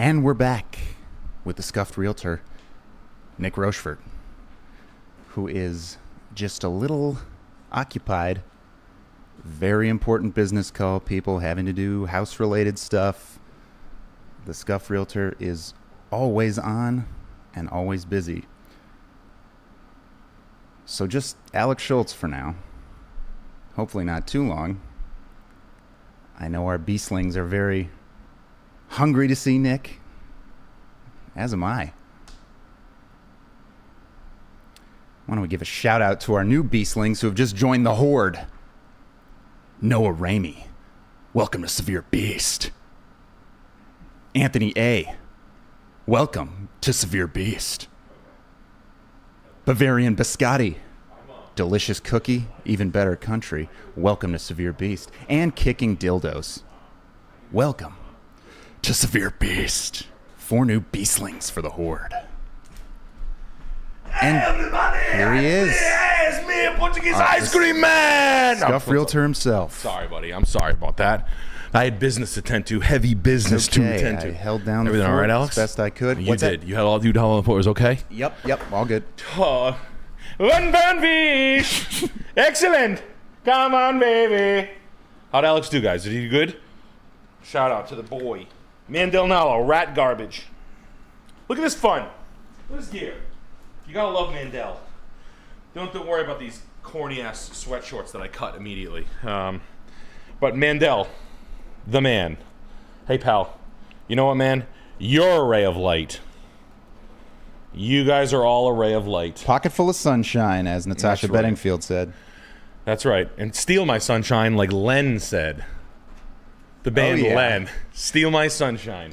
And we're back with the Scuffed Realtor, Nick Rochefort, who is just a little occupied. Very important business call, people having to do house-related stuff. The Scuffed Realtor is always on and always busy. So just Alex Schultz for now. Hopefully not too long. I know our beastlings are very hungry to see Nick, as am I. Why don't we give a shout out to our new beastlings who have just joined the horde. Noah Ramey, welcome to Severe Beast. Anthony A, welcome to Severe Beast. Bavarian Biscotti, delicious cookie, even better country, welcome to Severe Beast. And Kicking Dildos, welcome to Severe Beast. 4 new beastlings for the horde. And hey everybody, here he is. It's me, Portuguese ice cream man. Scuffed Realtor himself. Sorry, buddy. I'm sorry about that. I had business to tend to, heavy business to attend to. I held down everything the all right, fort Alex? as best I could. You did. You held all the fort. It was okay? Yep, all good. Oh, 1 pound fish. Excellent. Come on, baby. How'd Alex do, guys? Did he do good? Shout out to the boy. Mandel Nalo, rat garbage. Look at this fun. Look at this gear. You gotta love Mandel. Don't worry about these corny ass sweatshorts that I cut immediately. But Mandel, the man. Hey pal, you know what, man? You're a ray of light. You guys are all a ray of light. Pocket full of sunshine, as Natasha Bedingfield said. That's right. And steal my sunshine, like Len said. The band Len. Steal my sunshine.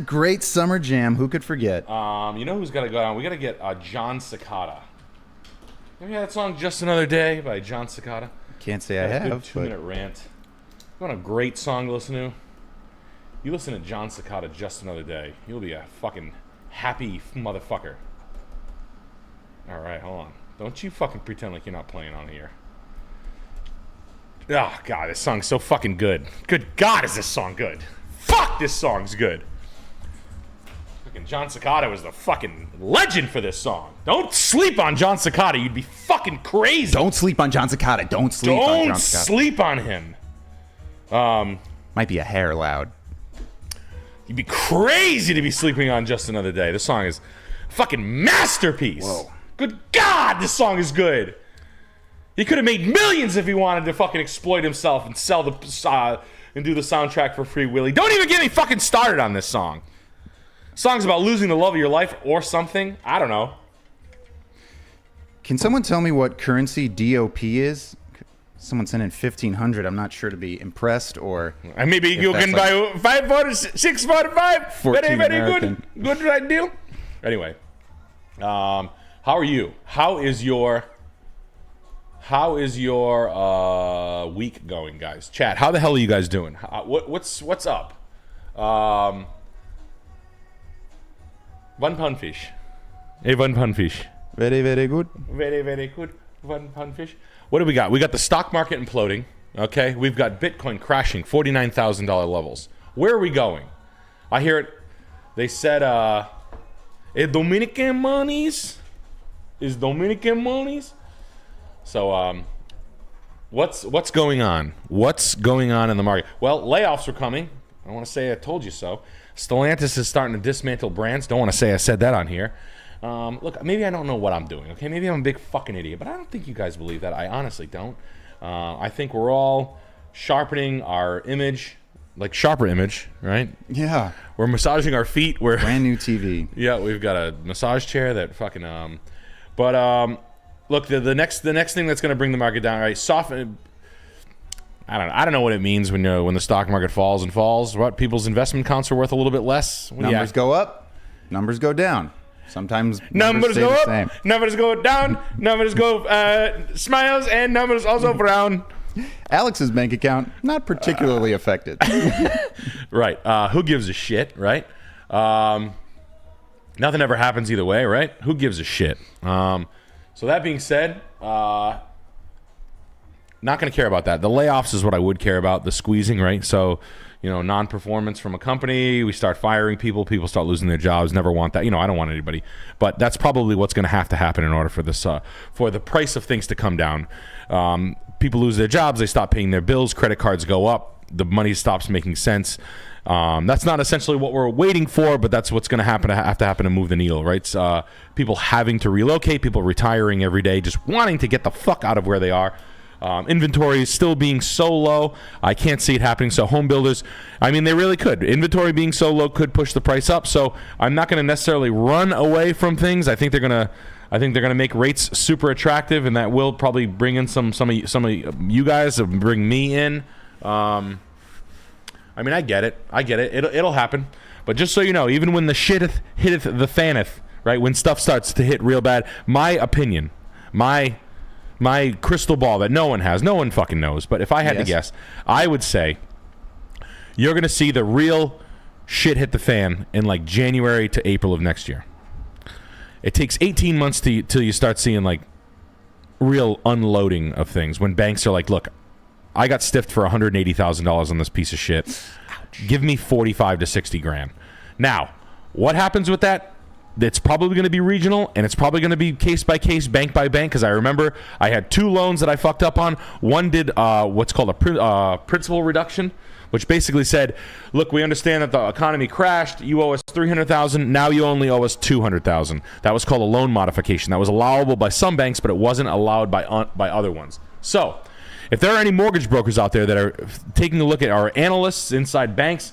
Great summer jam. Who could forget? You know who's got to go down? We got to get John Cicada. Have you heard that song "Just Another Day" by John Cicada? Can't say I have. Good 2-minute rant. You want a great song to listen to? You listen to John Cicada "Just Another Day." You'll be a fucking happy motherfucker. All right, hold on. Don't you fucking pretend like you're not playing on here. Oh, God, this song's so fucking good. Good God, is this song good. Fuck, this song's good. Fucking John Cicada was the fucking legend for this song. Don't sleep on John Cicada. You'd be fucking crazy. Don't sleep on John Cicada. Don't sleep on John Cicada. Don't sleep on him. Might be a hair loud. You'd be crazy to be sleeping on Just Another Day. This song is a fucking masterpiece. Whoa. Good God, this song is good. He could have made millions if he wanted to fucking exploit himself and sell the and do the soundtrack for Free Willy. Don't even get me fucking started on this song. Song's about losing the love of your life or something. I don't know. Can someone tell me what currency DOP is? Someone sent in 1,500. I'm not sure to be impressed or. And maybe you can buy 5 for 6 for 5. Very, very American. good. Good right deal. Anyway, how are you? How is your week going, guys? Chat. How the hell are you guys doing? What's up? 1 pound fish. Hey, 1 pound fish. Very, very good. Very, very good. 1 pound fish. What do we got? We got the stock market imploding. Okay, we've got Bitcoin crashing, $49,000 levels. Where are we going? I hear it. They said, Dominican monies. Is Dominican monies? So, what's going on? What's going on in the market? Well, layoffs are coming. I want to say I told you so. Stellantis is starting to dismantle brands. Don't want to say I said that on here. Look, maybe I don't know what I'm doing, okay? Maybe I'm a big fucking idiot, but I don't think you guys believe that. I honestly don't. I think we're all sharpening our image, like sharper image, right? Yeah. We're massaging our feet. We're brand new TV. Yeah, we've got a massage chair that fucking look, the next thing that's going to bring the market down, right? Soften. I don't know what it means when the stock market falls and falls. What people's investment accounts are worth a little bit less. Numbers go up, numbers go down. Sometimes numbers stay go the up, same. numbers go down, numbers go smiles, and numbers also frown. Alex's bank account not particularly affected. Right. Who gives a shit, right? Nothing ever happens either way, right? Who gives a shit? So that being said, not going to care about that. The layoffs is what I would care about, the squeezing, right? So, you know, non-performance from a company, we start firing people, people start losing their jobs, never want that. You know, I don't want anybody. But that's probably what's going to happen in order for this, for the price of things to come down. People lose their jobs, they stop paying their bills, credit cards go up, the money stops making sense. That's not essentially what we're waiting for, but that's what's going to have to happen to move the needle, right? People having to relocate, people retiring every day, just wanting to get the fuck out of where they are. Inventory is still being so low, I can't see it happening. So home builders, I mean, they really could. Inventory being so low could push the price up. So I'm not going to necessarily run away from things. I think they're going to make rates super attractive, and that will probably bring in some of you guys, bring me in. I mean, I get it. It'll happen. But just so you know, even when the shit hitteth the faneth, right? When stuff starts to hit real bad, my opinion, my crystal ball that no one fucking knows. But if I had to guess, I would say you're going to see the real shit hit the fan in like January to April of next year. It takes 18 months till you start seeing like real unloading of things. When banks are like, look, I got stiffed for $180,000 on this piece of shit. Ouch. Give me 45 to 60 grand. Now, what happens with that? It's probably going to be regional, and it's probably going to be case by case, bank by bank, because I remember I had 2 loans that I fucked up on. One did what's called a principal reduction, which basically said, look, we understand that the economy crashed. You owe us $300,000. Now you only owe us $200,000. That was called a loan modification. That was allowable by some banks, but it wasn't allowed by other ones. So if there are any mortgage brokers out there that are taking a look at our analysts inside banks,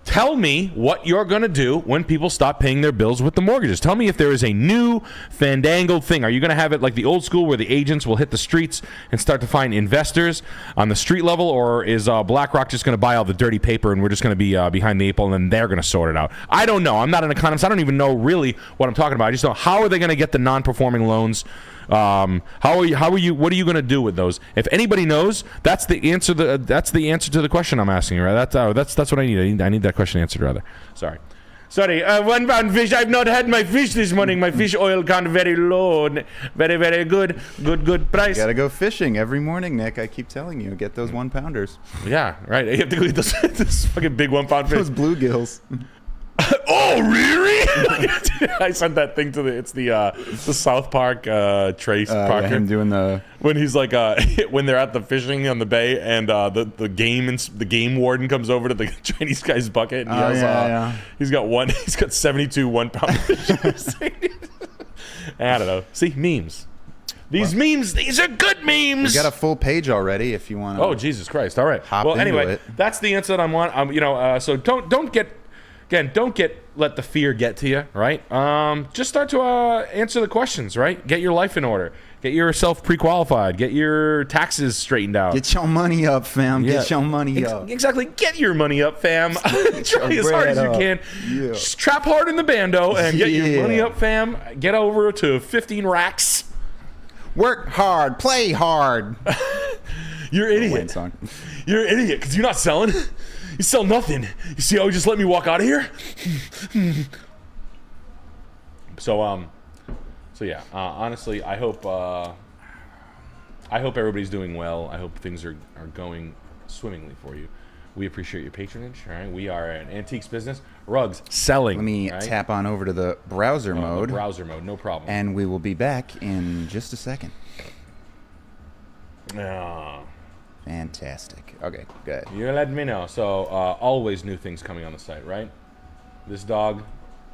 tell me what you're going to do when people stop paying their bills with the mortgages. Tell me if there is a new fandangled thing. Are you going to have it like the old school where the agents will hit the streets and start to find investors on the street level, or is BlackRock just going to buy all the dirty paper and we're just going to be behind the eight ball and then they're going to sort it out? I don't know. I'm not an economist. I don't even know really what I'm talking about. I just know, how are they going to get the non-performing loans? How are you? What are you going to do with those? If anybody knows, that's the answer. That's the answer to the question I'm asking. Right? That's what I need. I need that question answered rather. Sorry. £1 fish. I've not had my fish this morning. My fish oil count very low. Very, very good. Good price. You gotta go fishing every morning, Nick. I keep telling you, get those 1-pounders. Yeah, right. You have to go eat those fucking big 1 pound fish. Those bluegills. Oh, really? I sent that thing to the South Park Trace Parker. Him doing the when he's like when they're at the fishing on the bay and the game warden comes over to the Chinese guy's bucket and he has he's got 72 1-pound fishes. I don't know. See, memes. These are good memes. We got a full page already if you want to. Oh, Jesus Christ. All right. Well, anyway, it. That's the answer that I want. So don't let the fear get to you, right? Just start to answer the questions, right? Get your life in order. Get yourself pre-qualified. Get your taxes straightened out. Get your money up, fam. Yeah. Get your money up. Exactly. Get your money up, fam. Try as hard as you can. Yeah. Just trap hard in the bando and get your money up, fam. Get over to 15 racks. Work hard. Play hard. You're an idiot. You're an idiot because you're not selling. You sell nothing. You see how you just let me walk out of here? So yeah, honestly, I hope everybody's doing well. I hope things are going swimmingly for you. We appreciate your patronage. All right, we are an antiques business. Rugs, selling. Let me tap on over to the browser mode. Browser mode, no problem. And we will be back in just a second. Fantastic. Okay, good. You let me know. So always new things coming on the site, right? This dog,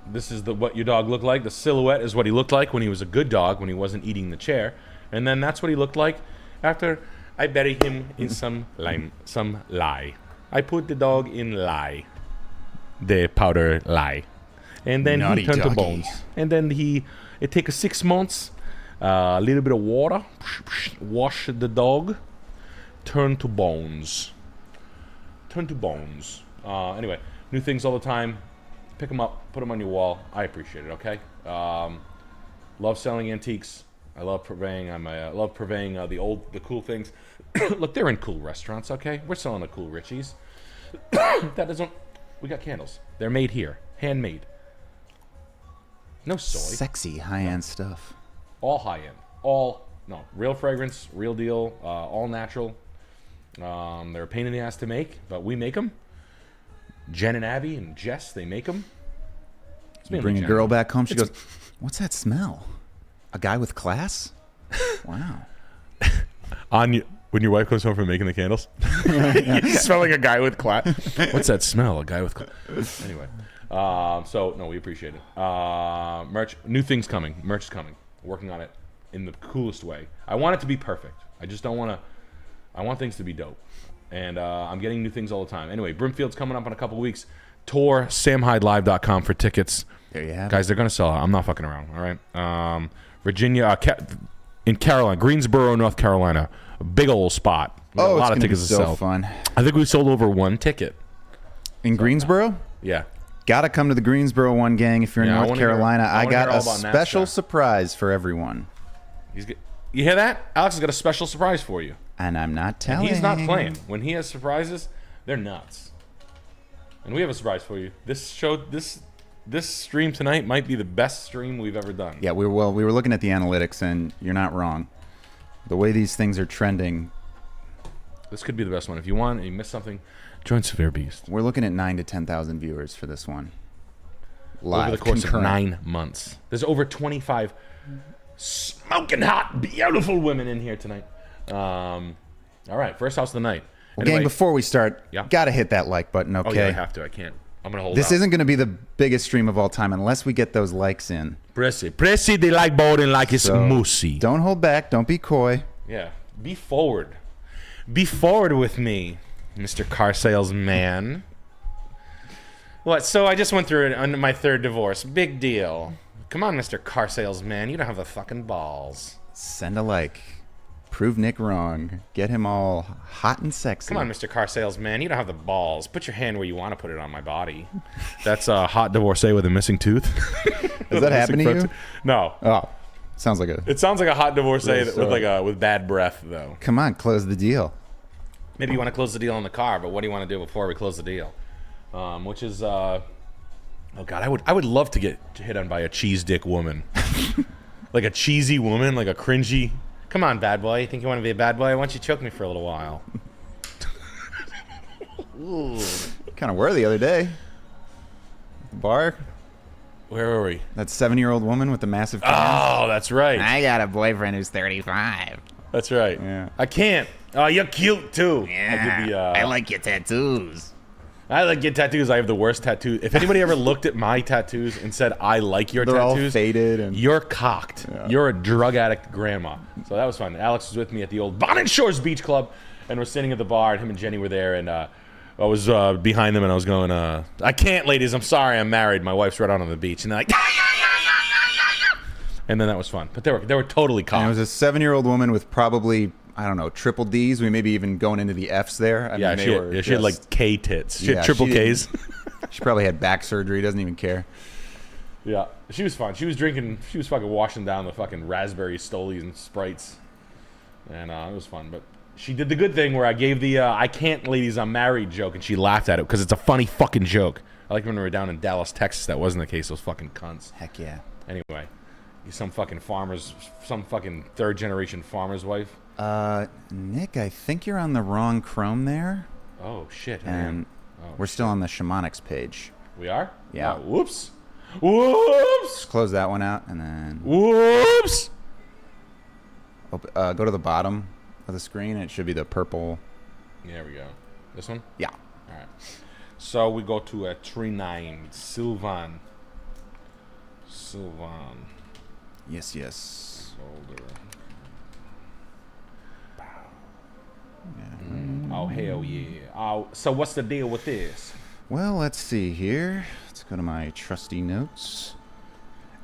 this is what your dog looked like. The silhouette is what he looked like when he was a good dog, when he wasn't eating the chair. And then that's what he looked like after I buried him in some lye. I put the dog in lye. The powder lye. And then Naughty he turned doggy. to bones. And then it take 6 months, a little bit of water, wash the dog. Turn to bones. Anyway, new things all the time. Pick them up, put them on your wall. I appreciate it, okay? Love selling antiques. I love purveying. I love purveying the cool things. Look, they're in cool restaurants, okay? We're selling the cool Richies. We got candles. They're made here. Handmade. No soy. Sexy high-end stuff. All high-end. All No, real fragrance, real deal, all natural. They're a pain in the ass to make, but we make them. Jen and Abby and Jess, they make them. You bring a girl back home, she goes, "What's that smell? A guy with class?" Wow. When your wife comes home from making the candles, you smell like a guy with class. What's that smell? A guy with class. Anyway, so no, we appreciate it. Merch, new things coming. Merch is coming. Working on it in the coolest way. I want it to be perfect. I just don't want to. I want things to be dope, and I'm getting new things all the time. Anyway, Brimfield's coming up in a couple weeks. Tour samhydelive.com for tickets. There you have Guys, they're gonna sell out. I'm not fucking around. All right. Virginia, in Carolina, Greensboro, North Carolina, a big old spot. We got a lot of tickets to sell. Fun. I think we sold over 1 ticket In Greensboro? Yeah. Gotta come to the Greensboro one, gang. If you're in North Carolina, I got a special surprise for everyone. You hear that? Alex has got a special surprise for you. And I'm not telling. And he's not playing. When he has surprises, they're nuts. And we have a surprise for you. This stream tonight might be the best stream we've ever done. Yeah, we were looking at the analytics, and you're not wrong. The way these things are trending, this could be the best one. If you want and you missed something, join Severe Beast. We're looking at 9,000 to 10,000 viewers for this one. Live, over the course of 9 months. There's over 25 smoking hot, beautiful women in here tonight. All right, first house of the night. Well, gang, before we start, gotta hit that like button, okay? Oh, yeah, I have to. I can't. I'm gonna hold This isn't gonna be the biggest stream of all time unless we get those likes in. Press it. Press it. They like bowling like it's moosey. Don't hold back. Don't be coy. Yeah. Be forward. Be forward with me, Mr. Car Salesman. What? So I just went through it on my 3rd divorce. Big deal. Come on, Mr. Car Salesman. You don't have the fucking balls. Send a like. Prove Nick wrong. Get him all hot and sexy. Come on, Mr. Car Salesman. You don't have the balls. Put your hand where you want to put it on my body. That's a hot divorcee with a missing tooth. Does that happen to you? No. Oh, sounds like a. It sounds like a hot divorcee with bad breath, though. Come on, close the deal. Maybe you want to close the deal in the car, but what do you want to do before we close the deal? Which is, oh God, I would love to get hit on by a cheese dick woman, like a cheesy woman, like a cringy. Come on, bad boy. You think you want to be a bad boy? Why don't you choke me for a little while? Ooh. Kind of were the other day. Bar. Where were we? That 7-year-old woman with the massive cans. Oh, that's right. I got a boyfriend who's 35. That's right. Yeah. I can't. Oh, you're cute, too. Yeah, I like your tattoos. I like your tattoos. I have the worst tattoos. If anybody ever looked at my tattoos and said, I like your They're tattoos, all faded and you're cocked. Yeah. You're a drug addict grandma. So that was fun. Alex was with me at the old Bonnet Shores Beach Club, and we're sitting at the bar, and him and Jenny were there, and I was behind them, and I was going, I can't, ladies. I'm sorry. I'm married. My wife's right out on the beach. And they're like, and then that was fun. But they were totally cocked. And it was a 7-year-old woman with probably, I don't know, triple D's. We maybe even going into the F's there. I mean, she had like K tits. She had triple Ks. She probably had back surgery. Doesn't even care. Yeah, she was fun. She was drinking. She was fucking washing down the fucking raspberry Stolies and Sprites, and it was fun. But she did the good thing where I gave the "I can't, ladies, I'm married" joke, and she laughed at it because it's a funny fucking joke. I like when we were down in Dallas, Texas. That wasn't the case. Those fucking cunts. Heck yeah. Anyway, some fucking 3rd generation farmer's wife. Nick, I think you're on the wrong Chrome there. Oh shit! And we're still on the Shamanics page. We are? Yeah. Oh, whoops. Whoops. Just close that one out and then. Whoops. Go to the bottom of the screen. And it should be the purple. There we go. This one? Yeah. All right. So we go to a tree 9. Sylvan. Yes, yes. Solder. Oh, hell yeah. Oh, so what's the deal with this? Well, let's see here. Let's go to my trusty notes.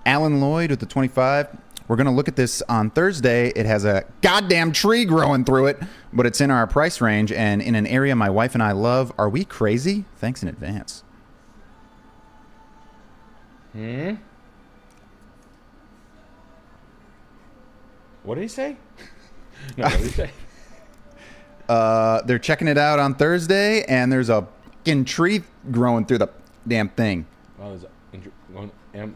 Alan Lloyd with the 25. We're going to look at this on Thursday. It has a goddamn tree growing through it, but it's in our price range and in an area my wife and I love. Are we crazy? Thanks in advance. What did he say? No, what did he say? They're checking it out on Thursday, and there's a fucking tree growing through the damn thing. Oh, there's a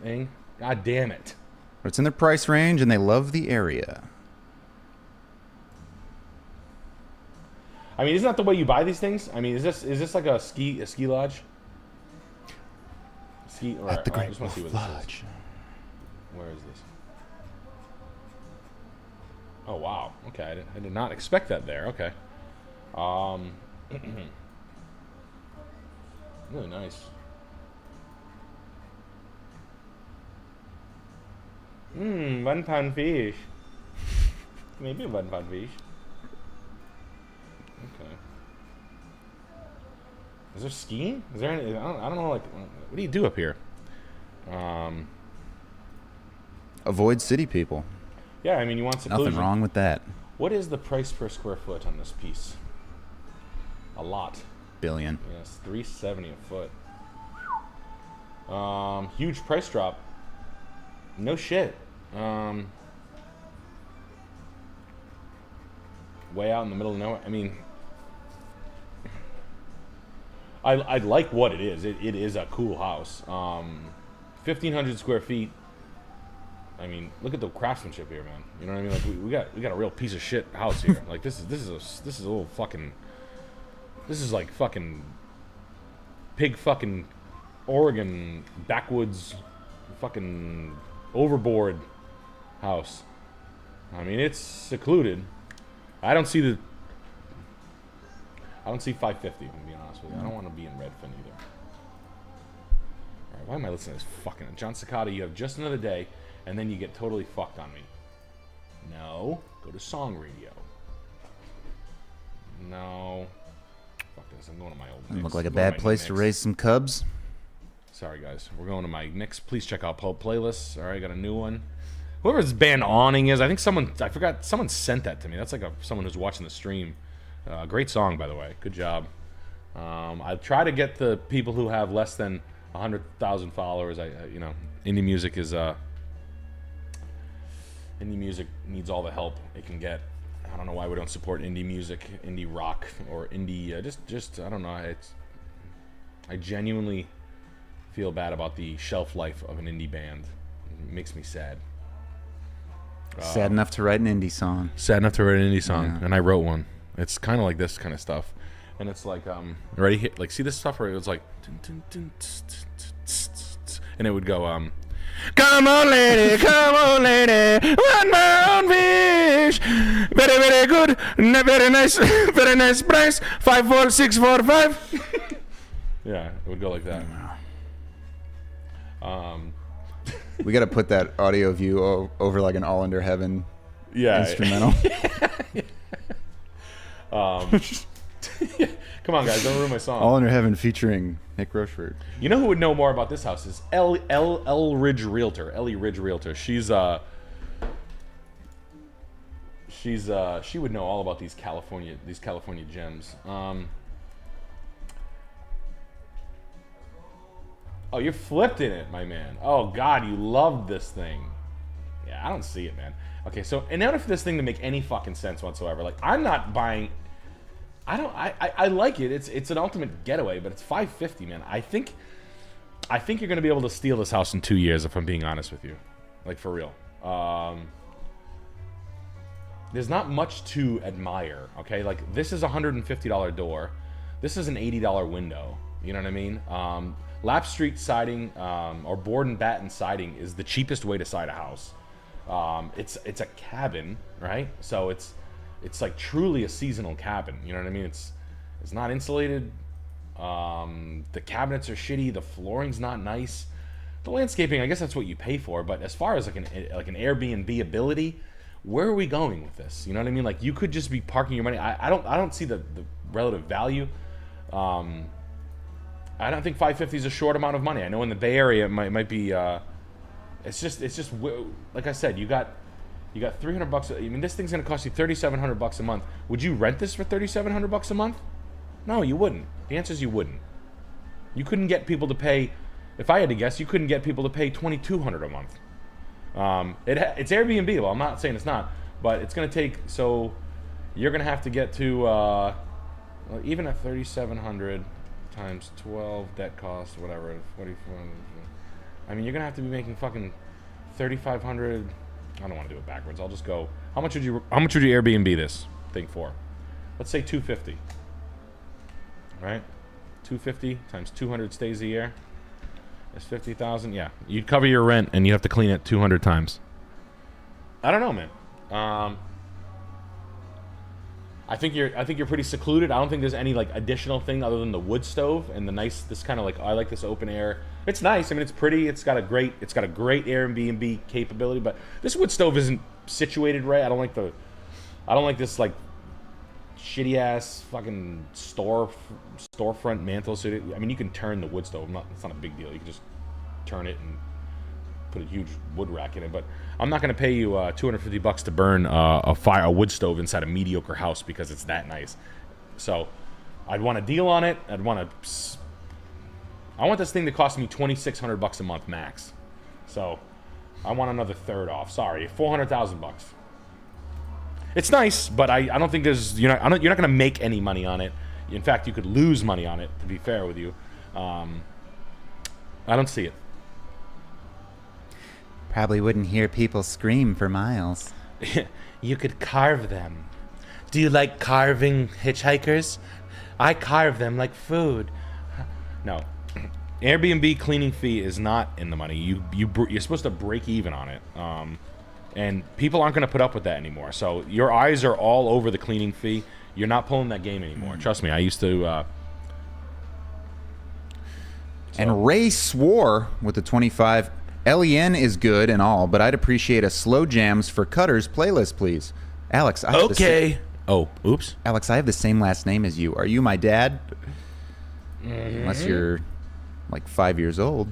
thing. God damn it. But it's in their price range, and they love the area. I mean, isn't that the way you buy these things? I mean, is this like a ski lodge? At the I Great just want to see Wolf what this Lodge. is. Where is this? Oh wow. Okay, I did not expect that there. Okay. Really nice. £1 fish. Maybe £1 fish. Okay. Is there skiing? Is there any? I don't know. Like, what do you do up here? Avoid city people. Yeah, I mean, you want seclusion. Nothing wrong with that. What is the price per square foot on this piece? A lot. Billion. Yes, $370 a foot. Huge price drop. No shit. Way out in the middle of nowhere. I mean, I like what it is. It is a cool house. 1,500 square feet. I mean, look at the craftsmanship here, man. You know what I mean? Like we got a real piece of shit house here. Like this is a little fucking. This is like fucking pig fucking Oregon backwoods fucking overboard house. I mean, it's secluded. I don't see 550, if I'm being honest with you. I don't want to be in Redfin either. Alright, why am I listening to this fucking John Cicada? You have just another day, and then you get totally fucked on me. No. Go to song radio. No. Fuck this. I'm going to my old mix. Look like a bad place to raise some cubs. Sorry, guys. We're going to my mix. Please check out playlists. All right, got a new one. Whoever this band Awning is, I think someone sent that to me. That's like someone who's watching the stream. Great song, by the way. Good job. I try to get the people who have less than 100,000 followers. You know, indie music needs all the help it can get. I don't know why we don't support indie music, indie rock, or indie. Just I don't know. I genuinely feel bad about the shelf life of an indie band. It makes me sad. Sad enough to write an indie song. Sad enough to write an indie song, Yeah. and I wrote one. It's kind of like this kind of stuff, and it's like ready hit like see this stuff where it was like, and it would go come on lady, one more fish, very very good, very nice price, 54645. Yeah, it would go like that. We got to put that audio view over like an All Under Heaven instrumental. Come on, guys, don't ruin my song. All Under Heaven featuring Nick Rochefort. You know who would know more about this house is Ellie Ridge Realtor. She would know all about these California gems. Oh, you're flipped in it, my man. Oh God, you love this thing. Yeah, I don't see it, man. Okay, so in order for this thing to make any fucking sense whatsoever, like I'm not buying. I like it. It's an ultimate getaway, but it's $550, man. I think you're gonna be able to steal this house in 2 years, if I'm being honest with you, like for real. There's not much to admire. Okay, like this is a $150 door. This is an $80 window. You know what I mean? Lap street siding or board and batten siding is the cheapest way to side a house. It's a cabin, right? So it's like truly a seasonal cabin. You know what I mean? It's not insulated. The cabinets are shitty. The flooring's not nice. The landscaping, I guess that's what you pay for. But as far as like an Airbnb ability, where are we going with this? You know what I mean? Like you could just be parking your money. I don't see the relative value. I don't think $550 is a short amount of money. I know in the Bay Area it might be. It's just like I said. You got $300. I mean, this thing's gonna cost you $3,700 a month. Would you rent this for $3,700 a month? No, you wouldn't. The answer is you wouldn't. You couldn't get people to pay. If I had to guess, you couldn't get people to pay $2,200 a month. It's Airbnb. Well, I'm not saying it's not, but it's gonna take. So you're gonna have to get to well, even at $3,700 times 12 debt cost, whatever, 4,400. I mean, you're gonna have to be making fucking $3,500. I don't want to do it backwards. I'll just go. How much would you Airbnb this thing for? let's say 250. Right? 250 times 200 stays a year. That's 50,000. Yeah, you'd cover your rent, and you have to clean it 200 times. I don't know, man. I think you're pretty secluded. I don't think there's any like additional thing other than the wood stove and the nice, this kind of like, I like this open air. It's nice. I mean, it's pretty. It's got a great Airbnb capability, but this wood stove isn't situated right. I don't like this like shitty ass fucking storefront mantle. So I mean, you can turn the wood stove. It's not a big deal. You can just turn it and put a huge wood rack in it. But I'm not going to pay you $250 to burn a wood stove inside a mediocre house because it's that nice. So I'd want a deal on it. I want this thing to cost me $2,600 a month max. So I want another third off. Sorry, $400,000. It's nice, but I don't think you're not going to make any money on it. In fact, you could lose money on it, to be fair with you. I don't see it. Probably wouldn't hear people scream for miles. You could carve them. Do you like carving hitchhikers? I carve them like food. No. Airbnb cleaning fee is not in the money. You're supposed to break even on it. And people aren't going to put up with that anymore. So your eyes are all over the cleaning fee. You're not pulling that game anymore. Trust me, I used to... And Ray swore with the 25... LEN is good and all, but I'd appreciate a slow jams for cutters playlist, please. Alex, I have oops. Alex, I have the same last name as you. Are you my dad? Unless you're like 5 years old.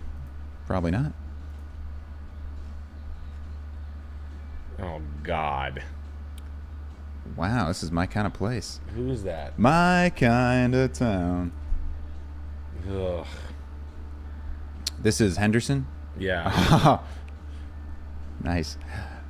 Probably not. Oh, God. Wow, this is my kind of place. Who's that? My kind of town. Ugh. This is Henderson? Yeah. Nice.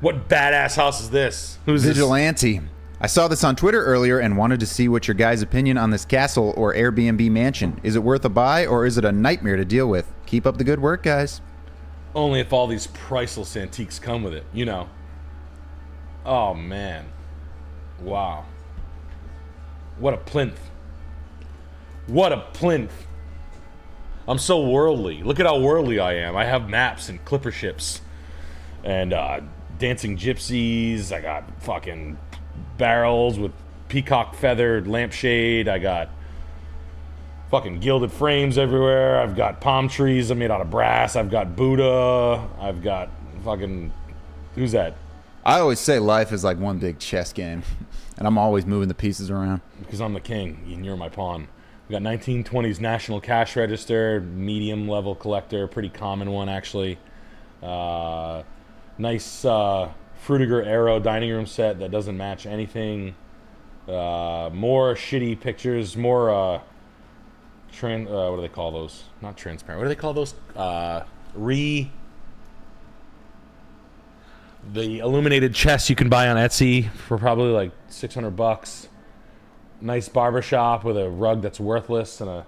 What badass house is this? Who's Vigilante. I saw this on Twitter earlier and wanted to see what your guys' opinion on this castle or Airbnb mansion. Is it worth a buy or is it a nightmare to deal with? Keep up the good work, guys. Only if all these priceless antiques come with it, you know. Oh, man. Wow. What a plinth. What a plinth. I'm so worldly. Look at how worldly I am. I have maps and clipper ships and dancing gypsies. I got fucking barrels with peacock feathered lampshade. I got fucking gilded frames everywhere. I've got palm trees that are made out of brass. I've got Buddha. I've got fucking... Who's that? I always say life is like one big chess game, and I'm always moving the pieces around. Because I'm the king and you're my pawn. We got 1920s National Cash Register, medium level collector, pretty common one actually. Nice Frutiger Arrow dining room set that doesn't match anything. More shitty pictures, more what do they call those? Not transparent. What do they call those? The illuminated chests you can buy on Etsy for probably like $600. Nice barbershop with a rug that's worthless and a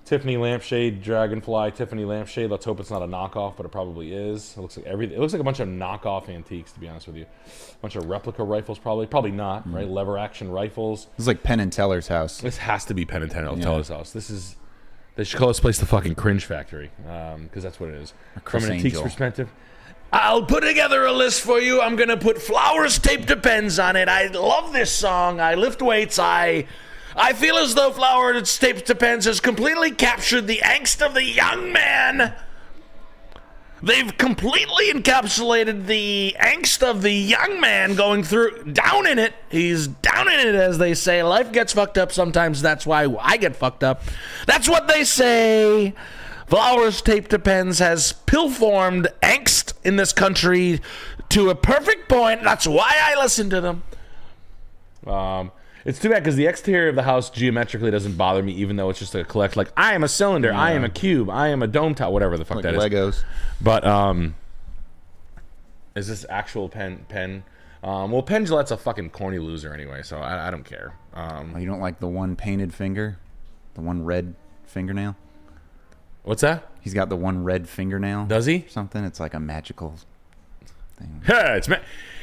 Tiffany lampshade, Dragonfly Tiffany lampshade. Let's hope it's not a knockoff, but it probably is. It looks like everything. It looks like a bunch of knockoff antiques, to be honest with you. A bunch of replica rifles, probably not, right? Lever action rifles. This is like Penn and Teller's house. This has to be Penn and Teller's house. They should call this place the fucking Cringe Factory, because that's what it is. From an antiques perspective. I'll put together a list for you. I'm going to put Flowers Taped to Pens on it. I love this song. I lift weights. I feel as though Flowers Taped to Pens has completely captured the angst of the young man. They've completely encapsulated the angst of the young man going through, down in it. He's down in it, as they say. Life gets fucked up sometimes. That's why I get fucked up. That's what they say. Flowers Taped to Pens has pill-formed angst in this country to a perfect point. That's why I listen to them. It's too bad because the exterior of the house geometrically doesn't bother me, even though it's just a collect. Like, I am a cylinder, I am a cube, I am a dome top, whatever the fuck like that Legos. is. But is this actual pen? Well, Penn Gillette's a fucking corny loser anyway, so I don't care. You don't like the one painted finger, the one red fingernail? What's that? He's got the one red fingernail. Does he? Something. It's like a magical thing. Yeah,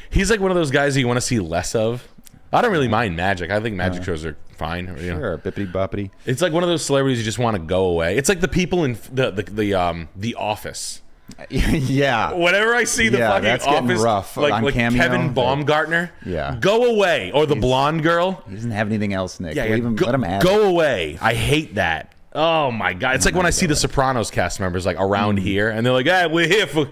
he's like one of those guys that you want to see less of. I don't really mind magic. I think magic shows are fine. You know? Sure, bippity boppity. It's like one of those celebrities you just want to go away. It's like the people in the Office. Yeah. Whenever I see the fucking that's getting Office, rough. like On Cameo, Kevin Baumgartner, go away. Or the blonde girl. He doesn't have anything else, Nick. Yeah, Leave him, go, let him have go it. away. I hate that. Oh my god! It's like when I see the Sopranos cast members like around here, and they're like, "Hey, we're here for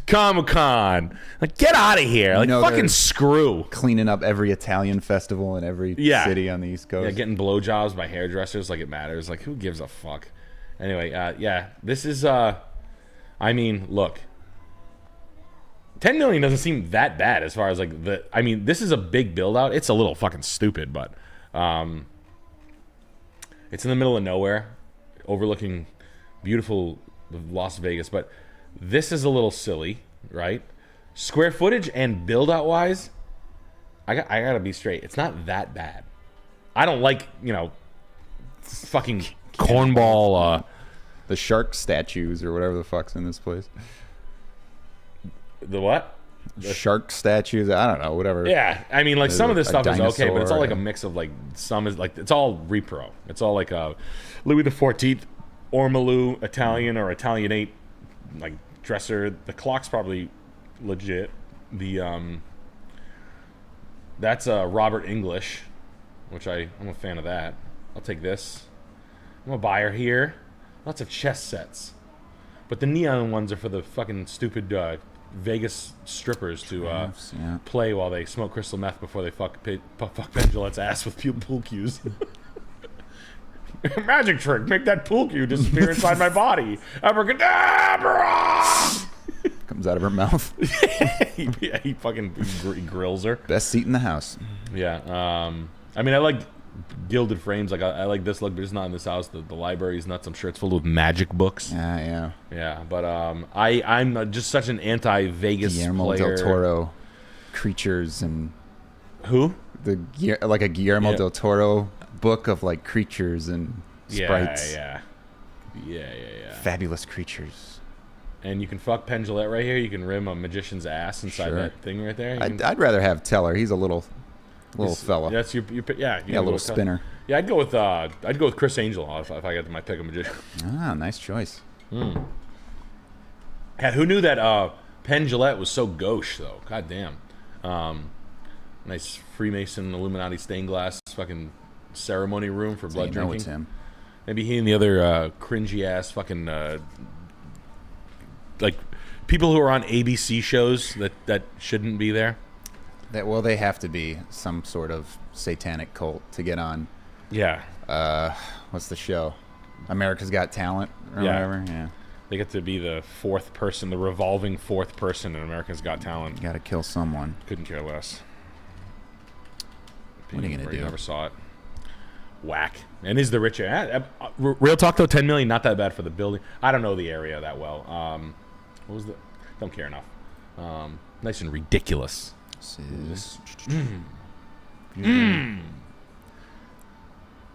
Comic-Con." Like, get out of here! Like, fucking screw. Cleaning up every Italian festival in every city on the East Coast. Yeah, getting blowjobs by hairdressers like it matters. Like, who gives a fuck? Anyway, yeah, this is. I mean, look, 10 million doesn't seem that bad as far as like the. I mean, this is a big build out. It's a little fucking stupid, but it's in the middle of nowhere, overlooking beautiful Las Vegas. But this is a little silly, right? Square footage and build out wise, I gotta be straight. It's not that bad. I don't like, you know, fucking cornball. The shark statues or whatever the fuck's in this place. The what? The shark statues. I don't know. Whatever. Yeah, I mean, like some of this stuff is okay, but it's all like a dinosaur. mix of like some is like it's all repro. It's all like Louis XIV, Ormolu, Italian or Italianate, like dresser. The clock's probably legit. The that's Robert English, which I'm a fan of that. I'll take this. I'm a buyer here. Lots of chess sets, but the neon ones are for the fucking stupid Vegas strippers to play while they smoke crystal meth before they fuck Penn Jillette's ass with pool cues. Magic trick, make that pool cue disappear inside my body. Abracadabra! Comes out of her mouth. he fucking grills her. Best seat in the house. Yeah. I mean, I like gilded frames. Like I like this look, but it's not in this house. The library is nuts. I'm sure it's full of magic books. Yeah. But I'm just such an anti-Vegas Guillermo player. del Toro creatures and Who? like a Guillermo del Toro book of like creatures and sprites. Yeah. Fabulous creatures. And you can fuck Penn Jillette right here. You can rim a magician's ass inside that thing right there. I'd rather have Teller. He's a little fella. That's your Yeah, a little spinner. Yeah, I'd go with Chris Angel if I got my pick of magician. Ah, nice choice. Yeah, who knew that Penn Jillette was so gauche though? God damn. Nice Freemason Illuminati stained glass fucking ceremony room for blood drinking. It's him. Maybe he and the other cringy ass fucking like people who are on ABC shows that shouldn't be there. They have to be some sort of satanic cult to get on. Yeah. What's the show? America's Got Talent or whatever. Yeah. They get to be the fourth person, the revolving fourth person in America's Got Talent. Got to kill someone. Couldn't care less. What are you gonna do? Never saw it. Whack. And is the rich? Real talk though, 10 million, not that bad for the building. I don't know the area that well. What was the? Don't care enough. Nice and ridiculous.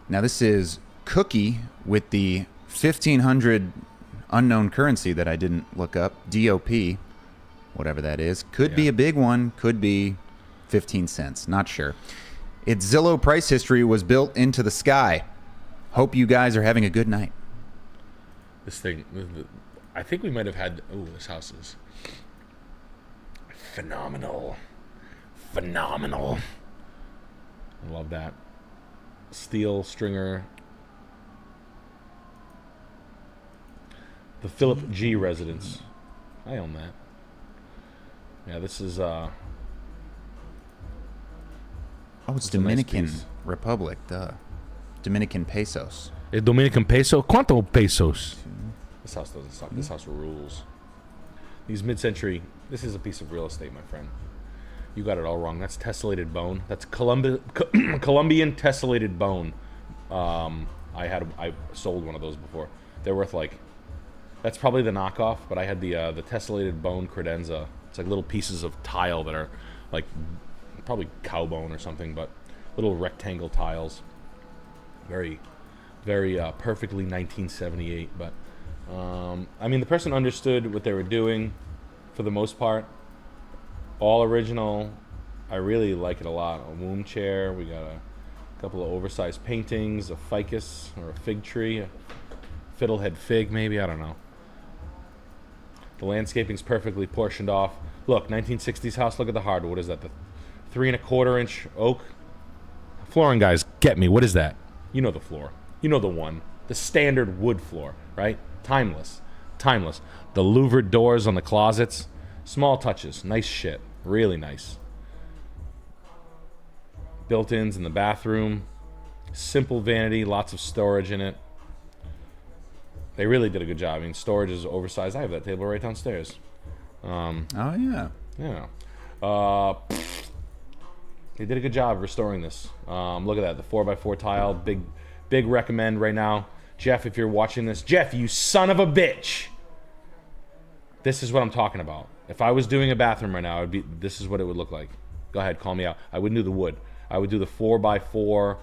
Now this is Cookie with the 1500 unknown currency that I didn't look up. DOP, whatever that is. Could be a big one. Could be 15 cents. Not sure. Its Zillow price history was built into the sky. Hope you guys are having a good night. This thing, I think we might have had. Oh, this house is phenomenal. I love that. Steel stringer. The Philip G residence. I own that. Yeah, this is It's a nice Dominican piece. Republic, duh. Dominican pesos. El Dominican peso? ¿Cuánto pesos? This house doesn't suck. This house rules. These mid-century. This is a piece of real estate, my friend. You got it all wrong. That's tessellated bone. That's Colombian tessellated bone. I sold one of those before. They're worth like. That's probably the knockoff, but I had the tessellated bone credenza. It's like little pieces of tile that are like probably cow bone or something, but little rectangle tiles. Very, very perfectly 1978. But I mean, the person understood what they were doing for the most part. All original, I really like it a lot. A womb chair. We got a couple of oversized paintings, a ficus or a fig tree, a fiddlehead fig maybe, I don't know. The landscaping's perfectly portioned off. Look, 1960s house, look at the hardwood. What is that, the 3 1/4 inch oak? Flooring guys, get me, what is that? You know the floor. You know the one. The standard wood floor, right? Timeless. Timeless. The louvered doors on the closets. Small touches. Nice shit. Really nice. Built-ins in the bathroom. Simple vanity. Lots of storage in it. They really did a good job. I mean, storage is oversized. I have that table right downstairs. Oh, yeah. Yeah. They did a good job restoring this. Look at that. The 4x4 tile. Big recommend right now. Jeff, if you're watching this. Jeff, you son of a bitch. This is what I'm talking about. If I was doing a bathroom right now, this is what it would look like. Go ahead, call me out. I wouldn't do the wood. I would do the 4x4 or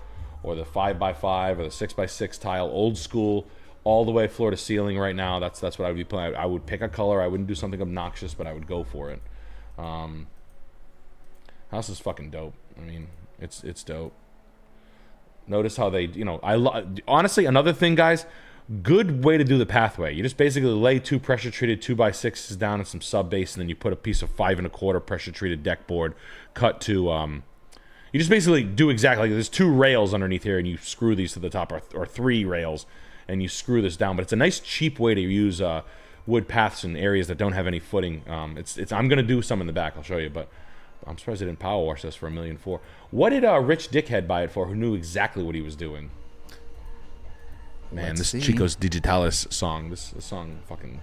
the 5x5 or the 6x6 tile, old school, all the way floor to ceiling right now. That's what I would be playing. I would pick a color. I wouldn't do something obnoxious, but I would go for it. House is fucking dope. I mean, it's dope. Notice how they, honestly, another thing, guys, good way to do the pathway. You just basically lay 2 pressure-treated 2x6s down and some sub-base, and then you put a piece of 5 1/4 pressure-treated deck board cut to, you just basically do exactly, there's 2 rails underneath here, and you screw these to the top, or 3 rails, and you screw this down. But it's a nice, cheap way to use wood paths in areas that don't have any footing. I'm going to do some in the back, I'll show you, but I'm surprised they didn't power wash this for $1.4 million. What did Rich Dickhead buy it for, who knew exactly what he was doing? Man, this Chicos Digitalis song, this song fucking...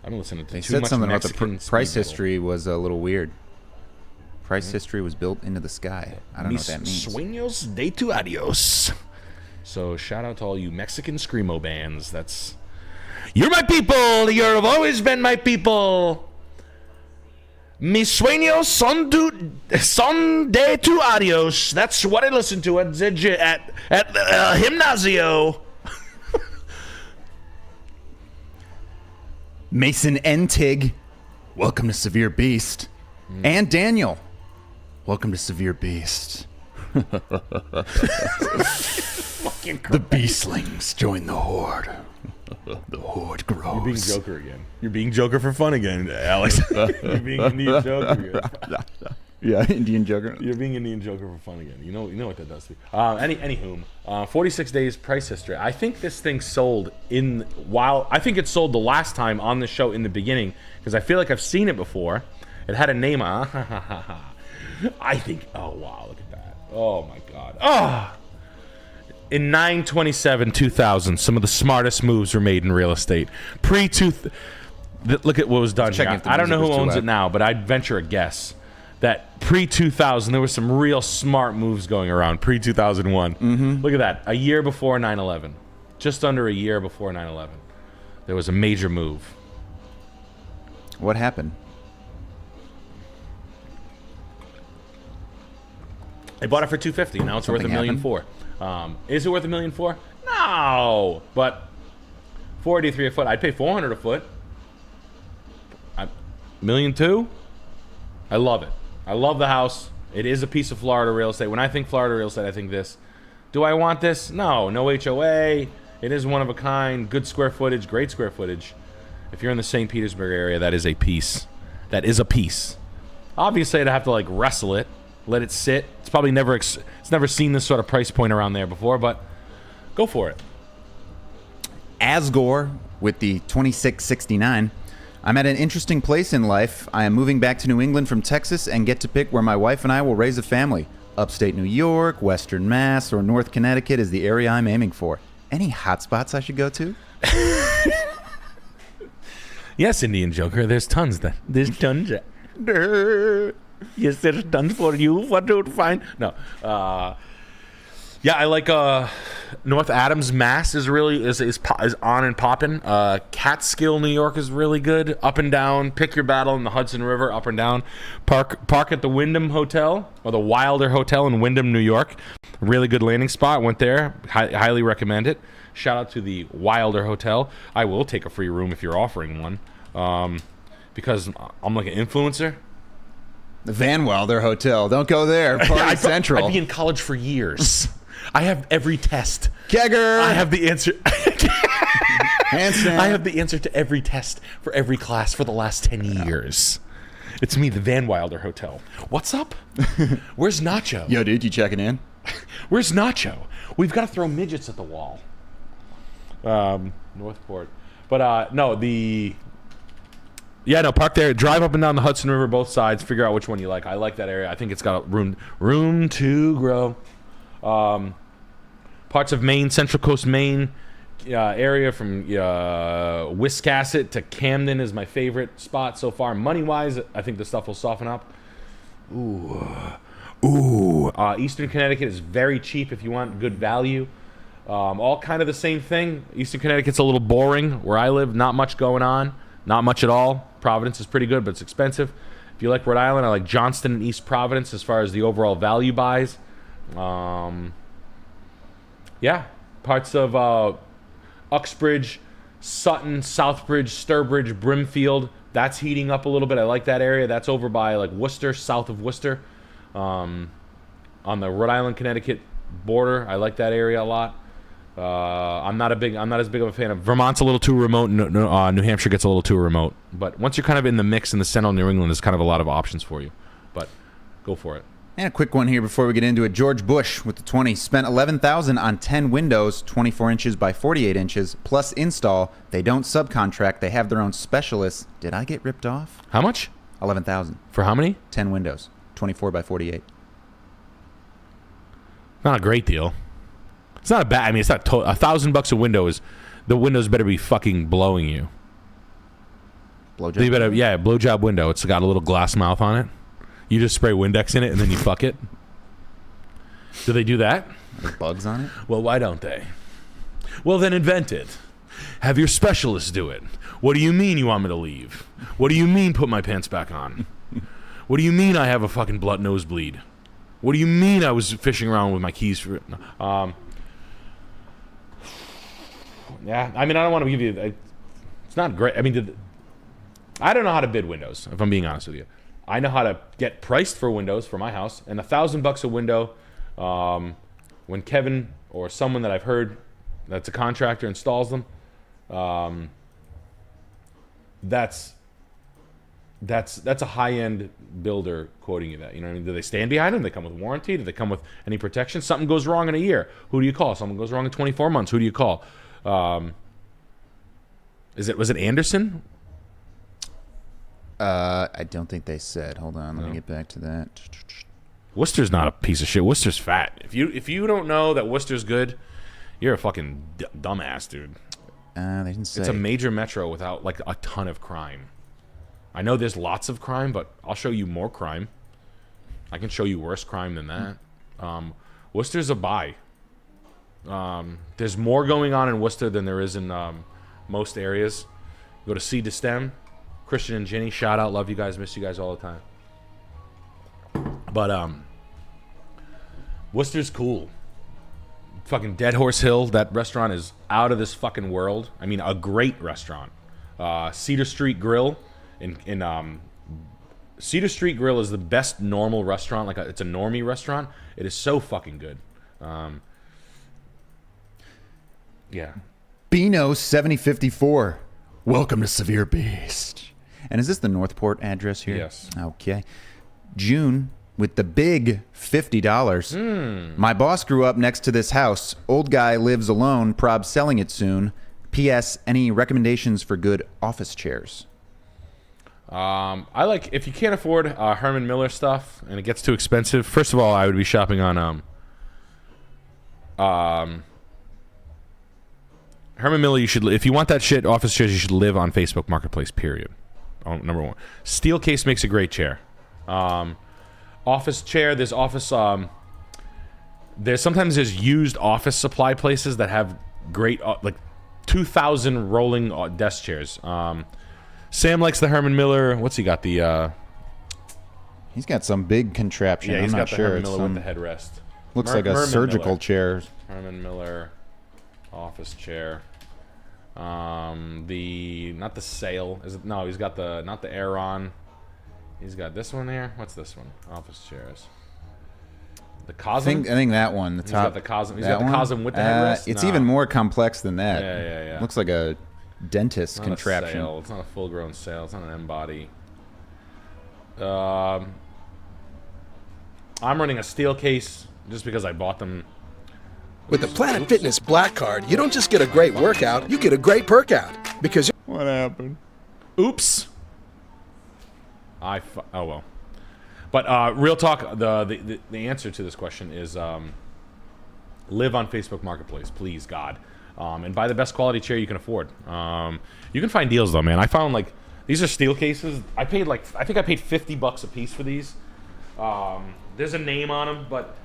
I've been listening to They too said much something about Mexican the price speed metal. history was a little weird. Price history was built into the sky. I don't know what that means. Sueños de tu adios. So shout out to all you Mexican screamo bands. That's... You're my people! You've always been my people! Mis sueños son de tu adios. That's what I listen to at Gimnasio. Mason and Tig, welcome to Severe Beast. And Daniel, welcome to Severe Beast. The Beastlings join the Horde. The Horde grows. You're being Joker again. You're being Joker for fun again, Alex. You're being Indian Joker again. Yeah, Indian Joker. You're being Indian Joker for fun again. You know what that does to you. Anywho, 46 days price history. I think this thing sold I think it sold the last time on the show in the beginning, because I feel like I've seen it before. It had a name on. I think. Oh wow, look at that. Oh my god. Oh. In 9/27/2000, some of the smartest moves were made in real estate. Look at what was done here. I don't know who owns it now, but I'd venture a guess that pre-2000, there were some real smart moves going around. Pre-2001. Mm-hmm. Look at that. A year before 9/11. Just under a year before 9/11. There was a major move. What happened? They bought it for $250. Now it's worth $1.4 million. Is it worth $1.4 million? No, but $483 a foot. I'd pay $400 a foot. $1.2 million. I love it. I love the house. It is a piece of Florida real estate. When I think Florida real estate, I think this. Do I want this? No HOA. It is one of a kind. Good square footage. Great square footage. If you're in the St. Petersburg area, that is a piece. That is a piece. Obviously, I'd have to wrestle it. Let it sit. It's probably never seen this sort of price point around there before, but go for it. Asgore with the 2669. I'm at an interesting place in life. I am moving back to New England from Texas and get to pick where my wife and I will raise a family. Upstate New York, Western Mass, or North Connecticut is the area I'm aiming for. Any hot spots I should go to? Yes, Indian Joker. There's tons. There's tons. Yes, there's tons for you. What to find? No. Yeah, I like North Adams, Mass is really is on and popping. Catskill, New York is really good. Up and down. Pick your battle in the Hudson River. Up and down. Park at the Wyndham Hotel or the Wilder Hotel in Wyndham, New York. Really good landing spot. Went there. Highly recommend it. Shout out to the Wilder Hotel. I will take a free room if you're offering one, because I'm like an influencer. The Van Wilder Hotel. Don't go there. Party Central. I'd be in college for years. I have every test. Kegger. I have the answer. Handstand. I have the answer to every test for every class for the last 10 years. It's me, the Van Wilder Hotel. What's up? Where's Nacho? Yo, dude, you checking in? Where's Nacho? We've got to throw midgets at the wall. Northport. But no, park there. Drive up and down the Hudson River, both sides. Figure out which one you like. I like that area. I think it's got room to grow. Parts of Maine, Central Coast Maine area from Wiscasset to Camden is my favorite spot so far. Money-wise, I think the stuff will soften up. Eastern Connecticut is very cheap if you want good value. All kind of the same thing. Eastern Connecticut's a little boring. Where I live, not much going on. Not much at all. Providence is pretty good, but it's expensive. If you like Rhode Island, I like Johnston and East Providence as far as the overall value buys. Parts of Uxbridge, Sutton, Southbridge, Sturbridge, Brimfield. That's heating up a little bit. I like that area. That's over by like Worcester, south of Worcester. On the Rhode Island, Connecticut border. I like that area a lot. I'm not as big of a fan of Vermont's a little too remote. New Hampshire gets a little too remote. But once you're kind of in the mix in the central New England, there's kind of a lot of options for you. But go for it. And a quick one here before we get into it. George Bush with the 20 spent $11,000 on 10 windows, 24 inches by 48 inches, plus install. They don't subcontract. They have their own specialists. Did I get ripped off? How much? 11,000. For how many? 10 windows, 24 by 48. Not a great deal. It's not a bad. I mean, it's not $1,000 a window. The windows better be fucking blowing you. Blowjob. You better, blowjob window. It's got a little glass mouth on it. You just spray Windex in it and then you fuck it. Do they do that? There's bugs on it? Well, why don't they? Well, then invent it. Have your specialist do it. What do you mean you want me to leave? What do you mean put my pants back on? What do you mean I have a fucking blood nosebleed? What do you mean I was fishing around with my keys for it? Yeah, I mean, I don't want to give you... It's not great. I mean, I don't know how to bid windows, if I'm being honest with you. I know how to get priced for windows for my house, and $1,000 a window, when Kevin or someone that I've heard that's a contractor installs them, that's a high-end builder quoting you that. You know what I mean? Do they stand behind them? Do they come with warranty? Do they come with any protection? Something goes wrong in a year. Who do you call? Something goes wrong in 24 months. Who do you call? Was it Anderson? I don't think they said. Hold on, let me get back to that. Worcester's not a piece of shit. Worcester's fat. If you don't know that Worcester's good, you're a fucking dumbass, dude. They didn't say. It's a major metro without like a ton of crime. I know there's lots of crime, but I'll show you more crime. I can show you worse crime than that. Worcester's a buy. There's more going on in Worcester than there is in most areas. Go to Seed to Stem. Christian and Jenny, shout out. Love you guys. Miss you guys all the time. But Worcester's cool. Fucking Dead Horse Hill. That restaurant is out of this fucking world. I mean, a great restaurant. Cedar Street Grill. Cedar Street Grill is the best normal restaurant. It's a normie restaurant. It is so fucking good. Yeah. Beano 7054. Welcome to Severe Beast. And is this the Northport address here? Yes. Okay. June with the big $50. My boss grew up next to this house. Old guy lives alone. Prob selling it soon. P.S. Any recommendations for good office chairs? I like, if you can't afford Herman Miller stuff and it gets too expensive, first of all, I would be shopping on Herman Miller. You should, if you want that shit, office chairs, you should live on Facebook Marketplace, period. Number one. Steelcase makes a great chair. Office chair, there's office, sometimes there's used office supply places that have great, like 2,000 rolling desk chairs. Sam likes the Herman Miller. What's he got? He's got some big contraption. Yeah, I'm not got the sure. Herman It's Miller with the headrest. Looks like a Merman surgical Miller. chair. Herman Miller office chair. Not the sail. Is it? No, he's got not the Aeron. He's got this one here. What's this one? Office chairs. The Cosm? I think that one, the He's top. got the Cosm. He's got the Cosm with the headrest? It's No. even more complex than that. Yeah. Looks like a dentist Not contraption. A sail. It's not a full-grown sail. It's not an M-body. I'm running a steel case just because I bought them. With the Planet Fitness Black Card, you don't just get a great workout, you get a great perk out. Because What happened? Oops. Oh well. But real talk, the answer to this question is live on Facebook Marketplace, please, God, and buy the best quality chair you can afford. You can find deals though, man. I found like these are steel cases. I think I paid $50 a piece for these. There's a name on them, but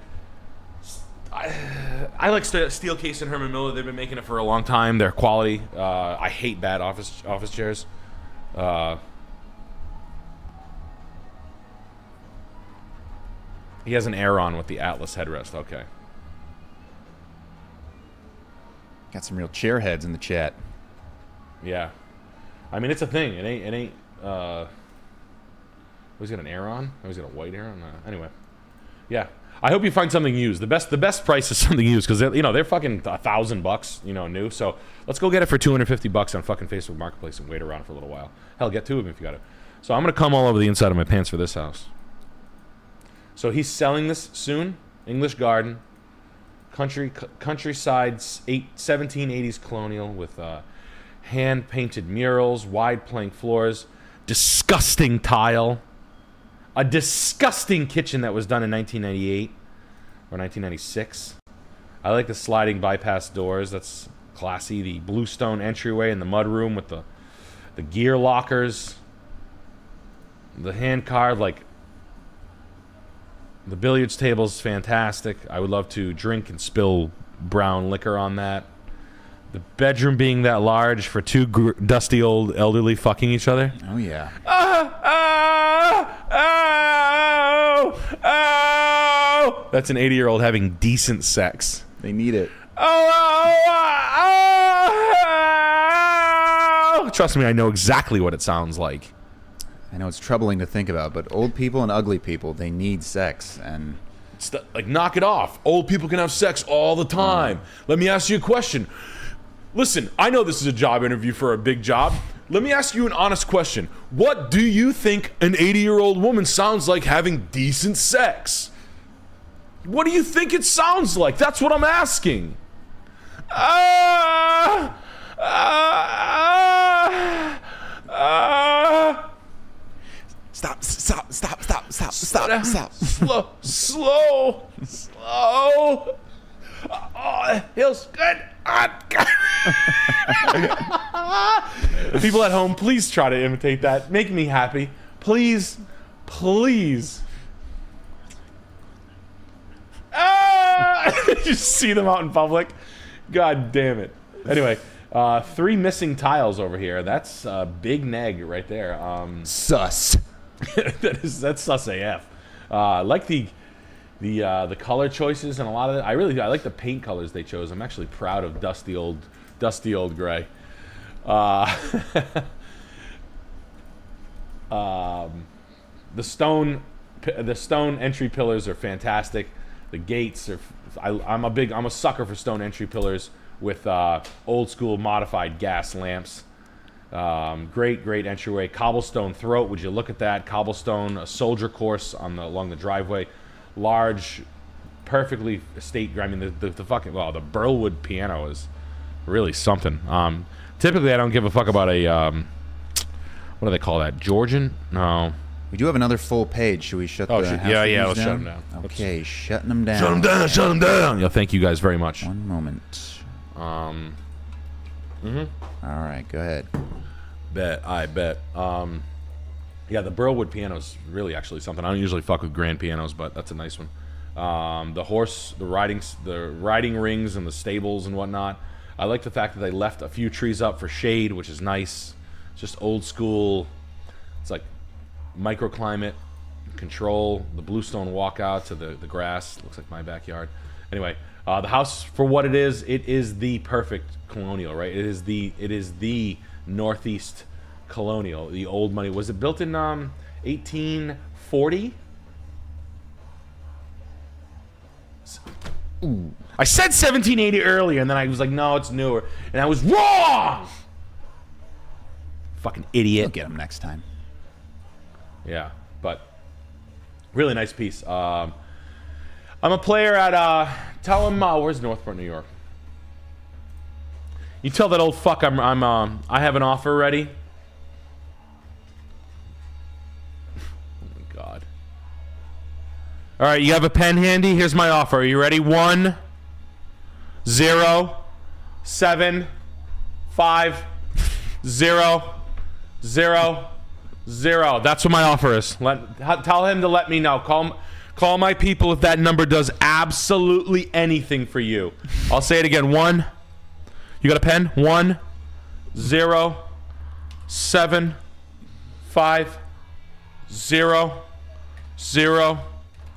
I like steel case and Herman Miller. They've been making it for a long time. They're quality. I hate bad office chairs. He has an Aeron with the Atlas headrest. Okay. Got some real chair heads in the chat. Yeah. I mean, it's a thing. It ain't. Was it an Aeron? Was it a white Aeron? Anyway. Yeah. I hope you find something used. The best price is something used because they're fucking $1,000, new. So let's go get it for $250 on fucking Facebook Marketplace and wait around for a little while. Hell, get two of them if you got it. So I'm gonna come all over the inside of my pants for this house. So he's selling this soon. English Garden, countryside 1780s colonial with hand painted murals, wide plank floors, disgusting tile. A disgusting kitchen that was done in 1998 or 1996. I like the sliding bypass doors. That's classy. The bluestone entryway in the mudroom with the gear lockers. The hand carved, like, the billiards table's fantastic. I would love to drink and spill brown liquor on that. The bedroom being that large for two dusty old elderly fucking each other. Oh, yeah. That's an 80-year-old having decent sex. They need it. Trust me, I know exactly what it sounds like. I know it's troubling to think about, but old people and ugly people, they need sex, and... Like, knock it off. Old people can have sex all the time. Let me ask you a question. Listen, I know this is a job interview for a big job. Let me ask you an honest question. What do you think an 80-year-old woman sounds like having decent sex? What do you think it sounds like? That's what I'm asking. Stop. Slow. Oh, it feels good. People at home, please try to imitate that. Make me happy. Please. Just see them out in public. God damn it. Anyway, 3 missing tiles over here. That's a big neg right there. Sus. That's sus AF. I like the color choices and a lot of it. I like the paint colors they chose. I'm actually proud of dusty old gray. The stone entry pillars are fantastic. The gates are. I'm a sucker for stone entry pillars with old school modified gas lamps. Great entryway. Cobblestone throat. Would you look at that? Cobblestone soldier course along the driveway. Large, perfectly estate. I mean, the fucking the Burlwood piano is really something. Typically, I don't give a fuck about a what do they call that? Georgian? No. We do have another full page. Should we shut the house yeah. reviews Let's shut down? them down. Okay, shutting them down. Shut them down. Yeah, thank you guys very much. One moment. All right, go ahead. I bet. Yeah, the Burlwood piano is really actually something. I don't usually fuck with grand pianos, but that's a nice one. The riding rings and the stables and whatnot. I like the fact that they left a few trees up for shade, which is nice. It's just old school. It's like microclimate control. The bluestone walkout to the grass. Looks like my backyard. Anyway, the house, for what it is the perfect colonial, right? It is the Northeast colonial, the old money. Was it built in 1840. Ooh. I said 1780 earlier, and then I was like, no, it's newer. And I was wrong! Fucking idiot. You'll get him next time. Yeah, but really nice piece. I'm a player at, tell him, where's Northport, New York? You tell that old fuck I have an offer ready. Oh my God. All right, you have a pen handy? Here's my offer. Are you ready? 1, 0, 7, 5, 0, 0, 0. That's what my offer is. Tell him to let me know. Call my people if that number does absolutely anything for you. I'll say it again. 1. You got a pen? 1, 0, 7, 5, 0, 0.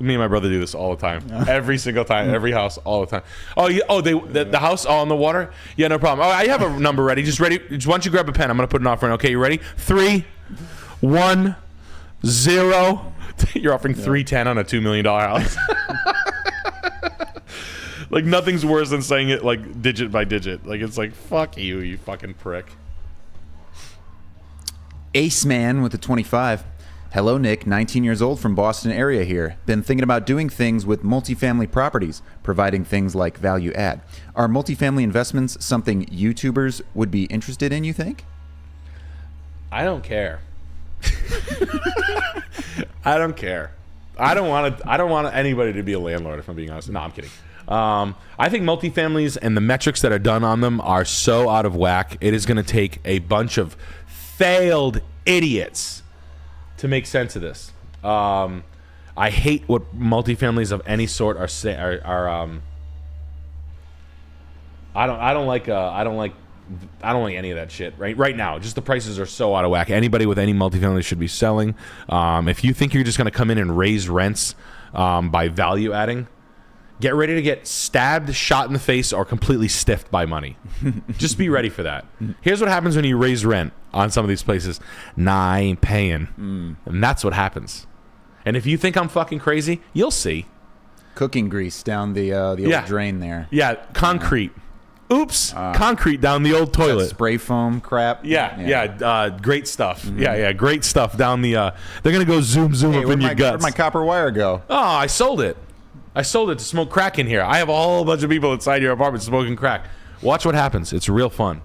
Me and my brother do this all the time. Every single time. Every house, all the time. The house all on the water? Yeah, no problem. Oh, I have a number ready. Just ready. Just why don't you grab a pen? I'm going to put an offer in. Okay, you ready? 3, 1, 0. You're offering 310 on a $2 million house. Like, nothing's worse than saying it, like, digit by digit. Like, it's like, fuck you, you fucking prick. Ace Man with a 25. Hello, Nick. 19 years old from Boston area here. Been thinking about doing things with multifamily properties, providing things like value add. Are multifamily investments something YouTubers would be interested in, you think? I don't care. I don't care. I don't want anybody to be a landlord, if I'm being honest. No, I'm kidding. I think multifamilies and the metrics that are done on them are so out of whack. It is going to take a bunch of failed idiots to make sense of this. I hate what multifamilies of any sort are. I don't like any of that shit right now. Just the prices are so out of whack. Anybody with any multifamily should be selling. If you think you're just going to come in and raise rents by value adding, get ready to get stabbed, shot in the face, or completely stiffed by money. Just be ready for that. Here's what happens when you raise rent on some of these places. Nah, I ain't paying. And that's what happens. And if you think I'm fucking crazy, you'll see. Cooking grease down the old drain there. Yeah, concrete. Oops, concrete down the old toilet. Spray foam crap. Yeah, great stuff. Yeah, great stuff down the... they're going to go zoom up in your guts. Where'd my copper wire go? Oh, I sold it. I sold it to smoke crack in here. I have a whole bunch of people inside your apartment smoking crack. Watch what happens. It's real fun.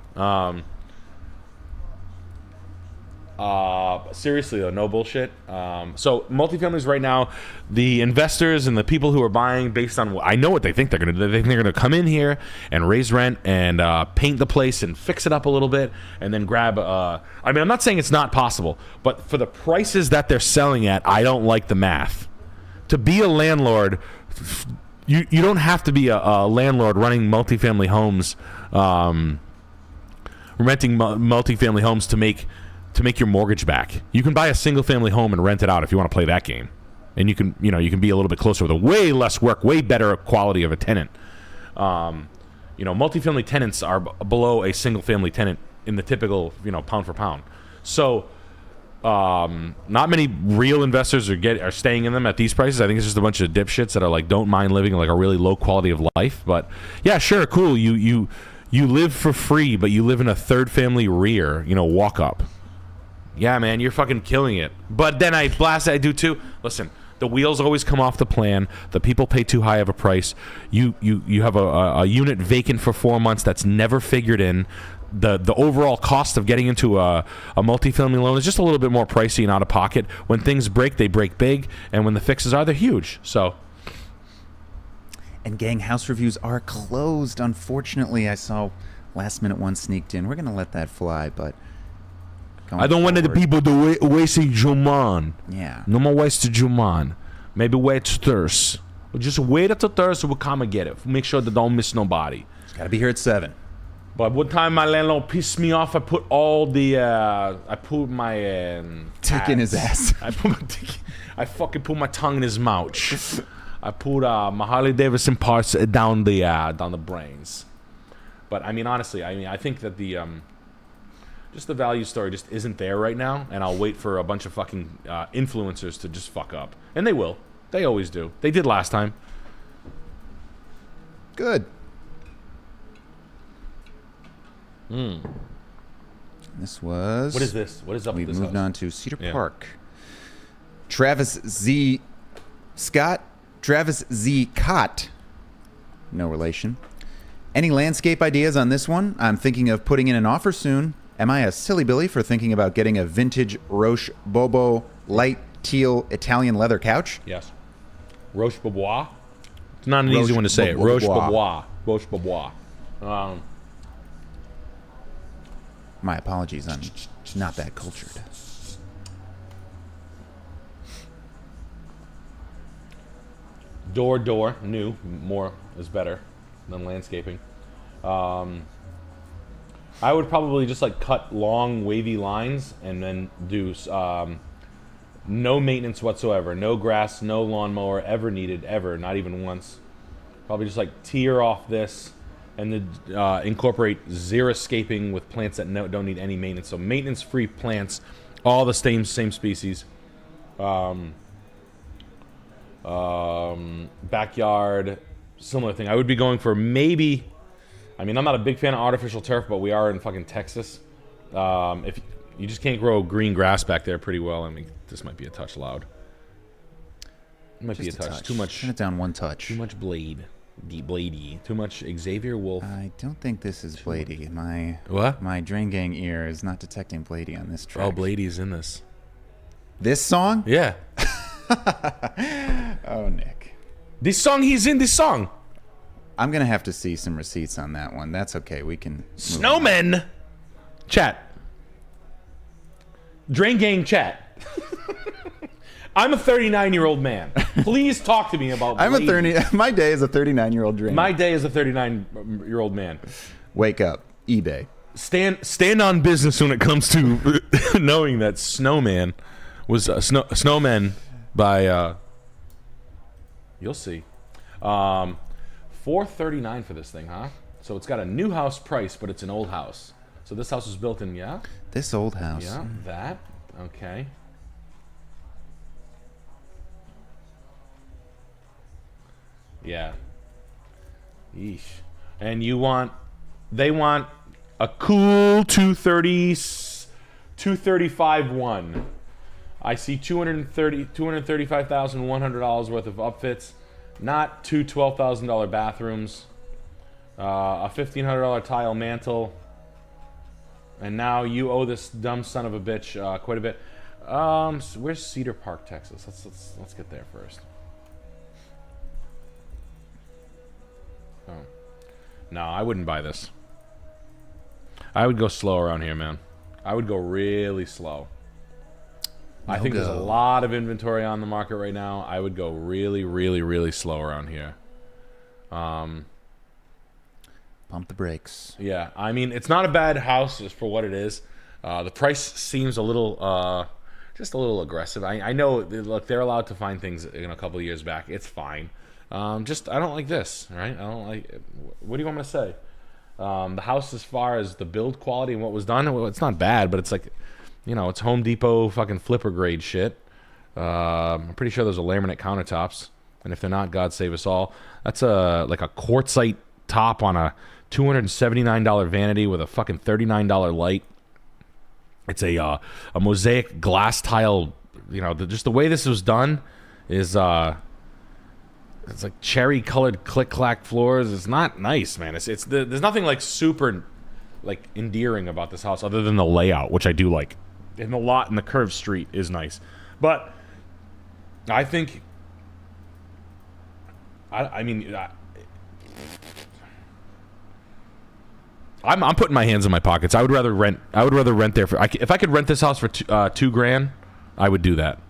Seriously though, no bullshit. So multifamilies right now, the investors and the people who are buying based on I know what they think they're gonna do. They think they're gonna come in here and raise rent and paint the place and fix it up a little bit and then grab. I mean, I'm not saying it's not possible, but for the prices that they're selling at, I don't like the math. To be a landlord, you don't have to be a landlord running multifamily homes, renting multifamily homes to make your mortgage back. You can buy a single family home and rent it out if you want to play that game, and you can be a little bit closer with a way less work, way better quality of a tenant. Multifamily tenants are below a single family tenant in the typical pound for pound. So. Not many real investors are staying in them at these prices. I think it's just a bunch of dipshits that are like don't mind living like a really low quality of life. But yeah, sure, cool. You live for free, but you live in a third family rear, walk up. Yeah, man, you're fucking killing it. But then I do too. Listen, the wheels always come off the plan. The people pay too high of a price. You have a unit vacant for 4 months that's never figured in. The overall cost of getting into a multifamily loan is just a little bit more pricey and out of pocket. When things break, they break big, and when the fixes are, they're huge. So, and gang, house reviews are closed. Unfortunately, I saw last minute one sneaked in. We're gonna let that fly, but I don't want the people to waste Juman. Yeah, no more waste Juman. Maybe wait Thursday. Just wait until Thursday. We'll come and get it. Make sure that don't miss nobody. It's gotta be here at 7. But one time my landlord pissed me off. I put all the I put my dick in his ass. I fucking put my tongue in his mouth. I put my Harley Davidson parts down the brains. But I mean, honestly, I think that the just the value story just isn't there right now, and I'll wait for a bunch of fucking influencers to just fuck up. And they will. They always do. They did last time. Good. Mm. This was... What is this? What is up with We this moved house? on to Cedar Yeah. Park. Travis Z. Cott. No relation. Any landscape ideas on this one? I'm thinking of putting in an offer soon. Am I a silly Billy for thinking about getting a vintage Roche Bobo light teal Italian leather couch? Yes. Roche Bobois. It's not an easy one to say. Roche Bobois. Roche Bobois. My apologies, I'm not that cultured. Door, new. More is better than landscaping. I would probably just like cut long wavy lines and then do no maintenance whatsoever. No grass, no lawnmower ever needed, ever, not even once. Probably just like tear off this and then incorporate xeriscaping with plants that don't need any maintenance. So maintenance-free plants, all the same species. Backyard, similar thing. I would be going for maybe... I mean, I'm not a big fan of artificial turf, but we are in fucking Texas. If you just can't grow green grass back there pretty well. I mean, this might be a touch loud. It might be a touch. Too much. Turn it down one touch. Too much blade. Deep bladey. Too much Xavier Wolf. I don't think this is Blady. My What? My Drain Gang ear is not detecting Blady on this track. Oh, Blady's in this. This song? Yeah. Oh, Nick. This song, he's in this song. I'm going to have to see some receipts on that one. That's okay. We can... Snowmen. Chat. Drain Gang chat. I'm a 39-year-old man. Please talk to me about I'm Blady. a 30... My day is a 39-year-old Drain. My day is a 39-year-old man. Wake up. eBay. Stand on business when it comes to knowing that Snowman was Snowmen by you'll see. $439 for this thing, huh? So it's got a new house price, but it's an old house. So this house was built in This old house. yeah, that. Okay. Yeah. Yeesh. And they want a cool 235-1. I see $235,100 worth of upfits, not two $12,000 bathrooms, a $1,500 tile mantle, and now you owe this dumb son of a bitch quite a bit. So where's Cedar Park, Texas? Let's get there first. Oh. No, I wouldn't buy this. I would go slow around here, man. I would go really slow. I think there's a lot of inventory on the market right now. I would go really, really, really slow around here. Pump the brakes. Yeah, I mean, it's not a bad house just for what it is. The price seems a little, just a little aggressive. I know, look, they're allowed to find things in a couple of years back. It's fine. Just, I don't like this, right? I don't like, what do you want me to say? The house, as far as the build quality and what was done, well, it's not bad, but it's like, you know, it's Home Depot fucking flipper grade shit. I'm pretty sure those are laminate countertops, and if they're not, God save us all. That's like a quartzite top on a $279 vanity with a fucking $39 light. It's a mosaic glass tile. You know, just the way this was done is it's like cherry colored click clack floors. It's not nice, man. There's nothing like super like endearing about this house other than the layout, which I do like. And the lot in the curved street is nice, but I think I'm putting my hands in my pockets. I would rather rent there for. If I could rent this house for $2,000, I would do that.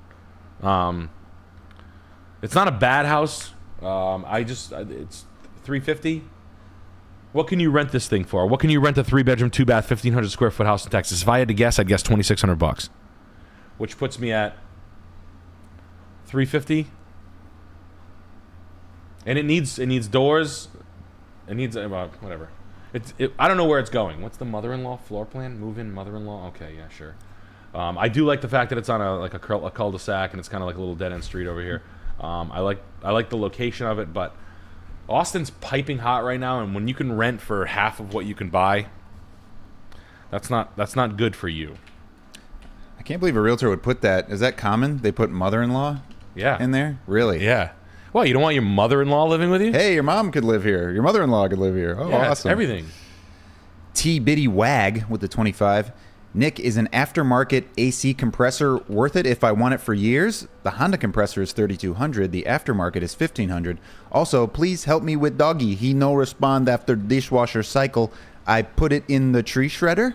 It's not a bad house. It's $350. What can you rent this thing for? What can you rent a 3-bedroom, 2-bath, 1,500 square foot house in Texas? If I had to guess, I'd guess $2,600, which puts me at $350. And it needs doors. It needs whatever. I don't know where it's going. What's the mother-in-law floor plan? Move in, mother-in-law. Okay, yeah, sure. I do like the fact that it's on a cul-de-sac and it's kind of like a little dead-end street over here. I like the location of it, but Austin's piping hot right now, and when you can rent for half of what you can buy, that's not good for you. I can't believe a realtor would put that. Is that common? They put mother-in-law in there? Really? Yeah. Well, you don't want your mother-in-law living with you? Hey, your mom could live here. Your mother-in-law could live here. Oh, yeah, awesome. Everything. T. Biddy Wag with the 25. Nick, is an aftermarket AC compressor worth it if I want it for years? The Honda compressor is $3,200. The aftermarket is $1,500. Also, please help me with doggy. He no respond after dishwasher cycle. I put it in the tree shredder.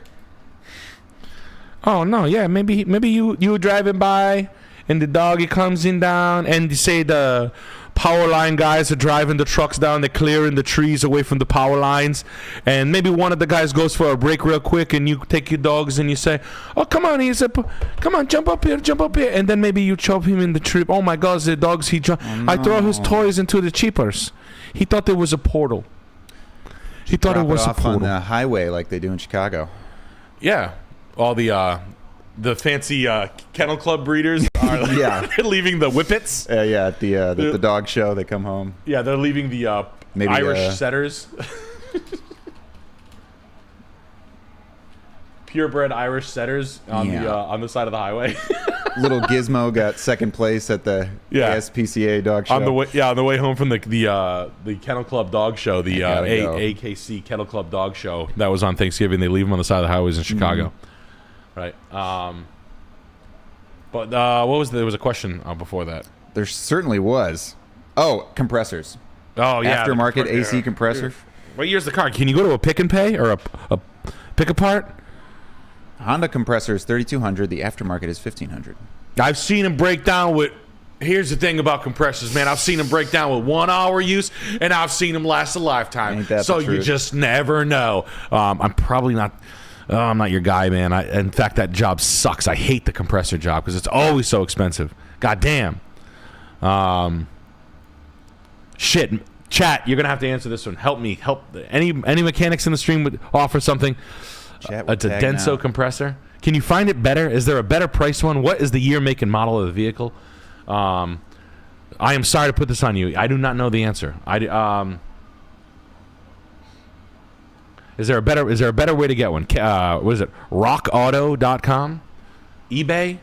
Oh no, yeah, maybe you driving by and the doggy comes in down and they say the power line guys are driving the trucks down, they're clearing the trees away from the power lines, and maybe one of the guys goes for a break real quick and you take your dogs and you say, oh come on, he said, come on, jump up here, and then maybe you chop him in the tree. Oh my god, the dogs I throw his toys into the cheapers. He thought there was a portal. He thought it was a portal on the highway like they do in Chicago. Yeah. All the fancy kennel club breeders are leaving the whippets. At the dog show, they come home. Yeah, they're leaving the Maybe, Irish setters. Purebred Irish setters on the side of the highway. Little Gizmo got second place at the ASPCA dog show. On the way home from the Kennel Club dog show, the AKC Kennel Club dog show that was on Thanksgiving. They leave them on the side of the highways in Chicago. Right. But what was there was a question before that? There certainly was. Oh, compressors. Oh yeah, aftermarket AC compressor. What year's the car? Can you go to a pick and pay or a pick apart? Honda compressor is $3,200. The aftermarket is $1,500. I've seen them break down with. Here's the thing about compressors, man. I've seen them break down with 1 hour use, and I've seen them last a lifetime. So you just never know. I'm probably not. I'm not your guy, man. In fact, that job sucks. I hate the compressor job because it's always so expensive. God damn. Shit. Chat, you're going to have to answer this one. Help me. Help. Any mechanics in the stream would offer something. It's a Denso compressor. Can you find it better? Is there a better price one? What is the year, make, and model of the vehicle? I am sorry to put this on you. I do not know the answer. Is there a better way to get one? What is it? rockauto.com? eBay?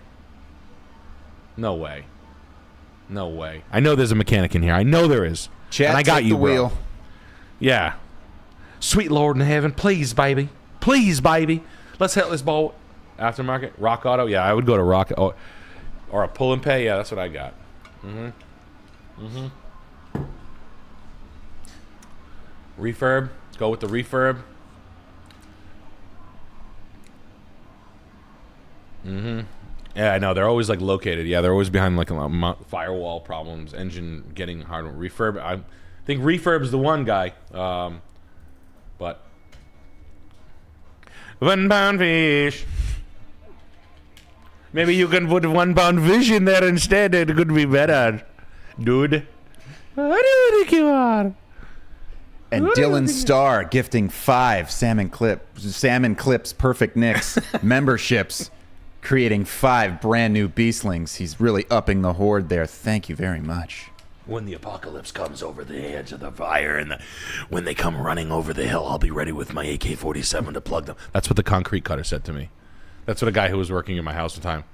No way. I know there's a mechanic in here. I know there is. Chat, and I got take you, the wheel. Bro. Yeah. Sweet Lord in heaven, please, baby. Please, baby. Let's hit this ball. Aftermarket? Rock Auto? Yeah, I would go to Rock Auto. Or a pull and pay? Yeah, that's what I got. Refurb? Go with the refurb. Yeah, I know. They're always like located. Yeah, they're always behind like firewall problems, engine getting hard. Refurb. I think refurb is the one guy. But £1 fish. Maybe you can put £1 fish in there instead. It could be better, dude. What do you think you are? And Dylan Starr gifting 5 salmon clips, perfect nicks memberships, creating 5 brand new beastlings. He's really upping the horde there. Thank you very much. When the apocalypse comes over the edge of the fire and when they come running over the hill, I'll be ready with my AK-47 to plug them. That's what the concrete cutter said to me. That's what a guy who was working in my house one time.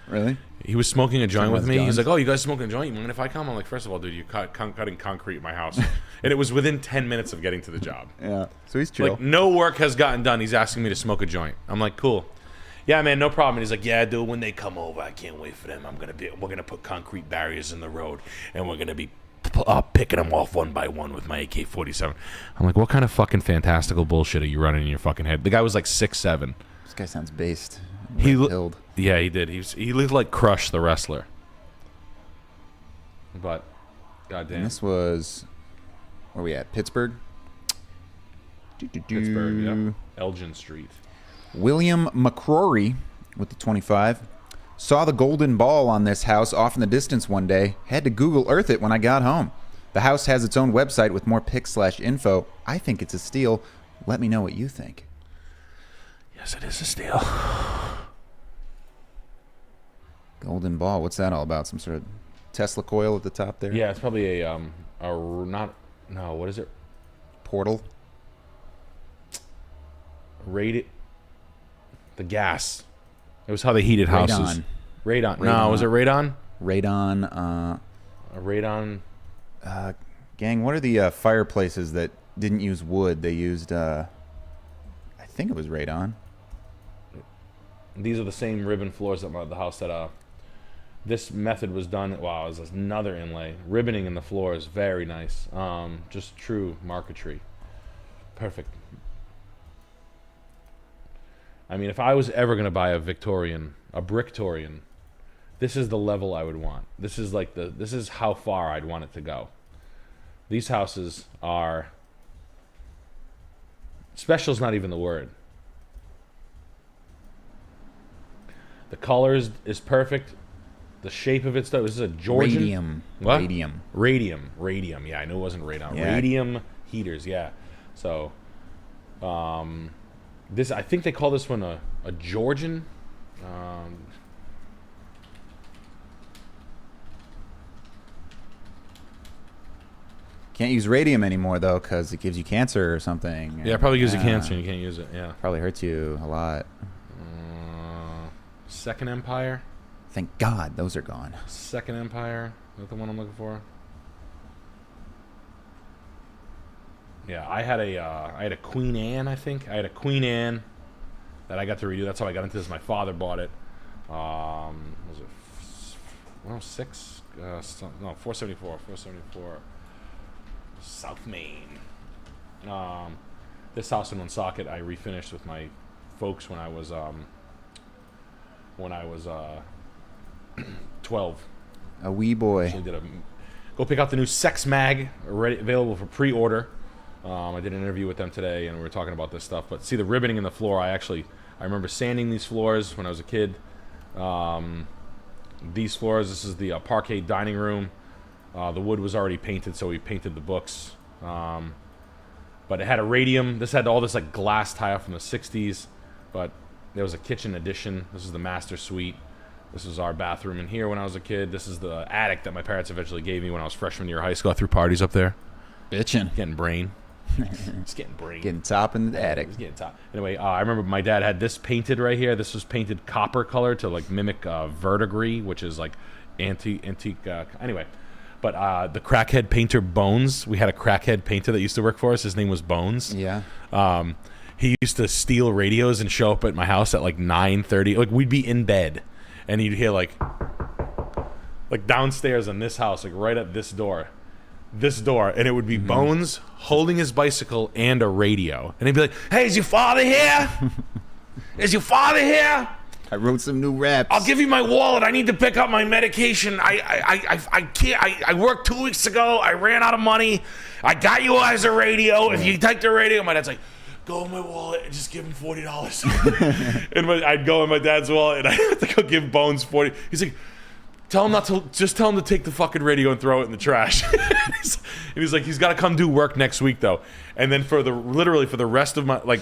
Really? He was smoking a joint with me. He's like, oh, you guys smoking a joint? You mind if I come? I'm like, first of all, dude, you're cutting concrete in my house. And it was within 10 minutes of getting to the job. Yeah, so he's chill. Like, no work has gotten done. He's asking me to smoke a joint. I'm like, cool. Yeah, man, no problem. And he's like, yeah, dude, when they come over, I can't wait for them. We're gonna put concrete barriers in the road, and we're gonna be picking them off one by one with my AK-47. I'm like, what kind of fucking fantastical bullshit are you running in your fucking head? The guy was like 6'7". This guy sounds based. Yeah, he did. He looked like Crush the wrestler. But, goddamn. And this was, where are we at? Pittsburgh? Pittsburgh, yeah. Elgin Street. William McCrory with the 25. Saw the golden ball on this house off in the distance one day. Had to Google Earth it when I got home. The house has its own website with more pics/info. I think it's a steal. Let me know what you think. Yes, it is a steal. Golden ball. What's that all about? Some sort of Tesla coil at the top there? Yeah, it's probably what is it? Portal. The gas. It was how they heated houses. Radon. No, was it radon? Radon. Radon. Gang, what are the fireplaces that didn't use wood? They used, I think it was radon. These are the same ribbon floors that the house that this method was done. Wow, it was another inlay. Ribboning in the floors, very nice. Just true marquetry. Perfect. I mean, if I was ever going to buy a Bricktorian, this is the level I would want. This is like this is how far I'd want it to go. These houses are, special's not even the word. The colors is perfect. The shape of it stuff. This is a Georgian. Radium. What? Radium. Yeah, I knew it wasn't radon. Yeah. Radium heaters. Yeah. So, this, I think they call this one a Georgian. Can't use radium anymore, though, because it gives you cancer or something. Yeah, it probably gives you cancer and you can't use it. Yeah. Probably hurts you a lot. Second Empire. Thank God those are gone. Second Empire. Is that the one I'm looking for? Yeah, I had a Queen Anne, I think. I had a Queen Anne that I got to redo. That's how I got into this. My father bought it. Was it 106? No, 474. 474. South Main. This house in Woonsocket I refinished with my folks when I was 12. A wee boy. Actually go pick out the new Sex Mag, available for pre-order. I did an interview with them today, and we were talking about this stuff. But see the ribboning in the floor. I remember sanding these floors when I was a kid. These floors. This is the parquet dining room. The wood was already painted, so we painted the books. But it had a radium. This had all this like glass tile from the 60s. But there was a kitchen addition. This is the master suite. This was our bathroom in here when I was a kid. This is the attic that my parents eventually gave me when I was freshman year of high school. I threw parties up there. Bitchin'. Getting brain. Just getting brain. Getting top in the attic. Just getting top. Anyway, I remember my dad had this painted right here. This was painted copper color to like mimic verdigris, which is like antique. Anyway, but the crackhead painter Bones. We had a crackhead painter that used to work for us. His name was Bones. Yeah. He used to steal radios and show up at my house at like 9:30. Like we'd be in bed, and you'd hear like downstairs in this house, like right at this door, and it would be Bones holding his bicycle and a radio, and he'd be like, "Hey, is your father here? Is your father here? I wrote some new raps. I'll give you my wallet. I need to pick up my medication. I can't. I worked 2 weeks ago. I ran out of money. I got you guys a radio. If you take the radio," my dad's like, "Go in my wallet and just give him $40. And I'd go in my dad's wallet and I had to go give Bones 40. He's like, tell him to take the fucking radio and throw it in the trash. And he's like, he's got to come do work next week though. And then literally for the rest of my, like,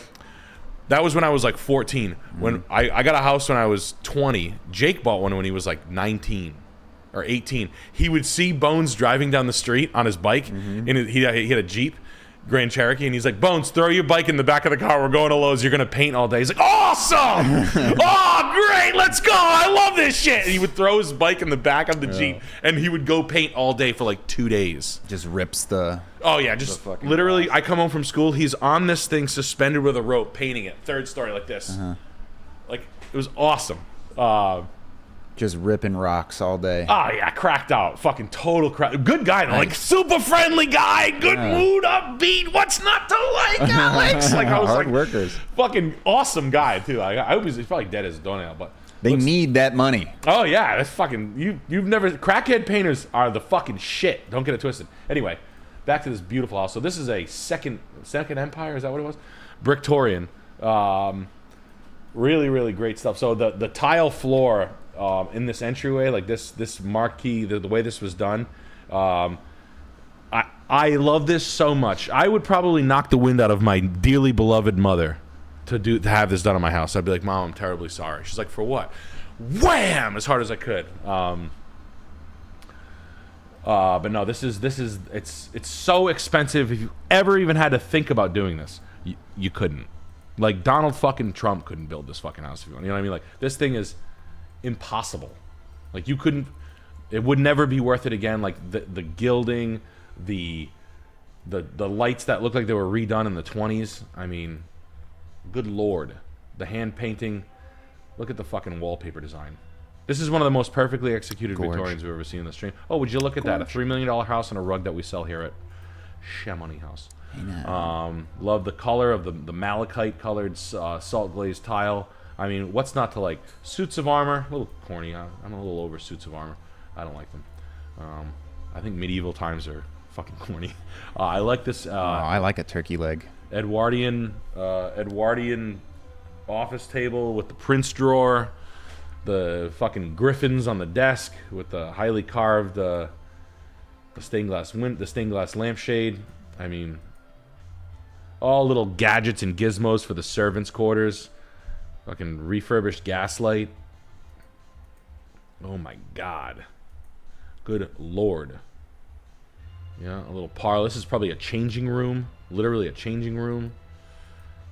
that was when I was like 14. When I got a house when I was 20. Jake bought one when he was like 19 or 18. He would see Bones driving down the street on his bike, and he had a Jeep, Grand Cherokee, and he's like, "Bones, throw your bike in the back of the car. We're going to Lowe's. You're going to paint all day." He's like, "Awesome! Oh, great. Let's go. I love this shit." And he would throw his bike in the back of the Jeep, and he would go paint all day for like 2 days. Just rips the... Oh, yeah. Just literally, I come home from school. He's on this thing suspended with a rope, painting it. Third story like this. Like, it was awesome. Just ripping rocks all day. Oh, yeah, cracked out. Fucking total crack. Good guy, though. Like, super friendly guy. Good mood, upbeat. What's not to like, Alex? Like, I was Hard like, workers. fucking awesome guy, too. I hope he's probably dead as a doornail, but... They need that money. Oh, yeah, that's fucking... You've never... Crackhead painters are the fucking shit. Don't get it twisted. Anyway, back to this beautiful house. So this is a second Empire? Is that what it was? Bricktorian. Really, really great stuff. So the tile floor... in this entryway, like this marquee, the way this was done, I love this so much. I would probably knock the wind out of my dearly beloved mother to have this done on my house. I'd be like, Mom, I'm terribly sorry. She's like, for what? Wham! As hard as I could. But no, it's so expensive. If you ever even had to think about doing this, you couldn't. Like Donald fucking Trump couldn't build this fucking house if you want. You know what I mean? Like this thing is impossible. Like you couldn't. It would never be worth it again. Like the gilding, the lights that look like they were redone in the 20s. I mean, good lord, the hand painting. Look at the fucking wallpaper design. This is one of the most perfectly executed Victorians we've ever seen in the stream. Oh, would you look at that? A $3 million house and a rug that we sell here at Chamonix House. Love the color of the malachite colored salt glazed tile. I mean, what's not to like? Suits of armor, a little corny. I'm a little over suits of armor. I don't like them. I think medieval times are fucking corny. I like this. I like a turkey leg. Edwardian office table with the prince drawer, the fucking griffins on the desk with the highly carved the stained glass lampshade. I mean, all little gadgets and gizmos for the servants' quarters. Fucking refurbished gaslight. Oh my god. Good lord. Yeah, a little parlor. This is probably a changing room. Literally a changing room.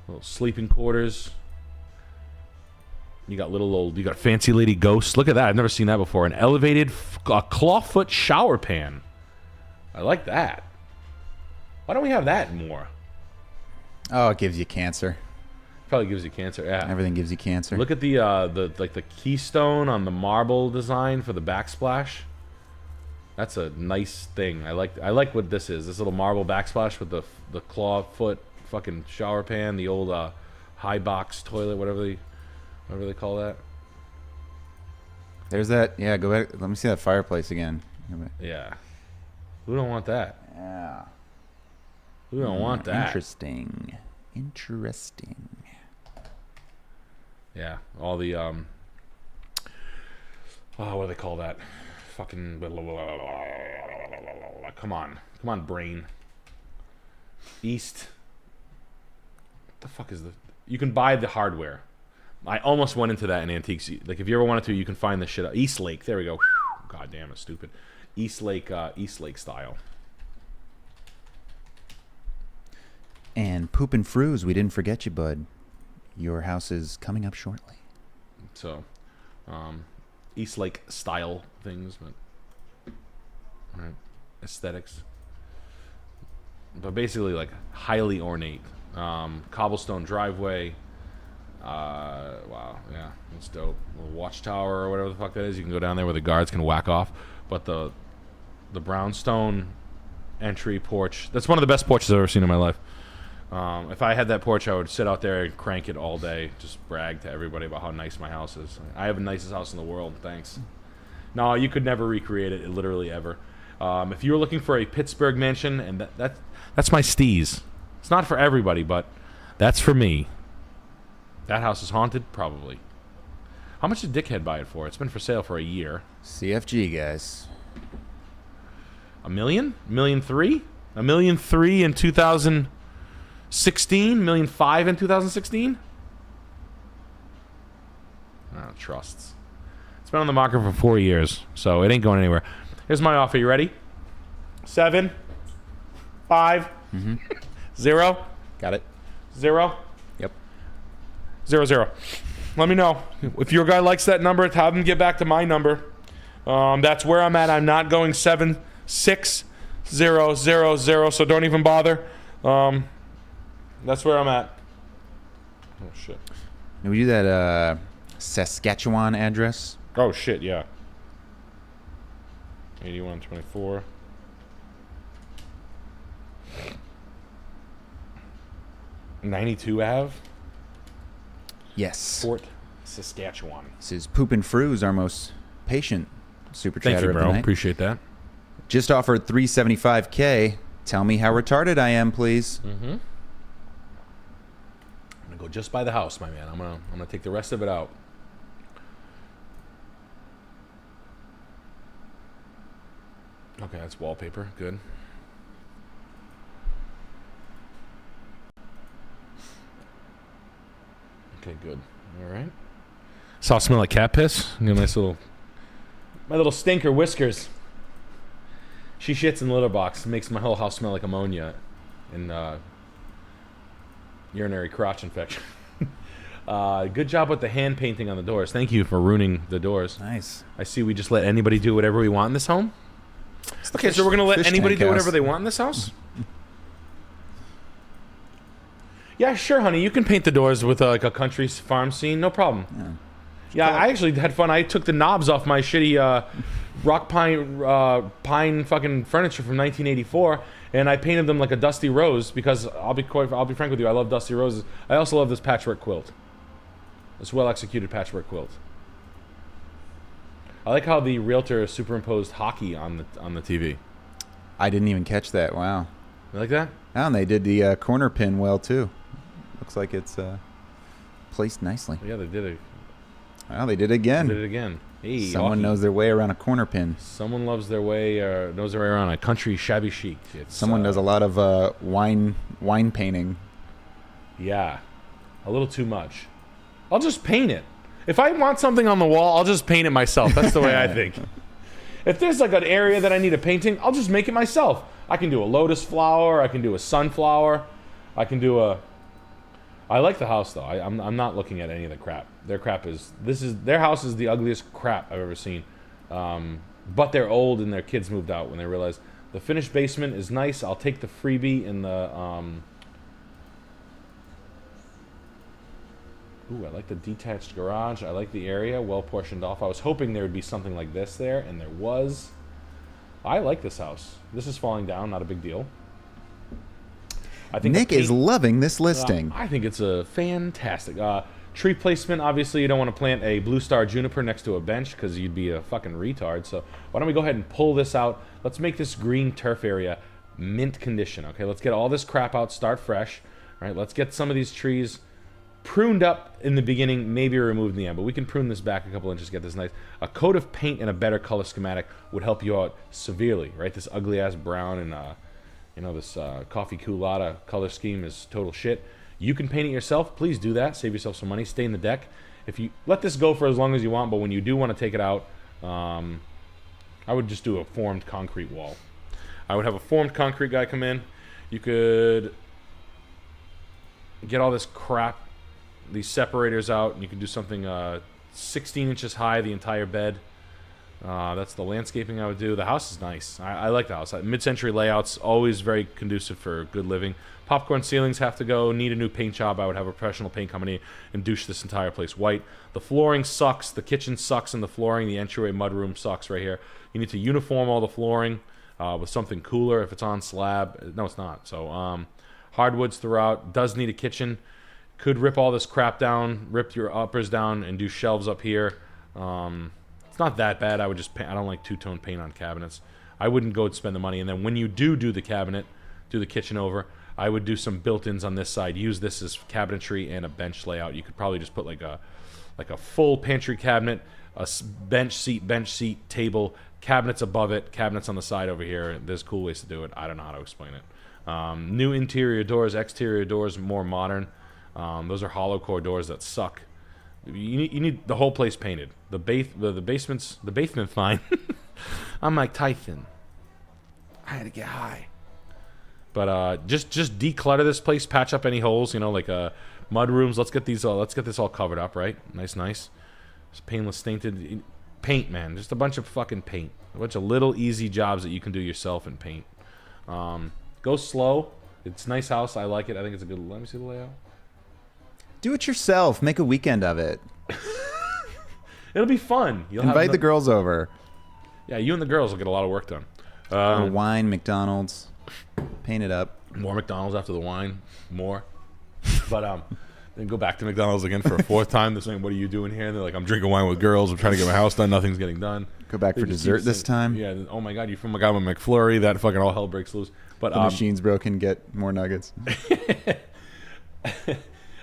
Little sleeping quarters. You got you got fancy lady ghosts. Look at that. I've never seen that before. An elevated clawfoot shower pan. I like that. Why don't we have that more? Oh, it gives you cancer. Probably gives you cancer. Yeah. Everything gives you cancer. Look at the keystone on the marble design for the backsplash. That's a nice thing. I like what this is. This little marble backsplash with the claw foot fucking shower pan, the old high box toilet, whatever they call that. There's that. Yeah, go back. Let me see that fireplace again. Yeah. Who don't want that? Yeah. Who don't want that? Interesting. Yeah. All the what do they call that? Fucking come on, brain. East. What the fuck is the? You can buy the hardware. I almost went into that in antiques. Like if you ever wanted to, you can find this shit out. East Lake. There we go. God damn, it's stupid. East Lake style. And Poop and Frues, we didn't forget you, bud. Your house is coming up shortly. So, East Lake style things, but right, aesthetics. But basically, like highly ornate. Cobblestone driveway. Wow, yeah, that's dope. A little watchtower or whatever the fuck that is. You can go down there where the guards can whack off. But the brownstone entry porch. That's one of the best porches I've ever seen in my life. If I had that porch, I would sit out there and crank it all day. Just brag to everybody about how nice my house is. I have the nicest house in the world. Thanks. No, you could never recreate it, literally ever. If you were looking for a Pittsburgh mansion, and that's my steez. It's not for everybody, but that's for me. That house is haunted? Probably. How much did Dickhead buy it for? It's been for sale for a year. CFG, guys. $1 million? $1.3 million? $1.3 million in 2016? $1.5 million in 2016? Trusts. It's been on the market for 4 years, so it ain't going anywhere. Here's my offer. You ready? 7, 5, 0. Got it. 0. Yep. 0, 0. Let me know. If your guy likes that number, have him get back to my number. That's where I'm at. I'm not going 7, 6, 0, 0, 0, so don't even bother. That's where I'm at. Oh, shit. Can we do that Saskatchewan address? Oh, shit, yeah. 8124. (92 Ave). Yes. Fort Saskatchewan. This is Poop and Frues, our most patient super Thank chatter you, of the bro. night. Appreciate that. Just offered $375K. Tell me how retarded I am, please. I'm gonna go just by the house, my man. I'm gonna take the rest of it out. Okay, that's wallpaper. Good. Okay, good. All right. Saw smell like cat piss. You know, my little stinker Whiskers. She shits in the litter box. Makes my whole house smell like ammonia and urinary crotch infection. Good job with the hand painting on the doors. Thank you for ruining the doors. Nice. I see we just let anybody do whatever we want in this home. Okay, so we're going to let anybody do whatever they want in this house? Yeah, sure, honey. You can paint the doors with like a country farm scene. No problem. Yeah, I actually had fun. I took the knobs off my shitty rock pine fucking furniture from 1984, and I painted them like a dusty rose because I'll be frank with you, I love dusty roses. I also love this patchwork quilt. This well-executed patchwork quilt. I like how the realtor superimposed hockey on the TV. I didn't even catch that. Wow. You like that? Oh, and they did the corner pin well too. Looks like it's placed nicely. Yeah, they did it. Well, they did it again. Did it again. Hey, Someone hockey. knows their way around a corner pin. Someone knows their way around a country shabby chic. Someone does a lot of wine painting. Yeah, a little too much. I'll just paint it. If I want something on the wall, I'll just paint it myself. That's the way I think. If there's like an area that I need a painting, I'll just make it myself. I can do a lotus flower. I can do a sunflower. I can do a... I like the house though. I'm not looking at any of the crap. Their house is the ugliest crap I've ever seen. But they're old and their kids moved out when they realized the finished basement is nice. I'll take the freebie in the... Ooh, I like the detached garage. I like the area, well portioned off. I was hoping there would be something like this there, and there was. I like this house. This is falling down, not a big deal. I think Nick is loving this listing. I think it's a fantastic tree placement. Obviously, you don't want to plant a blue star juniper next to a bench because you'd be a fucking retard. So why don't we go ahead and pull this out? Let's make this green turf area mint condition. Okay, let's get all this crap out. Start fresh. All right, let's get some of these trees pruned up in the beginning, maybe removed in the end, but we can prune this back a couple inches, get this nice. A coat of paint and a better color schematic would help you out severely, right? This ugly ass brown and this coffee culotta color scheme is total shit. You can paint it yourself. Please do that. Save yourself some money. Stain the deck. If you let this go for as long as you want, but when you do want to take it out, I would just do a formed concrete wall. I would have a formed concrete guy come in. You could get all this crap, these separators out, and you can do something 16 inches high, the entire bed. That's the landscaping I would do. The house is nice. I like the house. Mid-century layouts, always very conducive for good living. Popcorn ceilings have to go. Need a new paint job. I would have a professional paint company and douche this entire place white. The flooring sucks. The kitchen sucks in the flooring. The entryway mudroom sucks right here. You need to uniform all the flooring with something cooler. If it's on slab, no, it's not. So hardwoods throughout. Does need a kitchen. Could rip all this crap down, rip your uppers down, and do shelves up here. It's not that bad. I would just paint. I don't like two-tone paint on cabinets. I wouldn't go and spend the money. And then when you do the cabinet, do the kitchen over, I would do some built-ins on this side. Use this as cabinetry and a bench layout. You could probably just put like a full pantry cabinet, a bench seat, table, cabinets above it, cabinets on the side over here. There's cool ways to do it. I don't know how to explain it. New interior doors, exterior doors, more modern. Those are hollow core doors that suck. You need the whole place painted. The basement fine. I'm Mike Tyson. I had to get high. But just declutter this place, patch up any holes. Like mud rooms. Let's get this all covered up, right? Nice. Just painless tainted paint, man. Just a bunch of fucking paint. A bunch of little easy jobs that you can do yourself and paint. Go slow. It's a nice house. I like it. I think it's a good. Let me see the layout. Do it yourself. Make a weekend of it. It'll be fun. Invite the girls over. Yeah, you and the girls will get a lot of work done. Wine, McDonald's. Paint it up. More McDonald's after the wine. More. But then go back to McDonald's again for a fourth time. They're saying, what are you doing here? And they're like, I'm drinking wine with girls. I'm trying to get my house done. Nothing's getting done. Go back for dessert this time. Yeah. Oh, my God. You from a guy with McFlurry. That fucking all hell breaks loose. But the machine's broken. Get more nuggets.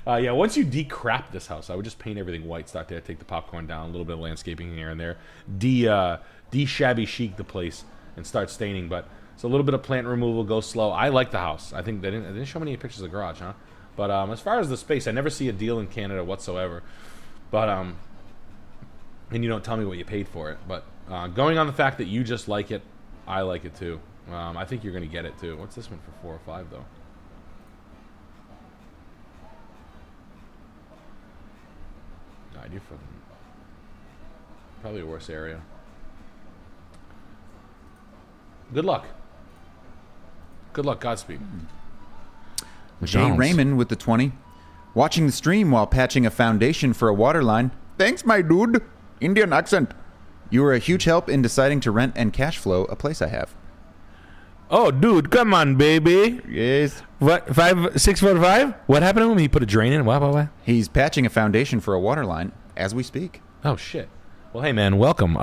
Yeah, once you decrap this house, I would just paint everything white, start there, take the popcorn down, a little bit of landscaping here and there, de-shabby chic the place, and start staining. But it's a little bit of plant removal, go slow. I like the house. I think they didn't show many pictures of the garage, huh? But as far as the space, I never see a deal in Canada whatsoever. But and you don't tell me what you paid for it. But going on the fact that you just like it, I like it too. I think you're gonna get it too. What's this one for 4 or 5 though? I do fucking probably a worse area. Good luck. Good luck, Godspeed. Jay McDonald's. Raymond with the 20. Watching the stream while patching a foundation for a water line. Thanks, my dude. Indian accent. You were a huge help in deciding to rent and cash flow a place I have. Oh, dude, come on, baby. Yes. What, 6 foot 5? What happened to him? He put a drain in? What? He's patching a foundation for a water line as we speak. Oh, shit. Well, hey, man, welcome.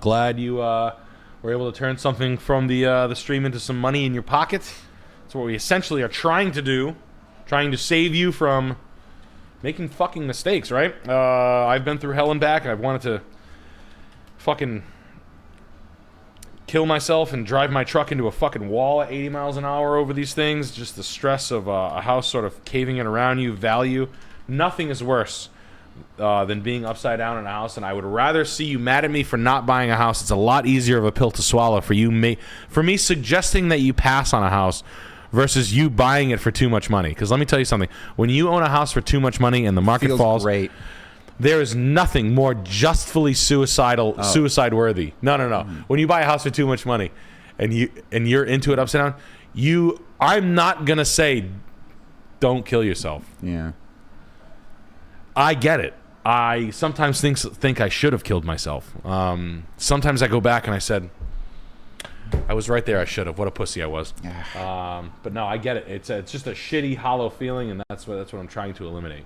Glad you were able to turn something from the stream into some money in your pocket. That's what we essentially are trying to do. Trying to save you from making fucking mistakes, right? I've been through hell and back, and I've wanted to fucking kill myself and drive my truck into a fucking wall at 80 miles an hour over these things. Just the stress of a house sort of caving in around you, value. Nothing is worse than being upside down in a house, and I would rather see you mad at me for not buying a house. It's a lot easier of a pill to swallow for you. For me suggesting that you pass on a house versus you buying it for too much money. Because let me tell you something. When you own a house for too much money and the market Feels falls, great. there is nothing more justfully suicide worthy. No. When you buy a house for too much money and you're into it upside down, I'm not gonna say don't kill yourself. Yeah. I get it. I sometimes think I should have killed myself. Sometimes I go back and I said, I was right there. I should have. What a pussy I was. But no, I get it. It's just a shitty, hollow feeling, and that's what I'm trying to eliminate.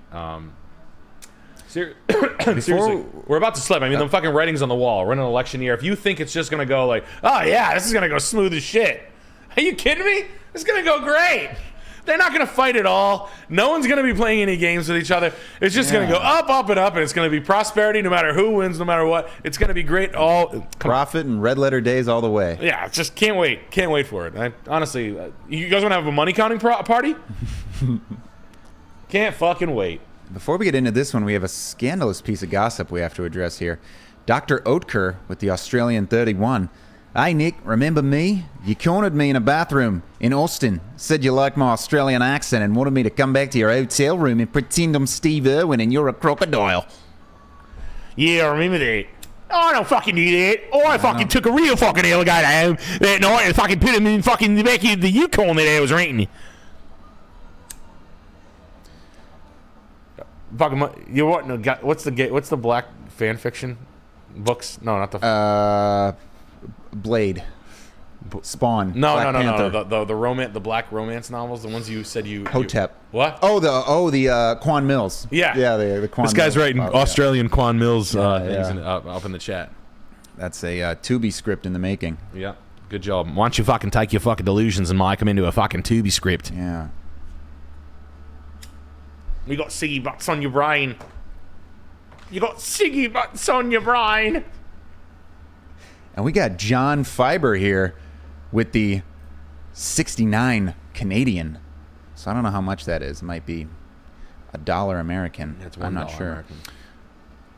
Seriously, we're about to slip. I mean, the fucking writing's on the wall. We're in an election year. If you think it's just gonna go like, oh yeah, this is gonna go smooth as shit. Are you kidding me? It's gonna go great. They're not gonna fight at all. No one's gonna be playing any games with each other. It's just gonna go up, up, and up, and it's gonna be prosperity no matter who wins, no matter what. It's gonna be great. Profit and red letter days all the way. Yeah, just can't wait. Can't wait for it. Honestly, you guys wanna have a money counting party? Can't fucking wait. Before we get into this one, we have a scandalous piece of gossip we have to address here. Dr. Oetker with the Australian 31. Hey, Nick, remember me? You cornered me in a bathroom in Austin. Said you liked my Australian accent and wanted me to come back to your hotel room and pretend I'm Steve Irwin and you're a crocodile. Yeah, I remember that. Oh, I don't fucking do that. Oh, I fucking took a real fucking alligator home that night and fucking put him in fucking the back of the Yukon that I was renting. Fucking, you what? What's the black fan fiction books? No, not the. Blade. Spawn. No. The romance, the black romance novels, the ones you said you. Hotep. What? Oh, the Quan Mills. Yeah. The Quan. This guy's Mills. writing Australian Quan Mills things yeah. up in the chat. That's a Tubi script in the making. Yeah. Good job. Why don't you fucking take your fucking delusions and make them into a fucking Tubi script? Yeah. You got Siggy butts on your brain. You got Siggy butts on your brain. And we got John Fiber here with the 69 Canadian. So I don't know how much that is. It might be $1 American. That's I'm not $1 sure. American.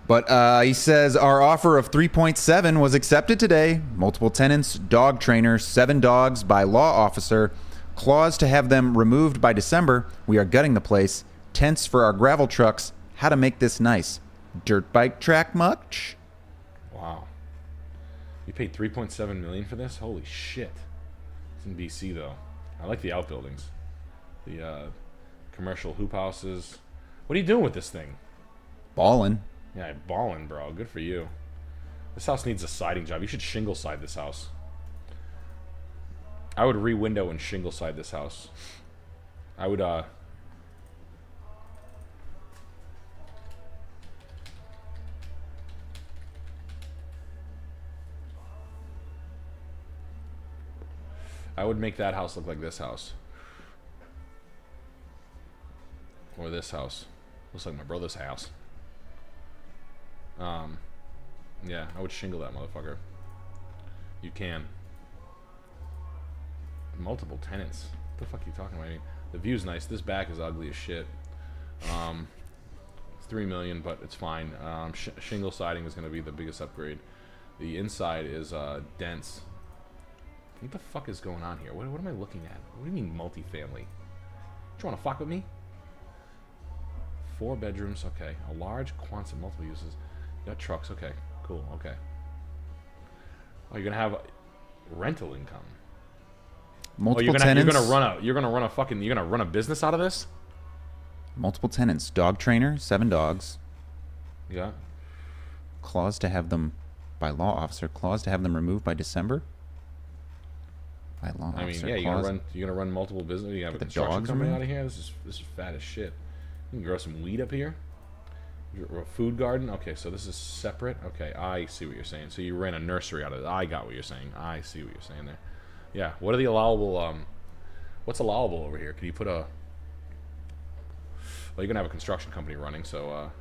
But he says our offer of 3.7 was accepted today. Multiple tenants, dog trainer, 7 dogs by law officer. Clause to have them removed by December. We are gutting the place. Tents for our gravel trucks. How to make this nice. Dirt bike track much? Wow. You paid $3.7 million for this? Holy shit. It's in BC though. I like the outbuildings. The commercial hoop houses. What are you doing with this thing? Ballin'. Yeah, ballin', bro. Good for you. This house needs a siding job. You should shingle side this house. I would re-window and shingle side this house. I would make that house look like this house. Or this house. Looks like my brother's house. Yeah, I would shingle that motherfucker. You can. Multiple tenants. the fuck are you talking about? I mean, the view's nice. This back is ugly as shit. It's $3 million, but it's fine. Shingle siding is going to be the biggest upgrade. The inside is dense. What the fuck is going on here? What am I looking at? What do you mean multifamily? You want to fuck with me? 4 bedrooms, okay. A large quantity, multiple uses. You got trucks, okay. Cool, okay. Oh, you're gonna have rental income. Multiple tenants. You're gonna run a business out of this? Multiple tenants. Dog trainer, 7 dogs. Yeah. Clause to have them by law officer. Clause to have them removed by December. By law officer. I mean, yeah, you're gonna run multiple businesses. You have a construction company out of here. This is fat as shit. You can grow some weed up here. You're a food garden. Okay, so this is separate. Okay, I see what you're saying. So you ran a nursery out of it. I got what you're saying. I see what you're saying there. Yeah. What are the allowable? What's allowable over here? Can you put a? Well, you're gonna have a construction company running, so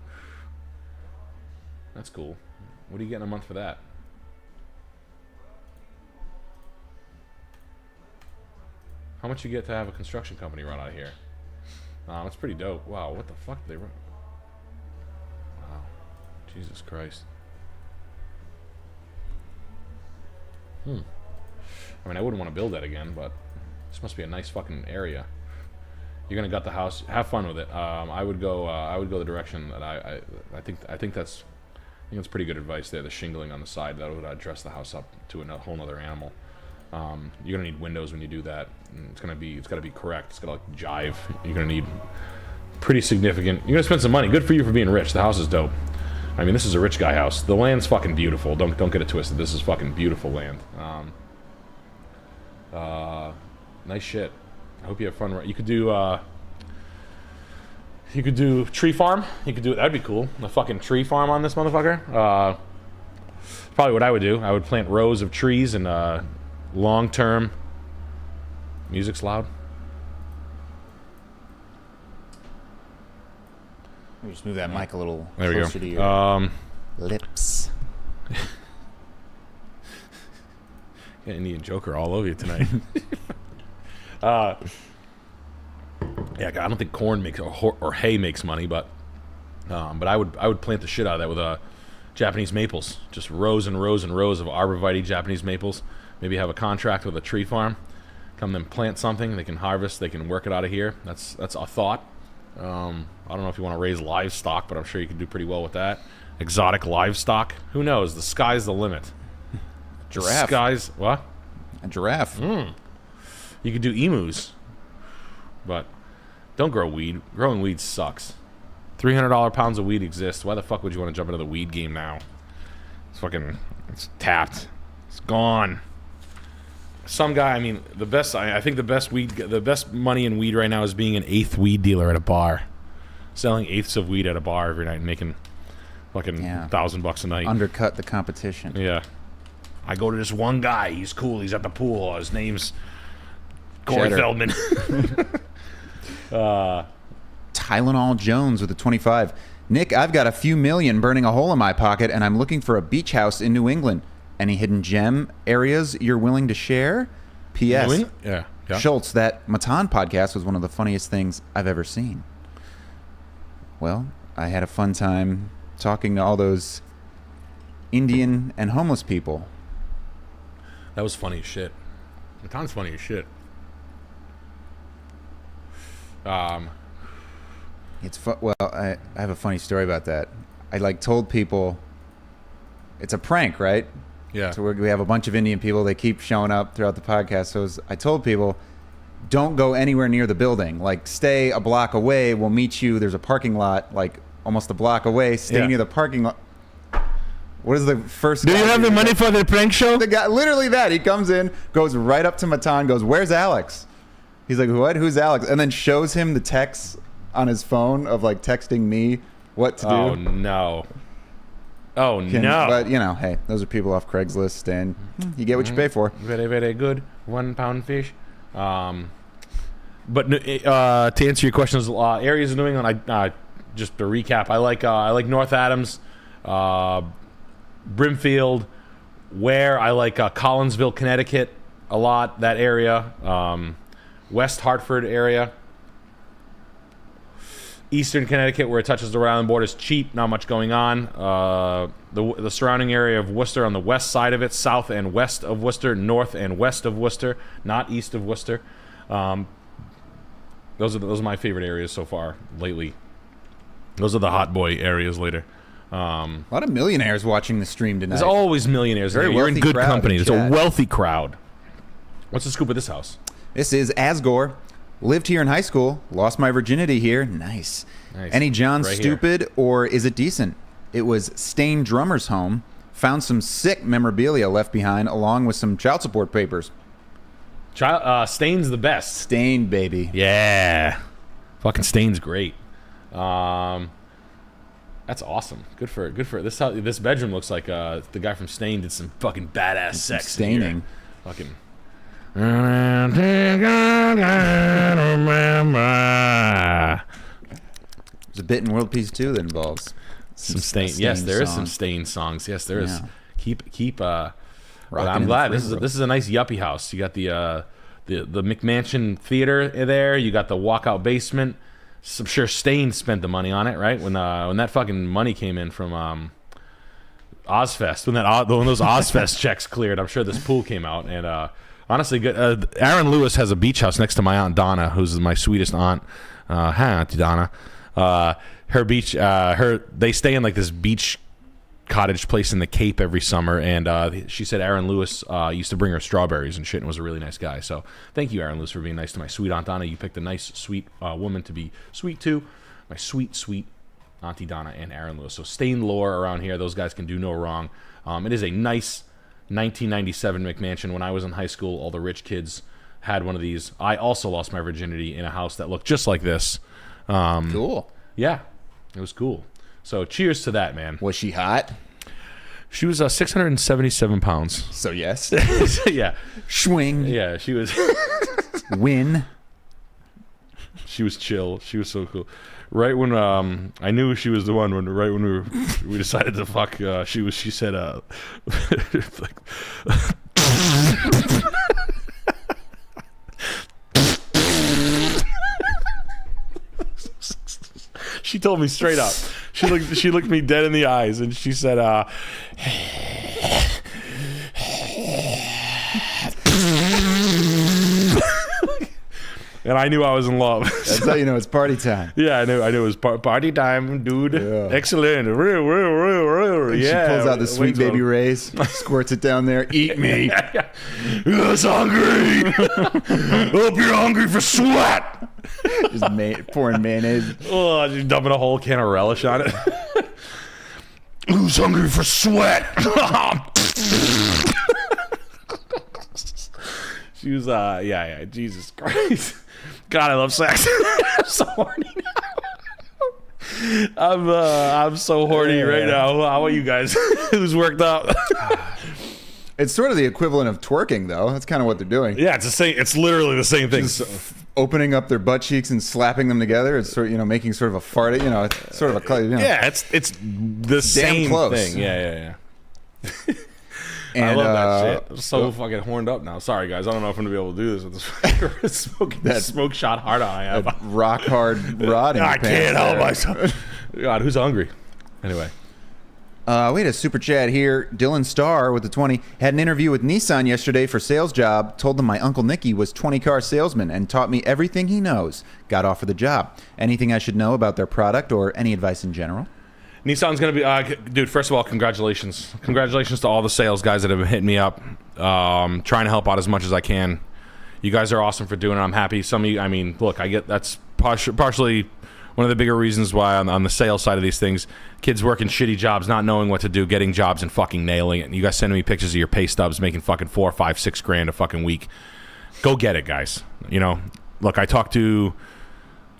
that's cool. What are you getting a month for that? How much you get to have a construction company run out of here? That's pretty dope. Wow, what the fuck did they run? Wow, Jesus Christ. I mean, I wouldn't want to build that again, but this must be a nice fucking area. You're gonna gut the house. Have fun with it. I would go the direction that I think that's pretty good advice there. The shingling on the side, that would dress the house up to a whole other animal. You're gonna need windows when you do that. And it's gotta be correct. It's gotta like jive. You're gonna need pretty significant. You're gonna spend some money. Good for you for being rich. The house is dope. I mean, this is a rich guy house. The land's fucking beautiful. Don't get it twisted. This is fucking beautiful land. Nice shit. I hope you have fun. You could do tree farm. That'd be cool. A fucking tree farm on this motherfucker. Probably what I would do. I would plant rows of trees and long-term. Music's loud. Let me just move that mic a little there closer we to go. your lips. Got Indian Joker all over you tonight. Yeah, I don't think corn makes or hay makes money, but I would plant the shit out of that with Japanese maples, just rows and rows and rows of arborvitae Japanese maples. Maybe have a contract with a tree farm, come then plant something. They can harvest. They can work it out of here. That's a thought. I don't know if you want to raise livestock, but I'm sure you can do pretty well with that. Exotic livestock. Who knows? The sky's the limit. Giraffe. What? A giraffe. You could do emus, but don't grow weed. Growing weed sucks. $300 pounds of weed exists. Why the fuck would you want to jump into the weed game now? It's tapped. It's gone. Some guy, I mean, I think the best money in weed right now is being an eighth weed dealer at a bar. Selling eighths of weed at a bar every night and making fucking $1,000 a night. Undercut the competition. Yeah. I go to this one guy. He's cool. He's at the pool. His name's Corey Feldman. Tylenol Jones with a 25. Nick, I've got a few million burning a hole in my pocket, and I'm looking for a beach house in New England. Any hidden gem areas you're willing to share? P.S. Yeah. Schultz, that Matan podcast was one of the funniest things I've ever seen. Well, I had a fun time talking to all those Indian and homeless people. That was funny as shit. Matan's funny as shit. It's well, I have a funny story about that. I told people it's a prank, right? Yeah. So we have a bunch of Indian people. They keep showing up throughout the podcast. So I told people, don't go anywhere near the building. Stay a block away. We'll meet you. There's a parking lot, almost a block away. Stay near the parking lot. What is the first Do guy you have the money for the prank show? The guy, literally that. He comes in, goes right up to Matan, goes, "Where's Alex?" He's like, "What? Who's Alex?" And then shows him the texts on his phone of texting me what to do. Oh no. But hey, those are people off Craigslist, and you get what you pay for. Very, very good. 1 pound fish. But to answer your questions, areas of New England. Just to recap, I like North Adams, Brimfield, Ware. I like Collinsville, Connecticut, a lot. That area. West Hartford area. Eastern Connecticut, where it touches the Rhode Island border, is cheap. Not much going on. The surrounding area of Worcester on the west side of it, south and west of Worcester, north and west of Worcester, not east of Worcester. Those are my favorite areas so far lately. Those are the hot boy areas later. A lot of millionaires watching the stream tonight. There's always millionaires. Very You're in wealthy good crowd company. in It's a chat. wealthy crowd. What's the scoop with this house? This is Asgore. Lived here in high school. Lost my virginity here. Nice. Any John Right stupid or is it decent? It was Stain Drummer's home. Found some sick memorabilia left behind along with some child support papers. Stain's the best. Stain, baby. Yeah. Fucking Stain's great. That's awesome. Good for this. This bedroom looks like the guy from Stain did some fucking badass sex. Staining. Fucking. There's a bit in World Peace 2 that involves Some Stain. Yes, there is some Stain songs. Yes, there is. Yeah. Keep. But Rockin' I'm in glad the this free is a nice yuppie house. You got the McMansion theater there. You got the walkout basement. I'm sure Stain spent the money on it, right? When that fucking money came in from Ozfest, when those Ozfest checks cleared, I'm sure this pool came out. And honestly, good. Aaron Lewis has a beach house next to my aunt Donna, who's my sweetest aunt. Hi, Auntie Donna. Her beach, they stay in like this beach cottage place in the Cape every summer, and she said Aaron Lewis used to bring her strawberries and shit, and was a really nice guy. So thank you, Aaron Lewis, for being nice to my sweet Aunt Donna. You picked a nice, sweet woman to be sweet to. My sweet, sweet Auntie Donna and Aaron Lewis. So Stain lore around here, those guys can do no wrong. It is a nice 1997 McMansion. When I was in high school, all the rich kids had one of these. I also lost my virginity in a house that looked just like this. Cool. Yeah, it was cool. So cheers to that, man. Was she hot? She was 677 pounds. So yes. Yeah. Schwing. Yeah, she was. Win. She was chill. She was so cool. Right when I knew she was the one. Right when we decided to fuck, she said like. She told me straight up. She looked me dead in the eyes and she said, and I knew I was in love. That's how you know it's party time. Yeah, I knew it was party time, dude. Yeah. Excellent. Real. And Yeah. she pulls out the sweet Wings baby on. Rays, squirts it down there. Eat me. Yes, hungry. Hope you're hungry for sweat. Just pouring mayonnaise. Oh, she's dumping a whole can of relish on it. Who's hungry for sweat? She was, yeah, Jesus Christ. God, I love sex. I'm so horny now. I'm so horny right now. How are you guys? Who's worked up? It's sort of the equivalent of twerking, though. That's kind of what they're doing. Yeah, it's literally the same thing. Just opening up their butt cheeks and slapping them together. It's sort of, making sort of a fart. It's sort of a yeah, it's the same close. thing. Yeah. And, I love that shit. I'm so fucking horned up now. Sorry, guys. I don't know if I'm gonna be able to do this with this smoke shot hard on I have. that rock hard rod in your I pants can't help there. myself. God, who's hungry? Anyway. We had a super chat here. Dylan Starr with the 20 had an interview with Nissan yesterday for sales job. Told them my uncle Nicky was 20-car salesman and taught me everything he knows. Got offered the job. Anything I should know about their product or any advice in general? Nissan's going to be... dude, first of all, congratulations. Congratulations to all the sales guys that have hit me up. Trying to help out as much as I can. You guys are awesome for doing it. I'm happy. Some of you... I mean, look, I get... That's partially one of the bigger reasons why on the sales side of these things, kids working shitty jobs, not knowing what to do, getting jobs and fucking nailing it. You guys sending me pictures of your pay stubs making fucking $4, $5, $6 grand a fucking week. Go get it, guys. Look, I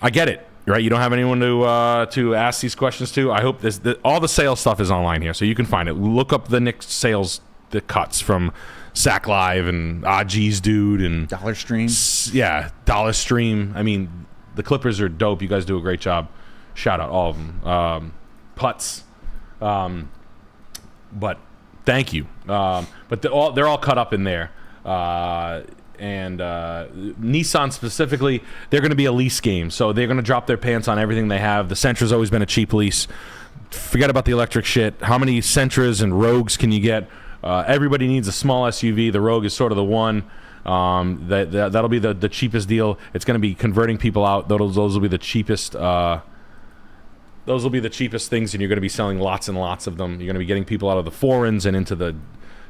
get it. Right, you don't have anyone to ask these questions to. I hope all the sales stuff is online here, so you can find it. Look up the Nick sales, the cuts from Sack Live and Geez Dude and Dollar Stream. Yeah, Dollar Stream. I mean, the Clippers are dope. You guys do a great job. Shout out all of them. Putts, but thank you. But they're all cut up in there. and Nissan specifically, they're going to be a lease game. So they're going to drop their pants on everything they have. The Sentra's always been a cheap lease. Forget about the electric shit. How many Sentras and Rogues can you get? Everybody needs a small SUV. The Rogue is sort of the one. That'll be the cheapest deal. It's going to be converting people out. Those will be the cheapest. Those will be the cheapest things, and you're going to be selling lots and lots of them. You're going to be getting people out of the foreigns and into the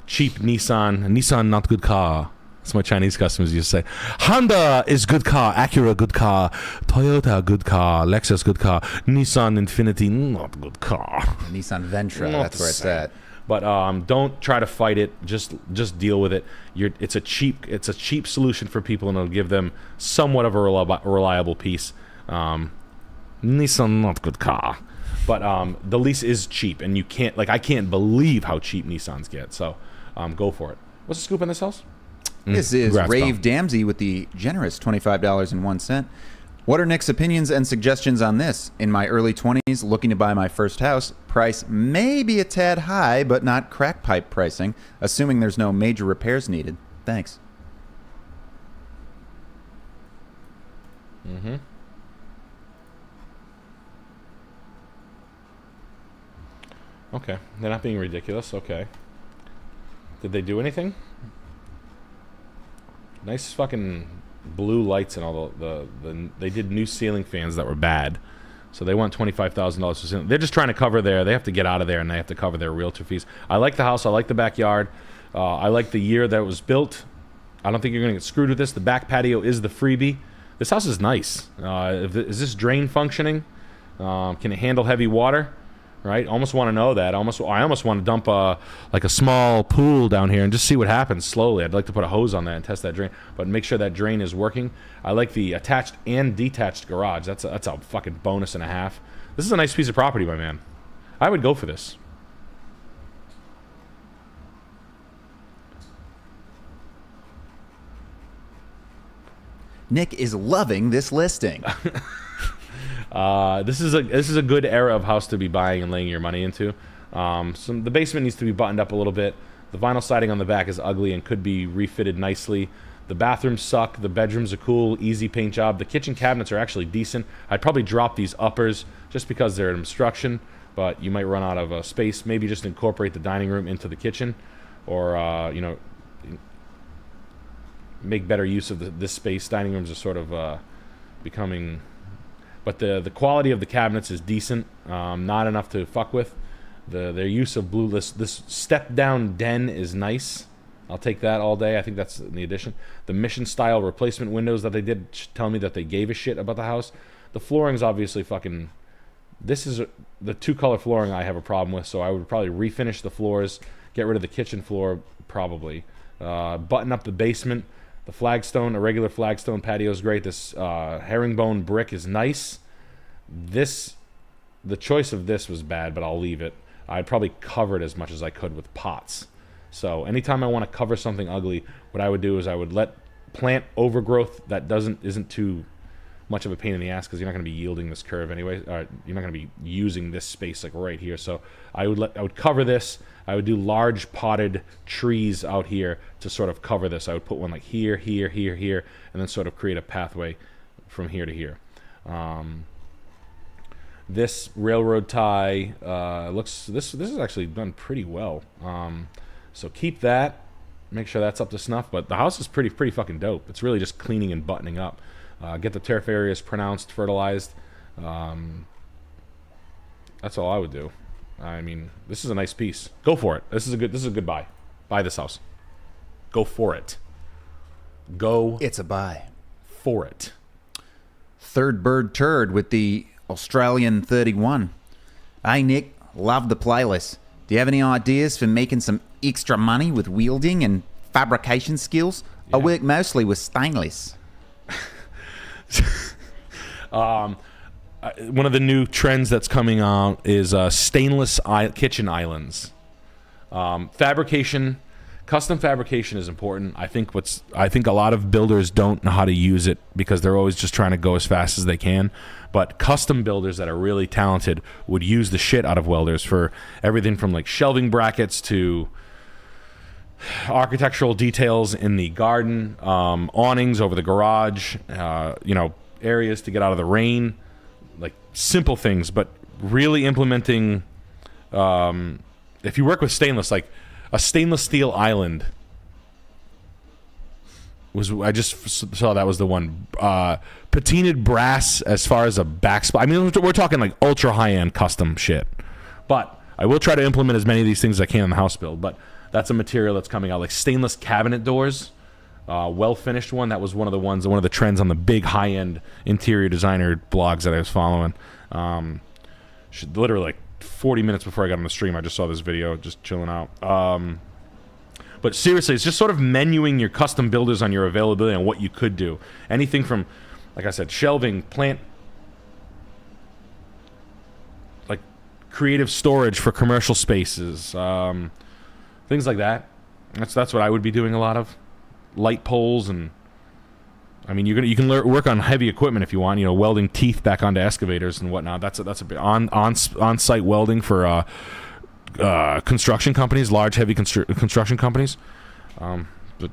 cheap Nissan. Nissan, not good car. That's my Chinese customers used to say. Honda is good car. Acura, good car. Toyota, good car. Lexus, good car. Nissan Infiniti, not good car. Nissan Ventra, Not that's the where it's same. at. But don't try to fight it. Just deal with it. It's a cheap solution for people, and it'll give them somewhat of a reliable piece. Nissan, not good car. But the lease is cheap, and I can't believe how cheap Nissans get. So go for it. What's the scoop in this house? This is Congrats, Rave pal. Damsey with the generous $25.01. What are Nick's opinions and suggestions on this? In my early 20s, looking to buy my first house. Price may be a tad high, but not crack pipe pricing, assuming there's no major repairs needed. Thanks. Mm-hmm. Okay. They're not being ridiculous. Okay. Did they do anything? Nice fucking blue lights and all they did new ceiling fans that were bad. So they want $25,000 for ceiling. They're just trying to cover they have to get out of there, and they have to cover their realtor fees. I like the house. I like the backyard. I like the year that it was built. I don't think you're going to get screwed with this. The back patio is the freebie. This house is nice. Is this drain functioning? Can it handle heavy water? Right? Almost want to know that. I almost want to dump like a small pool down here and just see what happens slowly. I'd like to put a hose on that and test that drain, but make sure that drain is working. I like the attached and detached garage. That's a fucking bonus and a half. This is a nice piece of property, my man. I would go for this. Nick is loving this listing. This is a good era of house to be buying and laying your money into. So the basement needs to be buttoned up a little bit. The vinyl siding on the back is ugly and could be refitted nicely. The bathrooms suck. The bedrooms are cool, easy paint job. The kitchen cabinets are actually decent. I'd probably drop these uppers just because they're an obstruction, but you might run out of space. Maybe just incorporate the dining room into the kitchen, or make better use of this space. Dining rooms are sort of becoming. But the quality of the cabinets is decent, not enough to fuck with. Their use of blue, this step-down den is nice. I'll take that all day. I think that's in the addition. The mission-style replacement windows that they did tell me that they gave a shit about the house. The flooring's obviously fucking... This is the two-color flooring I have a problem with, so I would probably refinish the floors, get rid of the kitchen floor, probably. Button up the basement. The flagstone, a regular flagstone patio is great. This herringbone brick is nice. The choice of this was bad, but I'll leave it. I'd probably cover it as much as I could with pots. So anytime I want to cover something ugly, what I would do is I would let plant overgrowth that isn't too much of a pain in the ass, because you're not going to be yielding this curve anyway. You're not going to be using this space like right here. So I would cover this. I would do large potted trees out here to sort of cover this. I would put one like here, here, here, here, and then sort of create a pathway from here to here. This railroad tie this is actually done pretty well. So keep that. Make sure that's up to snuff. But the house is pretty fucking dope. It's really just cleaning and buttoning up. Get the turf areas pronounced, fertilized. That's all I would do. I mean, this is a nice piece. Go for it. This is a good buy. Buy this house. Go for it. Go It's a buy. for it. Third Bird Turd with the Australian 31. Hey, Nick. Love the playlist. Do you have any ideas for making some extra money with wielding and fabrication skills? I work mostly with stainless. One of the new trends that's coming out is stainless kitchen islands. Fabrication, custom fabrication is important. I think a lot of builders don't know how to use it because they're always just trying to go as fast as they can. But custom builders that are really talented would use the shit out of welders for everything from like shelving brackets to architectural details in the garden, awnings over the garage, you know, areas to get out of the rain, like simple things, but really implementing, if you work with stainless, like a stainless steel island was, I just saw that was the one, patinaed brass as far as a backsplash. I mean, we're talking like ultra high-end custom shit, but I will try to implement as many of these things as I can in the house build, but that's a material that's coming out, like stainless cabinet doors, well-finished one. That was one of the trends on the big high-end interior designer blogs that I was following. Literally like 40 minutes before I got on the stream, I just saw this video, just chilling out. But seriously, it's just sort of menuing your custom builders on your availability and what you could do. Anything from, like I said, shelving, plant, like creative storage for commercial spaces, things like that. That's what I would be doing a lot of. Light poles, and I mean, you can work on heavy equipment if you want. You know, welding teeth back onto excavators and whatnot. That's a bit on-site welding for construction companies, large heavy construction companies. But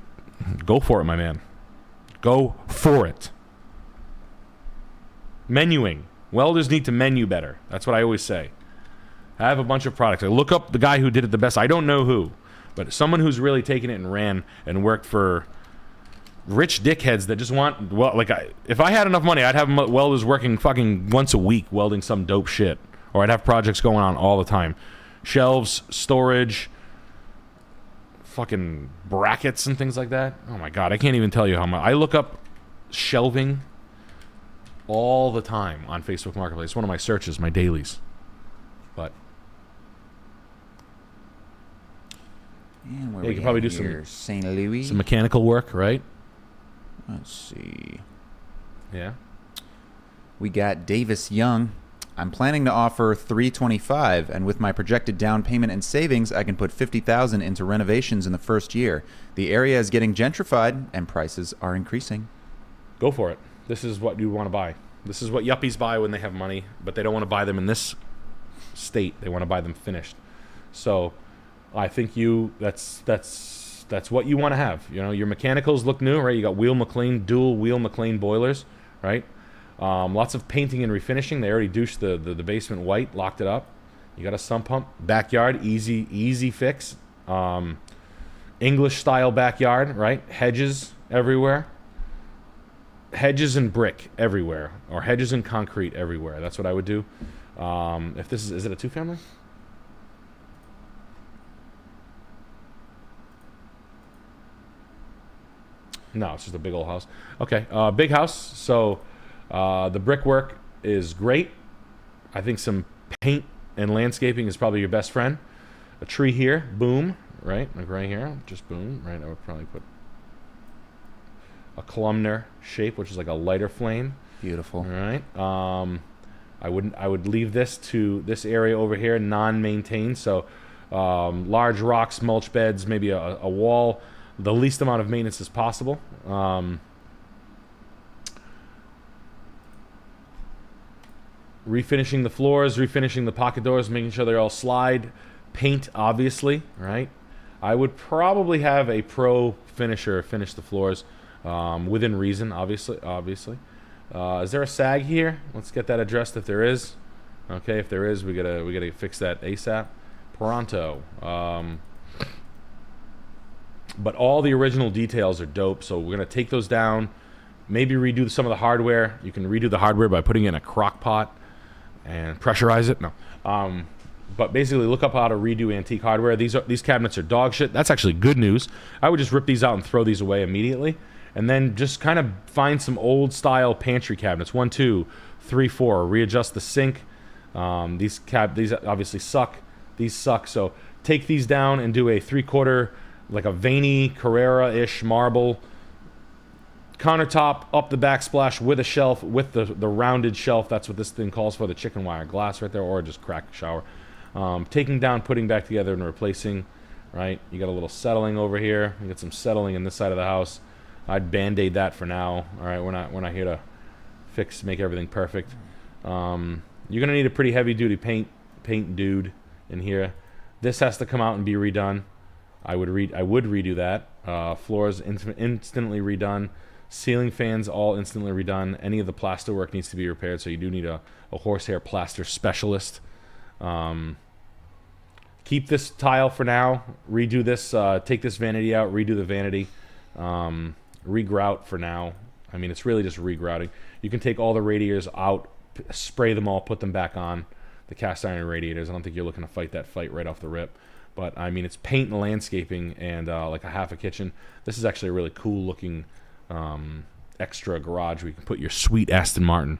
go for it, my man. Go for it. Menuing. Welders need to menu better. That's what I always say. I have a bunch of products. I look up the guy who did it the best. I don't know who, but someone who's really taken it and ran and worked for rich dickheads that just want, well, like, if I had enough money, I'd have welders working fucking once a week welding some dope shit, or I'd have projects going on all the time. Shelves, storage, fucking brackets and things like that. Oh my god, I can't even tell you how much. I look up shelving all the time on Facebook Marketplace. It's one of my searches, my dailies. But and where you we could probably do here? St. Louis. some mechanical work, right? Let's see. Yeah. We got Davis Young. I'm planning to offer $325, and with my projected down payment and savings, I can put $50,000 into renovations in the first year. The area is getting gentrified, and prices are increasing. Go for it. This is what you want to buy. This is what yuppies buy when they have money, but they don't want to buy them in this state. They want to buy them finished. So I think that's what you want to have. You know, your mechanicals look new, right? You got dual wheel McLean boilers, right? Lots of painting and refinishing. They already douched the basement white, locked it up. You got a sump pump, backyard, easy fix. English style backyard, right? Hedges everywhere. Hedges and brick everywhere, or hedges and concrete everywhere. That's what I would do. If this is it a two-family? No, it's just a big old house. Okay, big house. So the brickwork is great. I think some paint and landscaping is probably your best friend. A tree here, boom, right? Like right here, just boom, right? I would probably put a columnar shape, which is like a lighter flame. Beautiful. All right. I would leave this to this area over here, non-maintained. So large rocks, mulch beds, maybe a wall, the least amount of maintenance as possible. Refinishing the floors, refinishing the pocket doors, making sure they're all slide. Paint, obviously, right? I would probably have a pro finisher finish the floors, within reason, obviously. Is there a sag here? Let's get that addressed if there is. Okay, if there is, we gotta fix that ASAP. Pronto. But all the original details are dope, so we're gonna take those down. Maybe redo some of the hardware. You can redo the hardware by putting it in a crock pot and pressurize it. No. But basically, look up how to redo antique hardware. These cabinets are dog shit. That's actually good news. I would just rip these out and throw these away immediately, and then just kind of find some old style pantry cabinets. 1, 2, 3, 4. Readjust the sink. These obviously suck. These suck. So take these down and do a 3/4, like a veiny Carrera-ish marble countertop up the backsplash with a shelf, with the rounded shelf. That's what this thing calls for, the chicken wire glass right there, or just crack shower. Taking down, putting back together, and replacing, right? You got a little settling over here. You got some settling in this side of the house. I'd band-aid that for now. All right, we're not here to make everything perfect. You're gonna need a pretty heavy-duty paint dude in here. This has to come out and be redone. I would redo that. Floors instantly redone. Ceiling fans all instantly redone. Any of the plaster work needs to be repaired, so you do need a horsehair plaster specialist. Keep this tile for now. Redo this. Take this vanity out. Redo the vanity. Regrout for now. I mean, it's really just regrouting. You can take all the radiators out, spray them all, put them back on. The cast iron radiators. I don't think you're looking to fight that fight right off the rip. But, I mean, it's paint and landscaping and like a half a kitchen. This is actually a really cool looking extra garage where you can put your sweet Aston Martin.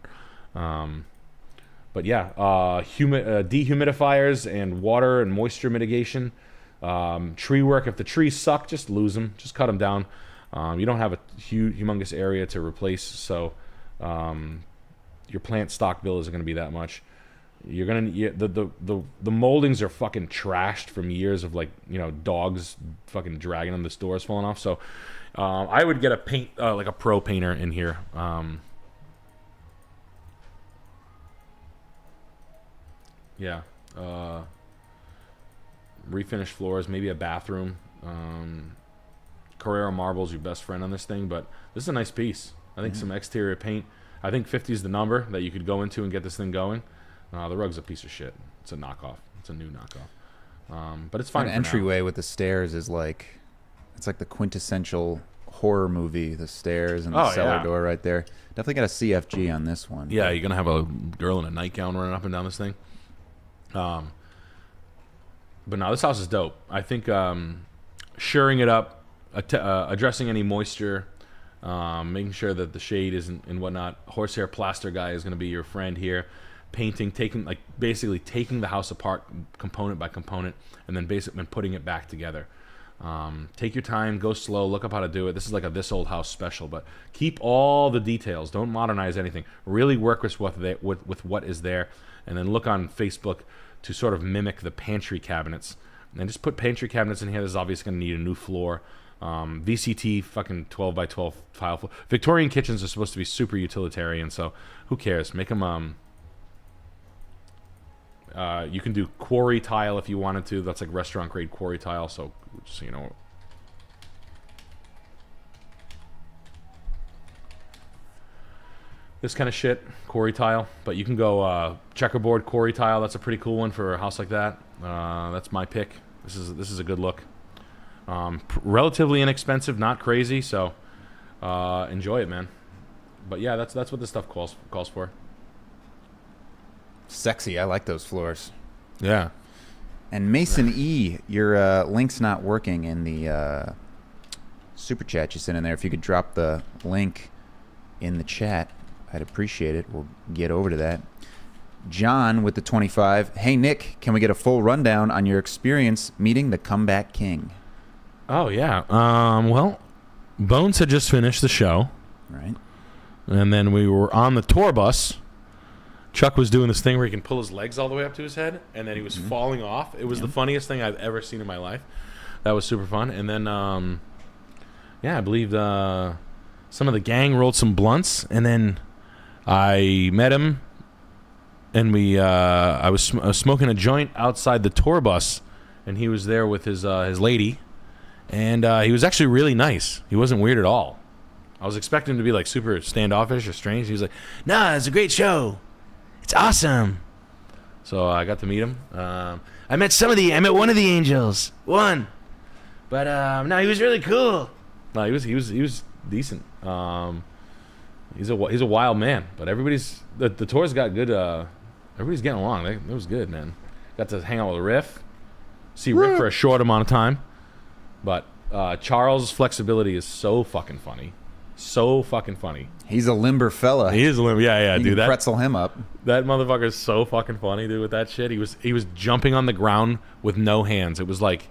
But yeah, dehumidifiers and water and moisture mitigation. Tree work. If the trees suck, just lose them. Just cut them down. You don't have a humongous area to replace, so your plant stock bill isn't going to be that much. You're gonna the moldings are fucking trashed from years of, like, you know, dogs fucking dragging them, the doors falling off. So I would get a paint like a pro painter in here. Yeah, refinish floors, maybe a bathroom. Carrera Marble's your best friend on this thing, but this is a nice piece. I think some exterior paint. I think 50 is the number that you could go into and get this thing going. The rug's a piece of shit. It's a knockoff. It's a new knockoff. But it's fine. An entryway with the stairs is like, it's like the quintessential horror movie. The stairs and the cellar door right there. Definitely got a CFG on this one. Yeah, you're gonna have a girl in a nightgown running up and down this thing. But no, this house is dope. I think shoring it up, addressing any moisture, making sure that the shade isn't and whatnot. Horsehair plaster guy is gonna be your friend here. Painting, basically taking the house apart component by component, and then basically putting it back together. Take your time, go slow, look up how to do it. This is like a This Old House special, but keep all the details. Don't modernize anything. Really work with what is there, and then look on Facebook to sort of mimic the pantry cabinets. And just put pantry cabinets in here. This is obviously going to need a new floor. VCT fucking 12 by 12 tile floor. Victorian kitchens are supposed to be super utilitarian, so who cares? Make them... you can do quarry tile if you wanted to. That's like restaurant grade quarry tile. So just so you know, this kind of shit, quarry tile. But you can go checkerboard quarry tile. That's a pretty cool one for a house like that. That's my pick. This is a good look. Relatively inexpensive, not crazy. So enjoy it, man. But yeah, that's what this stuff calls for. Sexy. I like those floors. Yeah. And Mason E, your link's not working in the super chat you sent in there. If you could drop the link in the chat, I'd appreciate it. We'll get over to that. John with the 25. Hey, Nick, can we get a full rundown on your experience meeting the Comeback King? Oh, yeah. Well, Bones had just finished the show. Right. And then we were on the tour bus. Chuck was doing this thing where he can pull his legs all the way up to his head, and then he was falling off. It was the funniest thing I've ever seen in my life. That was super fun. And then, I believe some of the gang rolled some blunts, and then I met him, and I was smoking a joint outside the tour bus, and he was there with his lady, and he was actually really nice. He wasn't weird at all. I was expecting him to be like super standoffish or strange. He was like, "Nah, it's a great show. It's awesome." So I got to meet him. I met one of the angels. One. But no, he was really cool. No, he was decent. He's a wild man. But the tour's got good. Everybody's getting along. It was good, man. Got to hang out with Riff. See Riff for a short amount of time. But Charles' flexibility is so fucking funny. So fucking funny. He's a limber fella. He is a limber. Yeah, you dude. Can pretzel him up. That motherfucker is so fucking funny, dude. With that shit, he was jumping on the ground with no hands. It was like,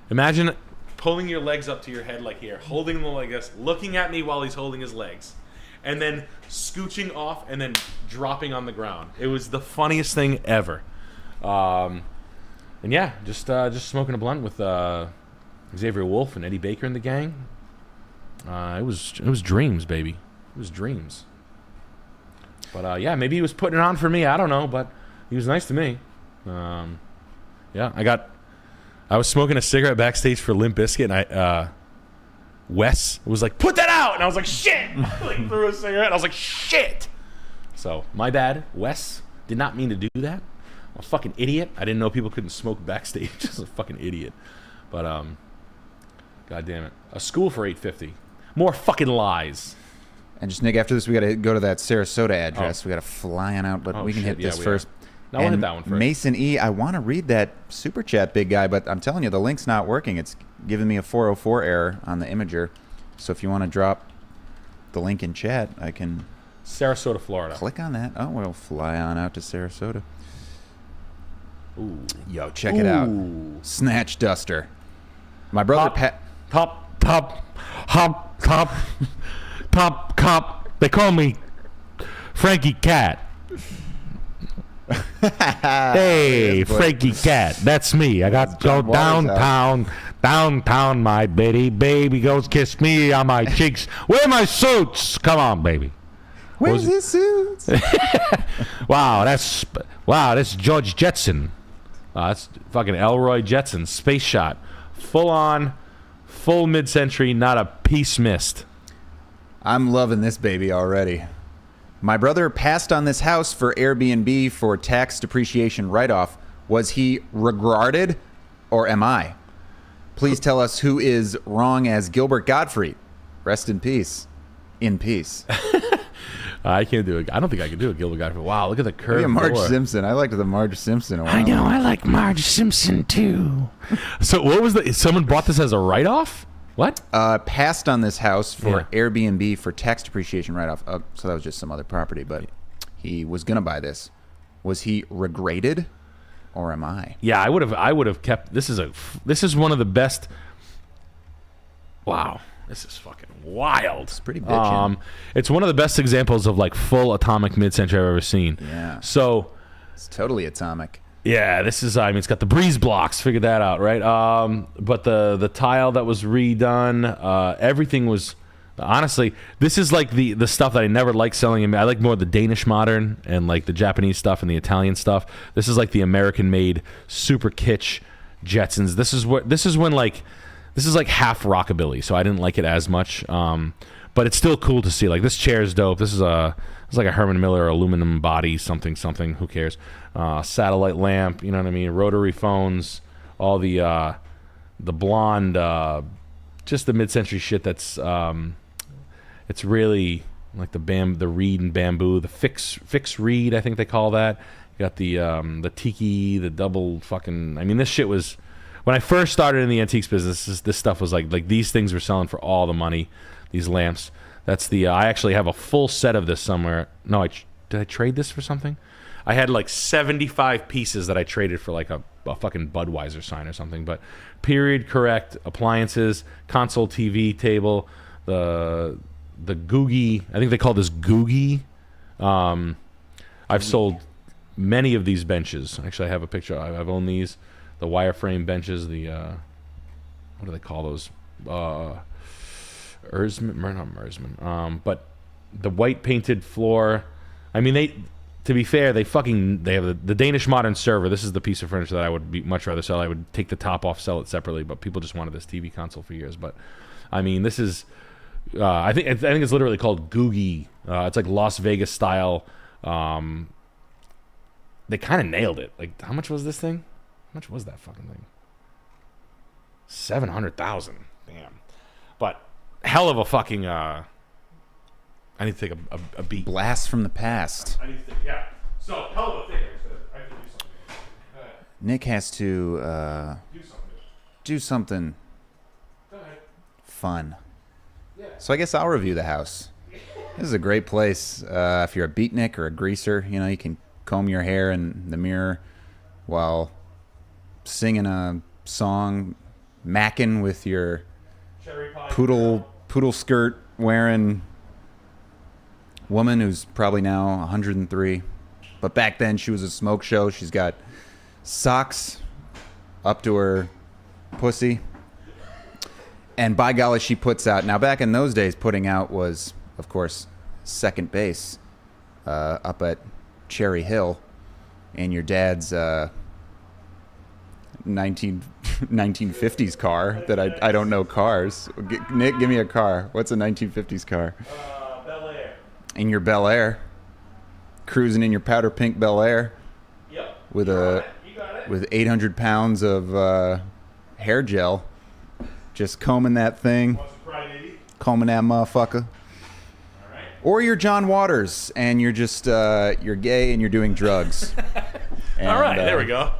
imagine pulling your legs up to your head like here, holding them like this, looking at me while he's holding his legs, and then scooching off and then dropping on the ground. It was the funniest thing ever. And yeah, just smoking a blunt with Xavier Wolf and Eddie Baker and the gang. It was dreams, baby. It was dreams. But yeah, maybe he was putting it on for me. I don't know, but he was nice to me. Yeah, I got I was smoking a cigarette backstage for Limp Bizkit, and Wes was like, "Put that out," and I was like, "Shit!" I like threw a cigarette. And I was like, "Shit!" So my bad, Wes. Did not mean to do that. I'm a fucking idiot. I didn't know people couldn't smoke backstage. Just a fucking idiot. But god damn it, a school for $850. More fucking lies. And just Nick, after this, we got to go to that Sarasota address. We got to fly on out, but we can hit this first. No, we'll hit that one first. Mason E, I want to read that super chat, big guy, but I'm telling you, the link's not working. It's giving me a 404 error on the imager. So if you want to drop the link in chat, I can Sarasota, Florida. Click on that. Oh, we'll fly on out to Sarasota. Ooh. Yo, check it out. Snatch Duster. My brother Top cop. They call me Frankie Cat. Hey, Frankie Cat. That's me. I got to go downtown, my bitty. Baby goes kiss me on my cheeks. Where my suits? Come on, baby. Where's his suits? Wow, that's George Jetson. That's fucking Elroy Jetson. Space shot. Full on, full mid-century, not a piece missed. I'm loving this baby already. My brother passed on this house for Airbnb for tax depreciation write-off. Was he regarded, or am I? Please tell us who is wrong as Gilbert Gottfried. Rest in peace. In peace. I can't do it. I don't think I can do it, Gilbert Gottfried. Wow, look at the curve. Maybe Marge Simpson. I liked the Marge Simpson. I know. I like Marge Simpson too. So what was the? Someone bought this as a write-off? What? Passed on this house for Airbnb for tax depreciation write-off. So that was just some other property, but he was gonna buy this. Was he regraded, or am I? Yeah, I would have kept. This is one of the best. Wow. This is fucking wild. It's pretty bitchin'. It's one of the best examples of like full atomic mid-century I've ever seen. Yeah. So it's totally atomic. Yeah, this is. I mean, it's got the breeze blocks. Figured that out, right? But the tile that was redone, everything was. Honestly, this is like the stuff that I never liked selling. I like more the Danish modern and like the Japanese stuff and the Italian stuff. This is like the American-made super kitsch Jetsons. This is when like. This is like half rockabilly, so I didn't like it as much. But it's still cool to see. Like this chair is dope. This is like a Herman Miller aluminum body, something. Who cares? Satellite lamp. You know what I mean? Rotary phones. All the blonde, just the mid-century shit. That's it's really like the reed and bamboo, the fix reed. I think they call that. You got the tiki, the double fucking. I mean, this shit was. When I first started in the antiques business, this stuff was like these things were selling for all the money. These lamps. That's the. I actually have a full set of this somewhere. No, did I trade this for something? I had like 75 pieces that I traded for like a fucking Budweiser sign or something. But period correct appliances, console TV table, the Googie. I think they call this Googie. I've sold many of these benches. Actually, I have a picture. I've owned these. The wireframe benches, the what do they call those? Not Mersman. But the white painted floor. I mean, to be fair, they have the Danish modern server. This is the piece of furniture that I would much rather sell. I would take the top off, sell it separately. But people just wanted this TV console for years. But I mean, this is. I think it's literally called Googie. It's like Las Vegas style. They kind of nailed it. Like, how much was this thing? How much was that fucking thing? 700,000. Damn. But hell of a fucking. I need to take a beat. Blast from the past. I need to think. Yeah. So hell of a thing. I have to do something. Nick has to do something fun. Yeah. So I guess I'll review the house. This is a great place. If you're a beatnik or a greaser, you know, you can comb your hair in the mirror while singing a song, macking with your poodle skirt wearing woman who's probably now 103. But back then she was a smoke show. She's got socks up to her pussy. And by golly, she puts out. Now back in those days, putting out was, of course, second base up at Cherry Hill in your dad's 1950s 1950s car that I don't know cars. Nick, give me a car. What's a 1950s car? Bel Air. In your Bel Air, cruising in your powder pink Bel Air. Yep. With You got it. with 800 pounds of hair gel, just combing that thing, Want some crybaby? combing that motherfucker. All right. Or you're John Waters and you're just you're gay and you're doing drugs. And, All right, there we go.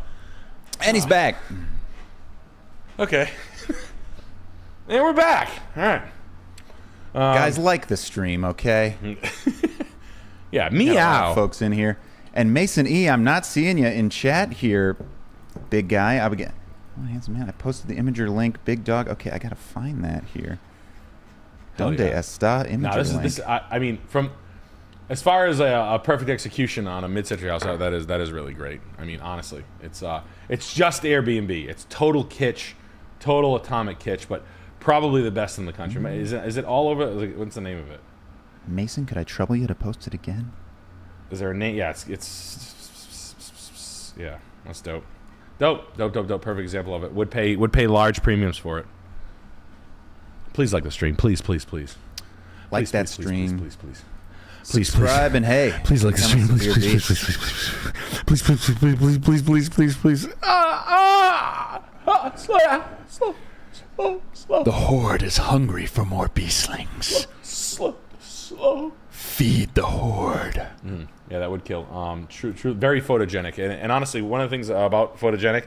And he's back. Okay. And we're back. All right. Guys, like the stream, okay? Yeah, Got a lot meow. of folks in here. And Mason E, I'm not seeing you in chat here, big guy. I would get. Oh, handsome man. I posted the Imager link, big dog. Okay, I gotta find that here. Hell Donde yeah. está Imager No, link? this is I mean, from as far as a perfect execution on a mid-century house, that is really great. I mean, honestly, it's just Airbnb. It's total kitsch, total atomic kitsch, but probably the best in the country. Is it all over? Like, what's the name of it? Mason, could I trouble you to post it again? Is there a name? Yeah, it's yeah, that's dope. Dope. Perfect example of it. Would pay large premiums for it. Please like the stream. Please. Like that stream. Please. Subscribe and hey. Please like the become a stream. severe Please, beast. please. Slow down. Slow. The horde is hungry for more beastlings. Slow. Feed the horde. Yeah, that would kill. True. Very photogenic, and honestly, one of the things about photogenic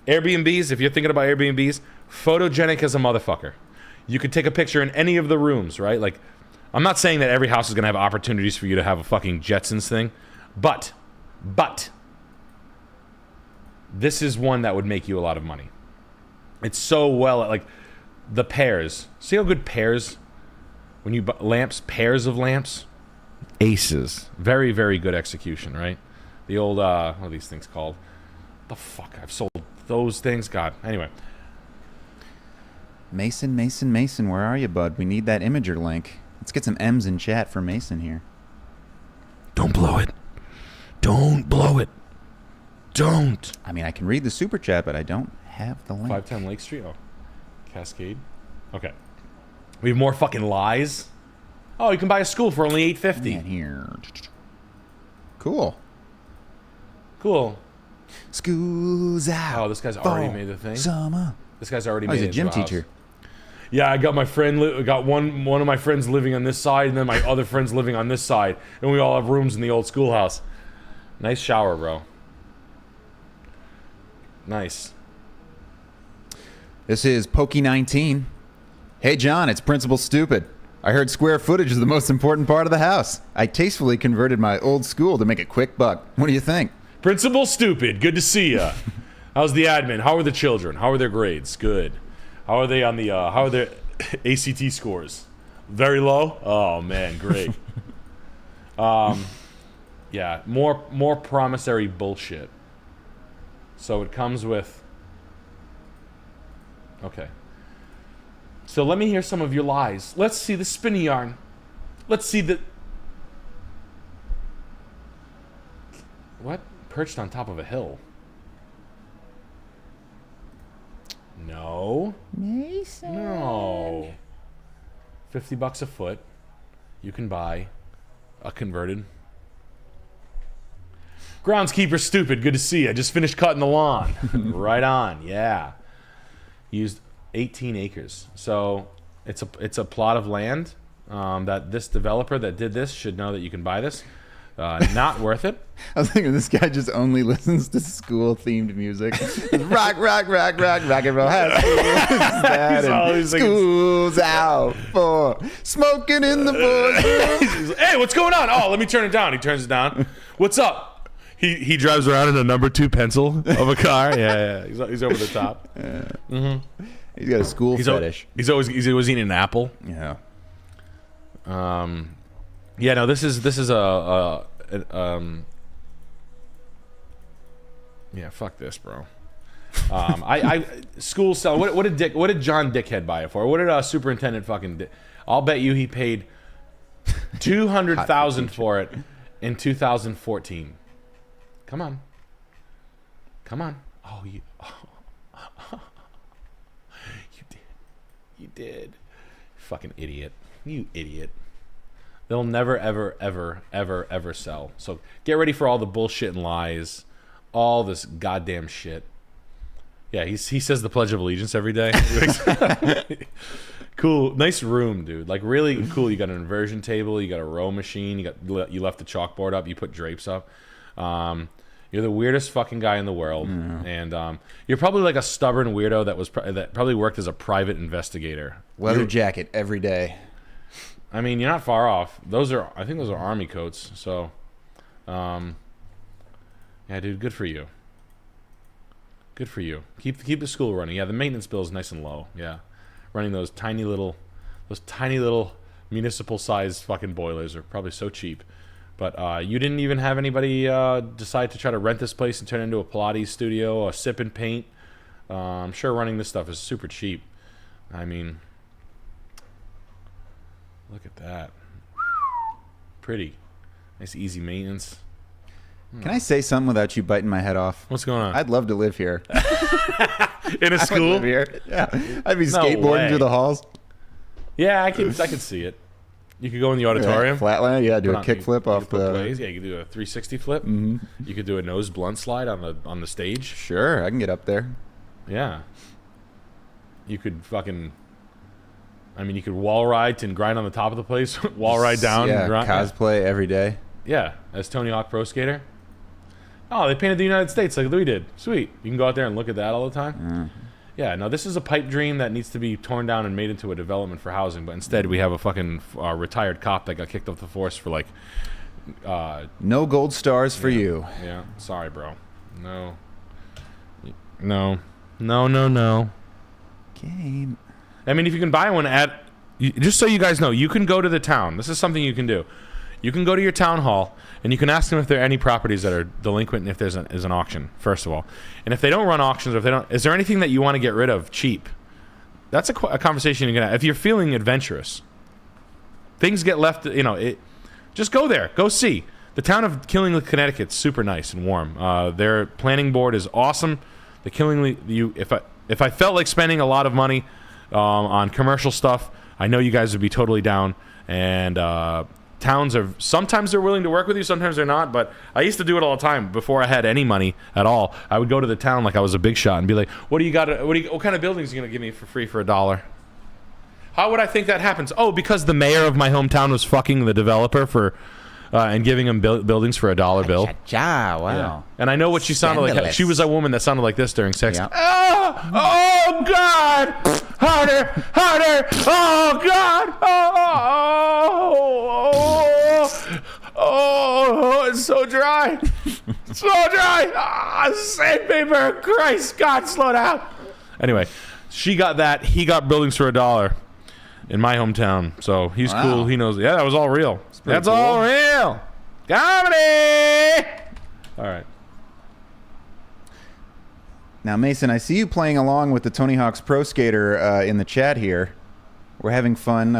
Airbnbs, if you're thinking about Airbnbs, photogenic as a motherfucker. You could take a picture in any of the rooms, right? Like, I'm not saying that every house is gonna have opportunities for you to have a fucking Jetsons thing, but this is one that would make you a lot of money. It's so well, like the pears. See how good pears? When you buy lamps, pairs of lamps. Aces. Very, very good execution, right? The old, what are these things called? The fuck? I've sold those things. God. Anyway. Mason, where are you, bud? We need that Imager link. Let's get some M's in chat for Mason here. Don't blow it. Don't blow it. Don't. I mean, I can read the super chat, but I don't have the link. 510 Lake Street. Oh. Cascade. Okay. We have more fucking lies. Oh, you can buy a school for only $850. Man, here. Cool. Cool. School's out. Oh, this guy's already made the thing. Summer. This guy's already Oh, made he's it a gym into house. teacher. Yeah, I got my friend. Got one of my friends living on this side, and then my other friends living on this side, and we all have rooms in the old schoolhouse. Nice shower, bro. Nice. This is Pokey19. Hey, John, it's Principal Stupid. I heard square footage is the most important part of the house. I tastefully converted my old school to make a quick buck. What do you think? Principal Stupid, good to see ya. How's the admin? How are the children? How are their grades? Good. How are they on the? How are their ACT scores? Very low. Oh man, great. Yeah, more promissory bullshit. So it comes with. Okay. So let me hear some of your lies. Let's see the spinny yarn. Let's see the. What? Perched on top of a hill. No. Mason. No. $50 a foot. You can buy a converted. Groundskeeper Stupid, good to see you. I just finished cutting the lawn. Right on, yeah. Used 18 acres. So it's a plot of land that this developer that did this should know that you can buy this. Not worth it. I was thinking this guy just only listens to school-themed music. rock and roll. always singing- School's out for smoking in the boys' room. He's like, hey, what's going on? Oh, let me turn it down. He turns it down. What's up? He drives around in a number 2 pencil of a car. Yeah. He's over the top. He's got a school fetish. He's always eating an apple. Yeah. Yeah, no, this is yeah, fuck this, bro. I school sell. What did John Dickhead buy it for? What did Superintendent fucking? I'll bet you he paid $200,000 for it in 2014. Come on. Oh, you. He did. Fucking idiot. You idiot. They'll never, ever, ever, ever, ever sell. So get ready for all the bullshit and lies. All this goddamn shit. Yeah, he says the Pledge of Allegiance every day. Cool. Nice room, dude. Like, really cool. You got an inversion table. You got a row machine. You left the chalkboard up. You put drapes up. You're the weirdest fucking guy in the world. And you're probably like a stubborn weirdo that probably worked as a private investigator. Leather jacket every day. I mean, you're not far off. I think those are army coats. So, yeah, dude, good for you. Good for you. Keep the school running. Yeah, the maintenance bill is nice and low. Yeah, running those tiny little municipal-sized fucking boilers are probably so cheap. But you didn't even have anybody decide to try to rent this place and turn it into a Pilates studio, a sip and paint. I'm sure running this stuff is super cheap. I mean, look at that. Pretty. Nice easy maintenance. Can I say something without you biting my head off? What's going on? I'd love to live here. In a I would school? live here. Yeah. I'd be No skateboarding way. through the halls. Yeah, I can see it. You could go in the auditorium. Flatland, yeah, do Put a on- kickflip you off could put the... plays. Yeah, you could do a 360 flip. Mm-hmm. You could do a nose blunt slide on the stage. Sure, I can get up there. Yeah. You could fucking... I mean, you could wall ride and grind on the top of the place, wall ride down. Yeah, and grind. cosplay every day. Yeah, as Tony Hawk Pro Skater. Oh, they painted the United States like we did. Sweet. You can go out there and look at that all the time. Yeah, no, this is a pipe dream that needs to be torn down and made into a development for housing. But instead, we have a fucking retired cop that got kicked off the force for like... No gold stars for you. Yeah, sorry, bro. No. No. No, no, no. Game. I mean, if you can buy one just so you guys know, you can go to the town. This is something you can do. You can go to your town hall, and you can ask them if there are any properties that are delinquent and if there's an auction, first of all. And if they don't run auctions, or if they don't... Is there anything that you want to get rid of cheap? That's a conversation you're going to have. If you're feeling adventurous, things get left, just go there. Go see. The town of Killingly, Connecticut's super nice and warm. Their planning board is awesome. The Killingly... If I felt like spending a lot of money on commercial stuff, I know you guys would be totally down. And towns are... Sometimes they're willing to work with you, sometimes they're not. But I used to do it all the time before I had any money at all. I would go to the town like I was a big shot and be like, what kind of buildings are you going to give me for free for $1? How would I think that happens? Oh, because the mayor of my hometown was fucking the developer for... and giving him buildings for $1 bill. Ja, wow. Yeah. And I know what she sounded like. Scandalous. She was a woman that sounded like this during sex. Yeah. Oh God! Harder! Harder! Oh God! Oh, it's so dry. So dry. Sandpaper. Christ, God, slow down. Anyway, she got that. He got buildings for $1 in my hometown. So he's cool. He knows. Yeah, that was all real. That's cool. all real. Comedy. All right. Now, Mason, I see you playing along with the Tony Hawk's Pro Skater in the chat here. We're having fun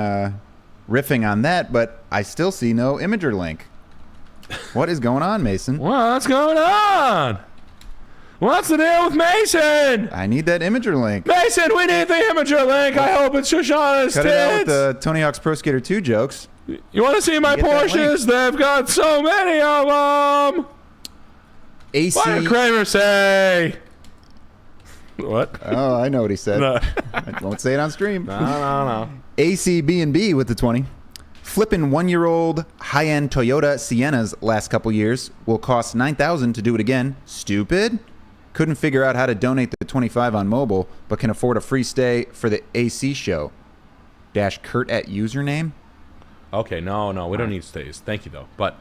riffing on that, but I still see no Imager link. What is going on, Mason? What's going on? What's the deal with Mason? I need that Imager link. Mason, we need the Imager link. I hope it's Shoshana's Cut it out with tits. the Tony Hawk's Pro Skater 2 jokes. You want to see my Get that Porsches? They've got so many of them. AC. What did Kramer say? What? Oh, I know what he said. No. I won't say it on stream. No. ACB&B with the 20. Flipping 1-year-old high-end Toyota Siennas last couple years will cost $9,000 to do it again. Stupid. Couldn't figure out how to donate the 25 on mobile, but can afford a free stay for the AC show. Dash Kurt at username. Okay, no, we don't need stays. Thank you, though. But,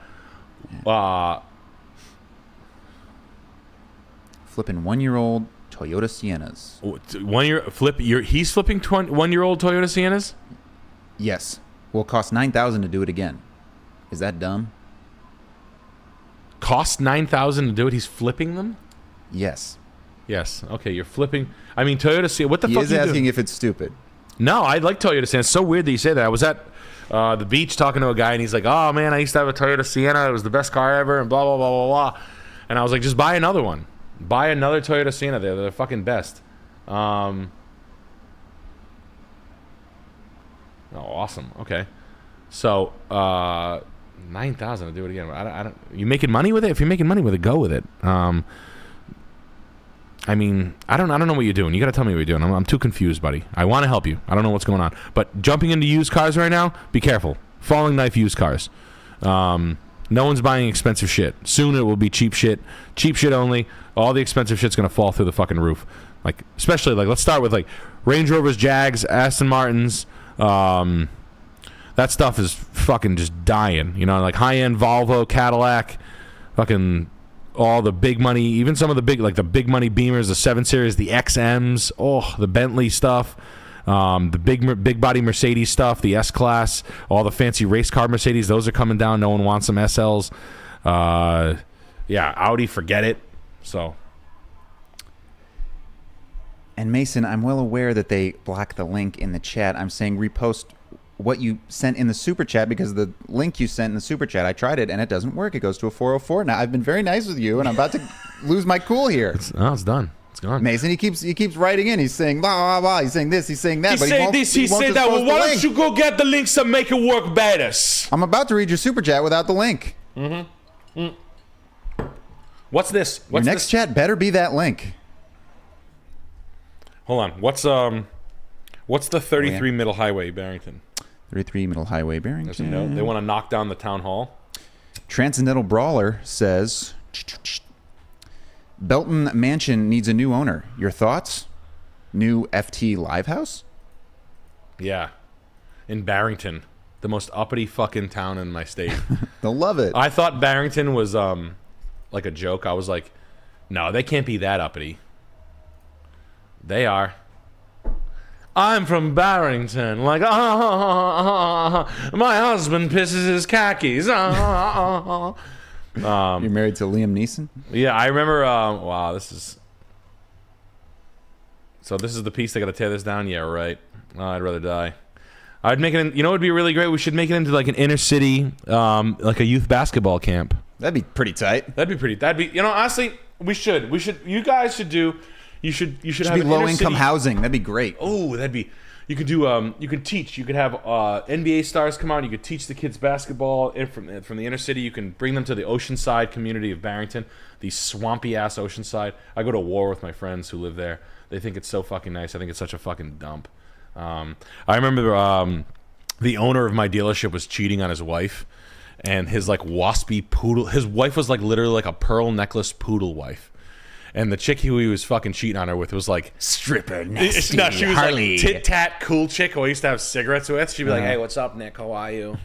Flipping 1-year-old Toyota Siennas. he's flipping 1-year-old Toyota Siennas? Yes. Will cost $9,000 to do it again. Is that dumb? Cost $9,000 to do it? He's flipping them? Yes. Yes. Okay, you're flipping. I mean, Toyota Sienna. What the He fuck is you asking doing? if it's stupid. No, I like Toyota Sienna. It's so weird that you say that. I was at the beach talking to a guy, and he's like, "Oh man, I used to have a Toyota Sienna. It was the best car ever," and blah blah blah blah blah. And I was like, "Just buy another one. Buy another Toyota Sienna. They're the fucking best." Oh, awesome. Okay. So 9,000 to do it again. I don't. You making money with it? If you're making money with it, go with it. I mean, I don't know what you're doing. You got to tell me what you're doing. I'm too confused, buddy. I want to help you. I don't know what's going on. But jumping into used cars right now, be careful. Falling knife used cars. No one's buying expensive shit. Soon it will be cheap shit. Cheap shit only. All the expensive shit's going to fall through the fucking roof. Like, especially, like, let's start with, like, Range Rovers, Jags, Aston Martins. That stuff is fucking just dying. You know, like high-end Volvo, Cadillac, fucking all the big money, even some of the big, like the big money Beamers, the 7 Series, the XMs, the Bentley stuff, the big body Mercedes stuff, the S-Class, all the fancy race car Mercedes, those are coming down. No one wants them SLs. Yeah, Audi, forget it. So. And Mason, I'm well aware that they blocked the link in the chat. I'm saying repost what you sent in the super chat, because the link you sent in the super chat, I tried it and it doesn't work. It goes to a 404. Now I've been very nice with you and I'm about to lose my cool here. It's done. It's gone. Mason, he keeps writing in. He's saying blah blah blah. He's saying this. He's saying that. He said this. He said that. Well, why don't you go get the links and make it work better? I'm about to read your super chat without the link. What's this? Your next chat better be that link. Hold on. What's the 33 Middle Highway, Barrington? 33 Middle Highway, Barrington. There's a note. They want to knock down the town hall. Transcendental Brawler says, Belton Mansion needs a new owner. Your thoughts? New FT Live House? Yeah. In Barrington. The most uppity fucking town in my state. They'll love it. I thought Barrington was like a joke. I was like, no, they can't be that uppity. They are. I'm from Barrington. Like, my husband pisses his khakis. You're married to Liam Neeson? Yeah, I remember. Wow, this is. So this is the piece they got to tear this down. Yeah, right. I'd rather die. I'd make it. You know, it'd be really great. We should make it into like an inner city, like a youth basketball camp. That'd be pretty tight. That'd be. You know, honestly, we should. You guys should do. You should have be low income housing. That'd be great. Oh, that'd be. You could do. You could teach. You could have NBA stars come out. You could teach the kids basketball from the inner city. You can bring them to the Oceanside community of Barrington, the swampy ass Oceanside. I go to war with my friends who live there. They think it's so fucking nice. I think it's such a fucking dump. I remember the owner of my dealership was cheating on his wife, and his like waspy poodle. His wife was like literally like a pearl necklace poodle wife. And the chick who he was fucking cheating on her with was like stripper, nasty, no, she was Harley. like tit tat cool chick who I used to have cigarettes with. She'd be like, "Hey, what's up, Nick? How are you?"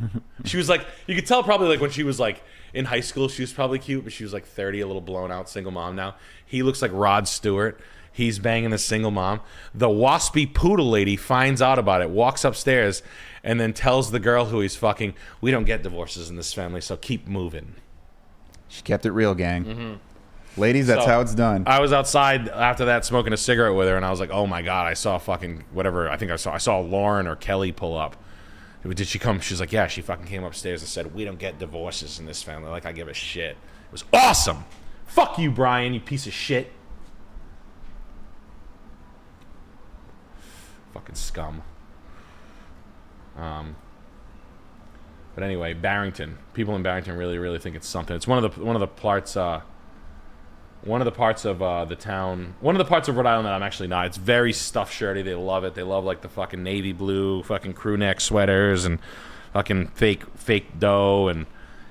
She was like, you could tell probably like when she was like in high school, she was probably cute, but she was like 30, a little blown out, single mom now. He looks like Rod Stewart. He's banging a single mom. The waspy poodle lady finds out about it, walks upstairs, and then tells the girl who he's fucking, "We don't get divorces in this family, so keep moving." She kept it real, gang. Ladies, that's how it's done. I was outside after that smoking a cigarette with her, and I was like, "Oh my god, I saw fucking whatever. I think I saw Lauren or Kelly pull up. Did she come?" She's like, "Yeah, she fucking came upstairs and said we don't get divorces in this family." Like I give a shit. It was awesome. Fuck you, Brian, you piece of shit. Fucking scum. But anyway, Barrington. People in Barrington really, really think it's something. It's one of the parts. One of the parts of the town, one of the parts of Rhode Island that I'm actually not. It's very stuffed shirty. They love it. They love like the fucking navy blue, fucking crew neck sweaters and fucking fake dough. And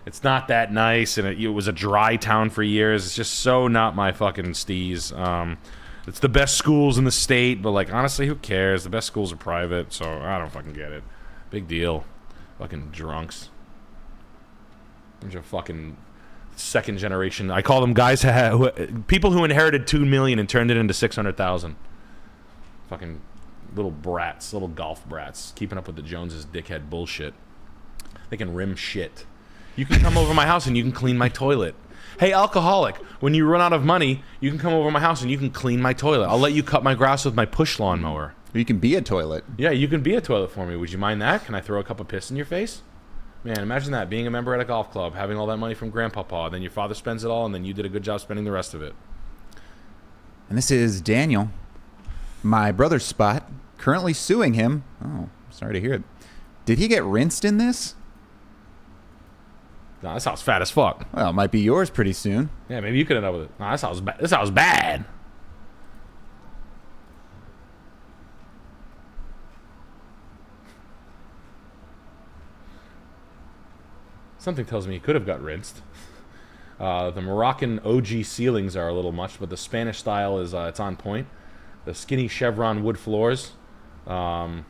it's not that nice. And it was a dry town for years. It's just so not my fucking steez. It's the best schools in the state, but like honestly, who cares? The best schools are private, so I don't fucking get it. Big deal. Fucking drunks. Bunch of fucking second generation. I call them guys people who inherited $2 million and turned it into $600,000. Fucking little brats, little golf brats, keeping up with the Joneses' dickhead bullshit. They can rim shit. You can come over my house and you can clean my toilet. Hey, alcoholic, when you run out of money, you can come over my house and you can clean my toilet. I'll let you cut my grass with my push lawnmower. You can be a toilet. Yeah, you can be a toilet for me. Would you mind that? Can I throw a cup of piss in your face? Man, imagine that, being a member at a golf club, having all that money from Grandpapa, then your father spends it all, and then you did a good job spending the rest of it. And this is Daniel, my brother's spot, currently suing him. Oh, sorry to hear it. Did he get rinsed in this? No, this house fat as fuck. Well, it might be yours pretty soon. Yeah, maybe you could end up with it. No, this house bad. This house bad. Something tells me he could have got rinsed. The Moroccan OG ceilings are a little much, but the Spanish style is it's on point. The skinny chevron wood floors. A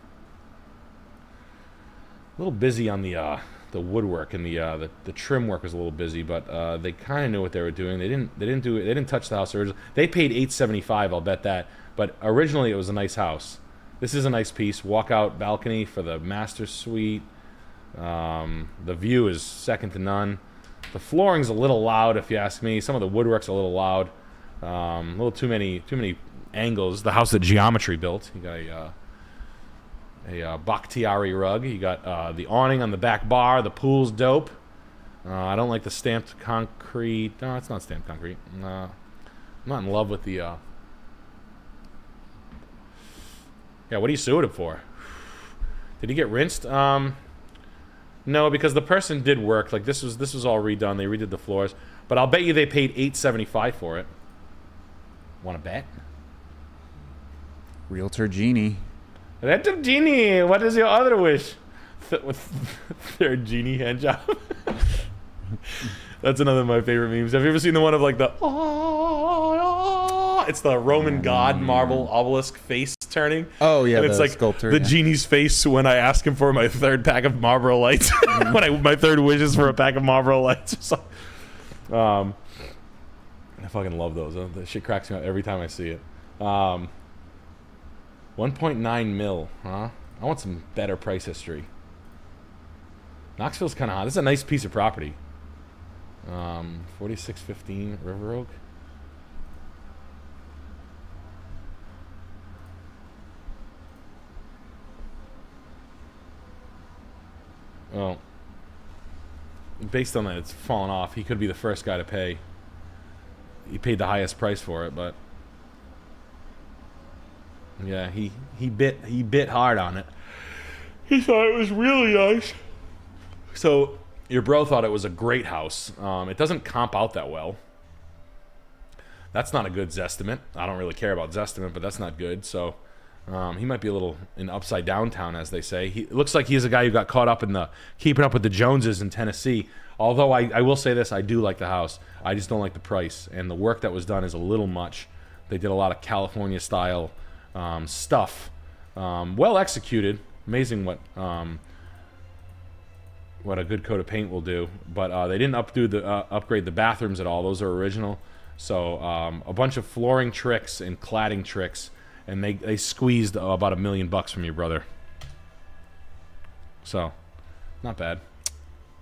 little busy on the woodwork, and the trim work was a little busy, but they kind of knew what they were doing. They didn't touch the house originally. They paid $875, I'll bet that. But originally it was a nice house. This is a nice piece. Walkout balcony for the master suite. The view is second to none. The flooring's a little loud, if you ask me. Some of the woodwork's a little loud. A little too many angles. The house that Geometry built. You got a Bakhtiari rug. You got the awning on the back bar. The pool's dope. I don't like the stamped concrete. No, it's not stamped concrete. I'm not in love with the. Yeah, what are you suing him for? Did he get rinsed? No, because the person did work. Like this was all redone. They redid the floors. But I'll bet you they paid $875 for it. Want to bet? Realtor Genie. Realtor Genie, what is your other wish? Third Genie hand job. That's another of my favorite memes. Have you ever seen the one of like the? It's the Roman god marble obelisk face turning. Oh yeah, and it's the like sculptor, the genie's face when I ask him for my third pack of Marlboro Lights. My third wish is for a pack of Marlboro Lights. I fucking love those. The shit cracks me up every time I see it. 1.9 mil, huh? I want some better price history. Knoxville's kind of hot. This is a nice piece of property. 4615 River Oak. Well, based on that, it's fallen off. He could be the first guy to pay. He paid the highest price for it, but yeah, he bit hard on it. He thought it was really nice. So your bro thought it was a great house. It doesn't comp out that well. That's not a good Zestimate. I don't really care about Zestimate, but that's not good. So he might be a little in upside down town, as they say. It looks like he's a guy who got caught up in the keeping up with the Joneses in Tennessee. Although I will say this, I do like the house. I just don't like the price. And the work that was done is a little much. They did a lot of California style stuff. Well executed. Amazing what a good coat of paint will do. But they didn't upgrade the bathrooms at all. Those are original. So a bunch of flooring tricks and cladding tricks. And they squeezed about $1 million from you, brother. So, not bad.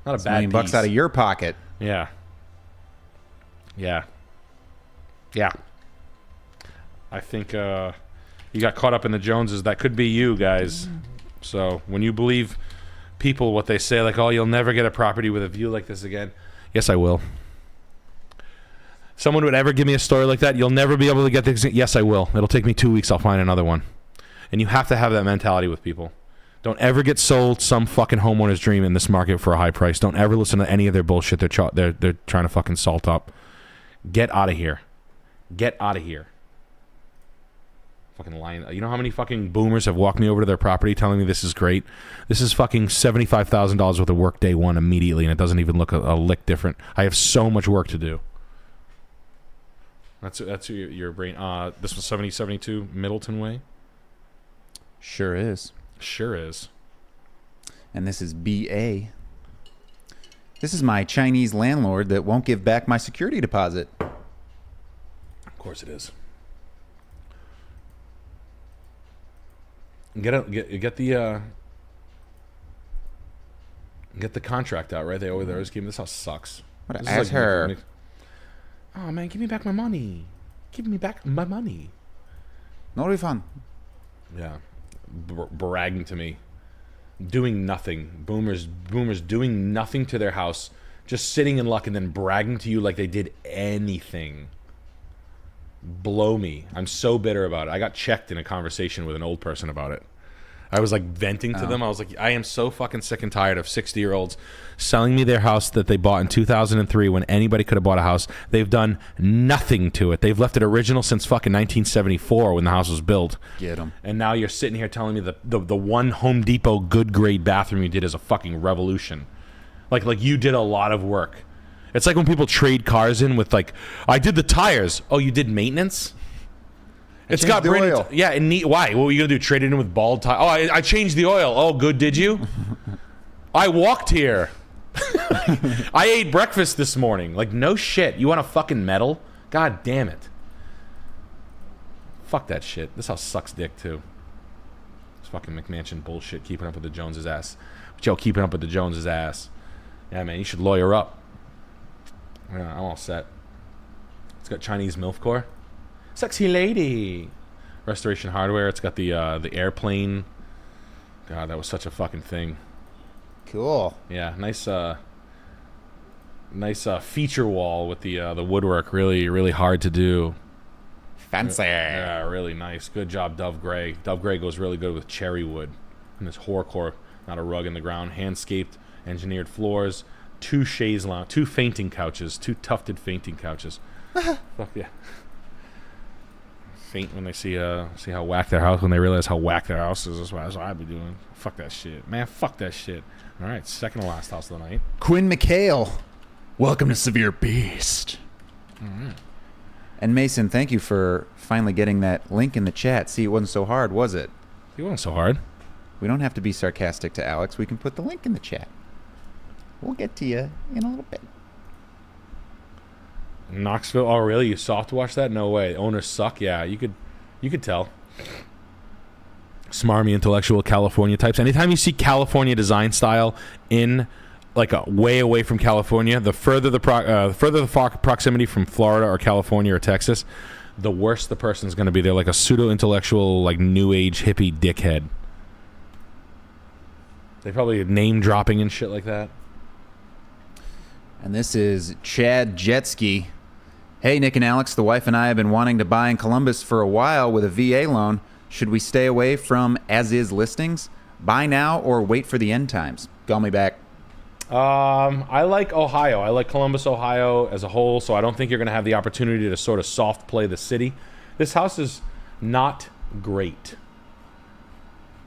Not a bad $1 million out of your pocket. Yeah. I think you got caught up in the Joneses. That could be you guys. So when you believe people, what they say, like, oh, you'll never get a property with a view like this again. Yes, I will. Someone would ever give me a story like that, you'll never be able to get this. Yes, I will. It'll take me 2 weeks. I'll find another one. And you have to have that mentality with people. Don't ever get sold some fucking homeowner's dream in this market for a high price. Don't ever listen to any of their bullshit they're trying to fucking salt up. Get out of here. Get out of here. Fucking lying. You know how many fucking boomers have walked me over to their property telling me this is great? This is fucking $75,000 worth of work day one immediately, and it doesn't even look a lick different. I have so much work to do. That's your brain. This was 7072 Middleton Way. Sure is. Sure is. And this is BA. This is my Chinese landlord that won't give back my security deposit. Of course it is. Get the contract out, right? They always give me this house sucks. What ask her? Oh man, give me back my money. Give me back my money. No refund. Yeah, bragging to me, doing nothing. Boomers doing nothing to their house, just sitting in luck, and then bragging to you like they did anything. Blow me. I'm so bitter about it. I got checked in a conversation with an old person about it. I was like venting to them. I was like, I am so fucking sick and tired of 60-year-olds selling me their house that they bought in 2003 when anybody could have bought a house. They've done nothing to it. They've left it original since fucking 1974 when the house was built. Get 'em. And now you're sitting here telling me the one Home Depot good grade bathroom you did is a fucking revolution. Like you did a lot of work. It's like when people trade cars in with like, I did the tires. Oh, you did maintenance? It's got the brand oil. yeah, and why? What were you gonna do? Trade it in with bald tires? Oh, I changed the oil. Oh, good. Did you? I walked here. I ate breakfast this morning. Like, no shit. You want a fucking medal? God damn it. Fuck that shit. This house sucks dick too. This fucking McMansion bullshit. Keeping up with the Joneses' ass. Joe, keeping up with the Joneses' ass. Yeah, man. You should lawyer up. Yeah, I'm all set. It's got Chinese MILF core. Sexy lady. Restoration hardware. It's got the airplane. God, that was such a fucking thing. Cool. Yeah, nice feature wall with the woodwork. Really, really hard to do. Fancy. Yeah, really nice. Good job, Dove Gray. Dove Gray goes really good with cherry wood. And this horrorcore, not a rug in the ground. Handscaped, engineered floors. 2 chaise lounge, 2 fainting couches, 2 tufted fainting couches. Fuck yeah. Faint when they see how whack their house, when they realize how whack their house is. That's what I'd be doing. Fuck that shit. Man, fuck that shit. All right, second to last house of the night. Quinn McHale. Welcome to Severe Beast. And Mason, thank you for finally getting that link in the chat. See, it wasn't so hard, was it? It wasn't so hard. We don't have to be sarcastic to Alex. We can put the link in the chat. We'll get to you in a little bit. Knoxville. Oh, really? You soft watch that? No way. Owners suck. Yeah, you could tell. Smarmy intellectual California types. Anytime you see California design style in like a way away from California, the further the proximity from Florida or California or Texas, the worse the person's going to be. They're like a pseudo intellectual, like new age hippie dickhead. They probably name dropping and shit like that. And this is Chad Jetski. Hey, Nick and Alex, the wife and I have been wanting to buy in Columbus for a while with a VA loan. Should we stay away from as-is listings? Buy now or wait for the end times? Call me back. I like Ohio. I like Columbus, Ohio as a whole, so I don't think you're going to have the opportunity to sort of soft play the city. This house is not great,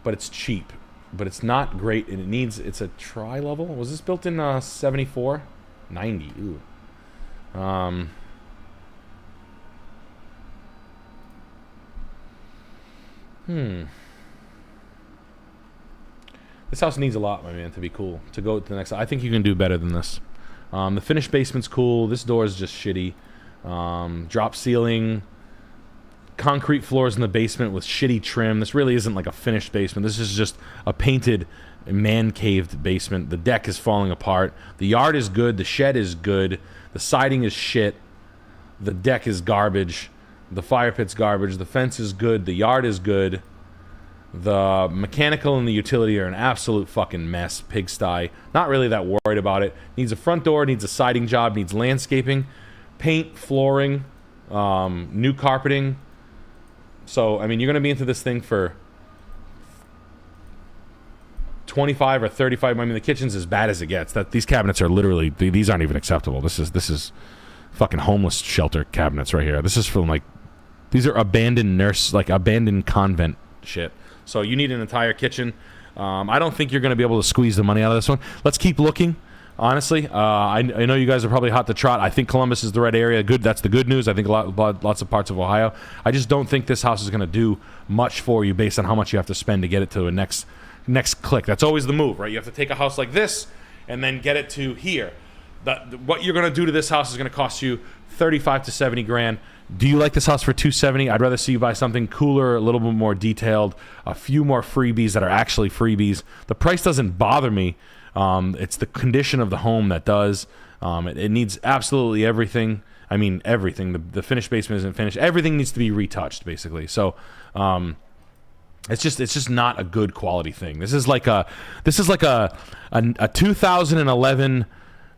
but it's cheap. But it's not great, and it's a tri-level. Was this built in 74? 90. Ooh. This house needs a lot, my man, to be cool. To go to the next. I think you can do better than this. The finished basement's cool. This door is just shitty. Drop ceiling. Concrete floors in the basement with shitty trim. This really isn't like a finished basement. This is just a painted, man-caved basement. The deck is falling apart. The yard is good. The shed is good. The siding is shit. The deck is garbage. The fire pit's garbage. The fence is good. The yard is good. The mechanical and the utility are an absolute fucking mess. Pigsty. Not really that worried about it. Needs a front door. Needs a siding job. Needs landscaping. Paint, flooring, new carpeting. So, I mean, you're going to be into this thing for 25 or 35. I mean, the kitchen's as bad as it gets. These cabinets are literally, these aren't even acceptable. This is fucking homeless shelter cabinets right here. This is from like, these are abandoned abandoned convent shit. So you need an entire kitchen. I don't think you're going to be able to squeeze the money out of this one. Let's keep looking. Honestly, I know you guys are probably hot to trot. I think Columbus is the right area. Good, that's the good news. I think lots of parts of Ohio. I just don't think this house is going to do much for you based on how much you have to spend to get it to a next click. That's always the move, right? You have to take a house like this and then get it to here. What you're going to do to this house is going to cost you 35 to 70 grand. Do you like this house for 270? I'd rather see you buy something cooler, a little bit more detailed, a few more freebies that are actually freebies. The price doesn't bother me. It's the condition of the home that does. It needs absolutely everything. I mean, everything. The finished basement isn't finished. Everything needs to be retouched, basically. So, it's just not a good quality thing. This is like a 2011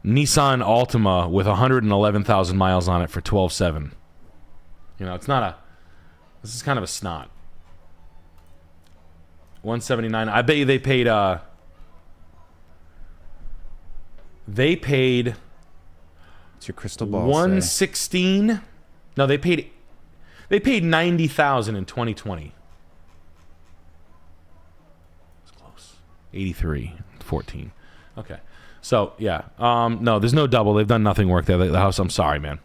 Nissan Altima with 111,000 miles on it for $12,700. You know, this is kind of a snot. 179. I bet you they paid. They paid. What's your crystal ball 116. say? No, they paid. They paid 90,000 in 2020. It's close. 83, 14. Okay. So yeah. No, there's no double. They've done nothing work there. The house. I'm sorry, man.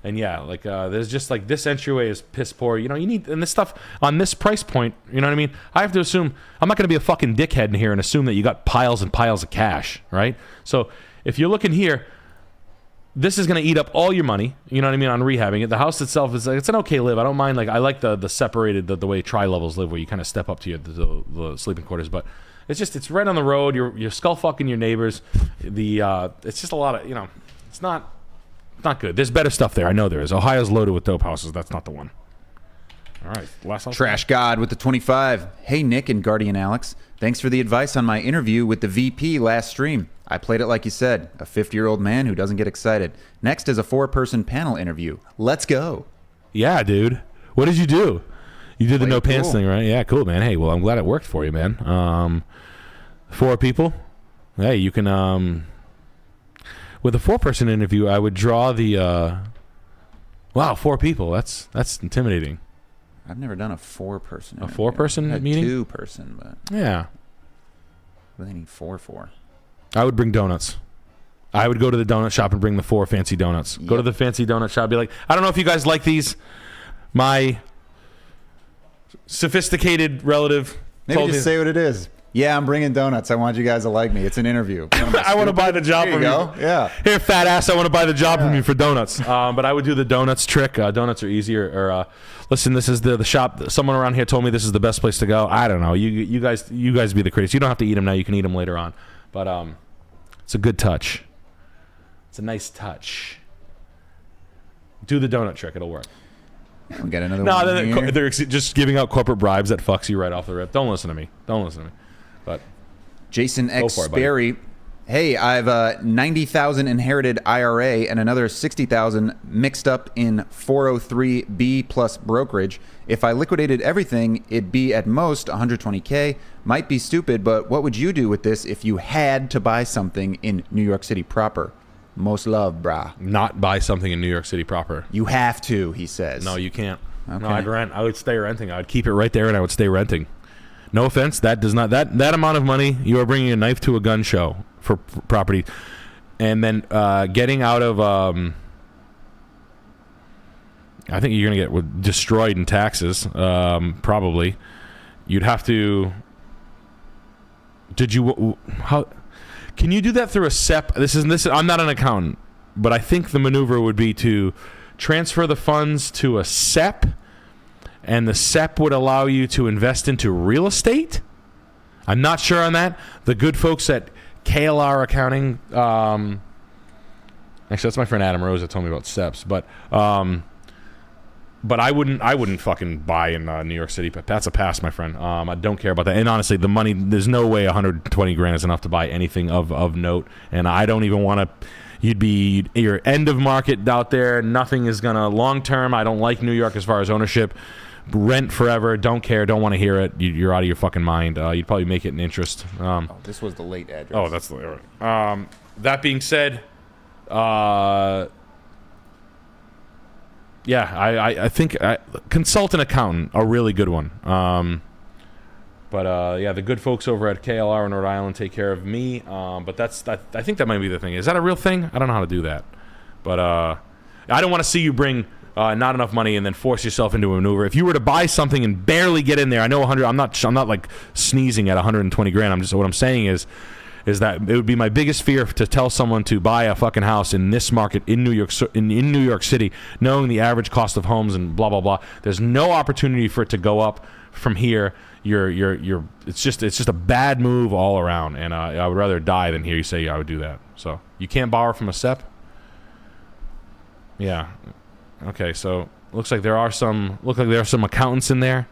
And yeah, like there's just like this entryway is piss poor. You know, you need and this stuff on this price point. You know what I mean? I have to assume I'm not going to be a fucking dickhead in here and assume that you got piles and piles of cash, right? So if you're looking here, this is going to eat up all your money. You know what I mean? On rehabbing it, the house itself is like, it's an okay live. I don't mind. Like I like the separated the way tri-levels live, where you kind of step up to the sleeping quarters, but. It's right on the road. You're skull fucking your neighbors. It's just a lot of it's not good. There's better stuff there. I know there is. Ohio's loaded with dope houses. That's not the one. All right, last house. Trash God with the 25. Hey Nick and Guardian Alex, thanks for the advice on my interview with the VP last stream. I played it like you said, a 50-year-old man who doesn't get excited. Next is a 4-person panel interview. Let's go. Yeah, dude. What did you do? You did the no pants cool. thing, right? Yeah, cool, man. Hey, well, I'm glad it worked for you, man. 4 people. Hey, you can with a 4-person interview, I would draw the wow, 4 people. That's intimidating. I've never done a 4-person. A 4-person meeting? 2-person, but yeah. they need 4. I would bring donuts. I would go to the donut shop and bring the 4 fancy donuts. Go to the fancy donut shop, be like, I don't know if you guys like these. My sophisticated relative Maybe told just me. say what it is. Yeah, I'm bringing donuts. I want you guys to like me. It's an interview. I want to buy the job There from you you. go. Yeah. Here, fat ass, I want to buy the job from you for donuts. But I would do the donuts trick. Donuts are easier. Or listen, this is the shop. Someone around here told me this is the best place to go. I don't know. You guys be the critics. You don't have to eat them now. You can eat them later on. But it's a good touch. It's a nice touch. Do the donut trick. It'll work. We got another No, one here. they're just giving out corporate bribes that fucks you right off the rip. Don't listen to me. But Jason X for it, buddy. Sperry. Hey, I've a 90,000 inherited IRA and another 60,000 mixed up in 403B plus brokerage. If I liquidated everything, it'd be at most 120K. Might be stupid, but what would you do with this if you had to buy something in New York City proper? Most love, brah. not buy something in New York City proper. You have to, he says. No, you can't. Okay. No, I'd rent. I would stay renting. I'd keep it right there, and I would stay renting. No offense, that does not that amount of money. You are bringing a knife to a gun show for property, and then getting out of. I think you're gonna get destroyed in taxes. Probably, you'd have to. Did you how? Can you do that through a SEP? This. I'm not an accountant, but I think the maneuver would be to transfer the funds to a SEP, and the SEP would allow you to invest into real estate. I'm not sure on that. The good folks at KLR Accounting, actually, that's my friend Adam Rose that told me about SEPs, but I wouldn't fucking buy in New York City. But that's a pass, my friend. I don't care about that. And honestly, the money, there's no way 120 grand is enough to buy anything of note. And I don't even want to. You're end of market out there. Nothing is gonna long term. I don't like New York as far as ownership. Rent forever. Don't care. Don't want to hear it. You're out of your fucking mind. You'd probably make it an interest. This was the late address. Oh, that's the. That being said, yeah, I think consult an accountant, a really good one. But yeah, the good folks over at KLR in Rhode Island take care of me. But I think that might be the thing. Is that a real thing? I don't know how to do that. But I don't want to see you bring not enough money and then force yourself into a maneuver. If you were to buy something and barely get in there, I know 100. I'm not like sneezing at 120 grand. What I'm saying is that it would be my biggest fear to tell someone to buy a fucking house in this market in New York in New York City, knowing the average cost of homes and blah blah blah. There's no opportunity for it to go up from here. It's just a bad move all around, and I would rather die than hear you say I would do that. So you can't borrow from a SEP. Yeah. Okay. So looks like there are some accountants in there.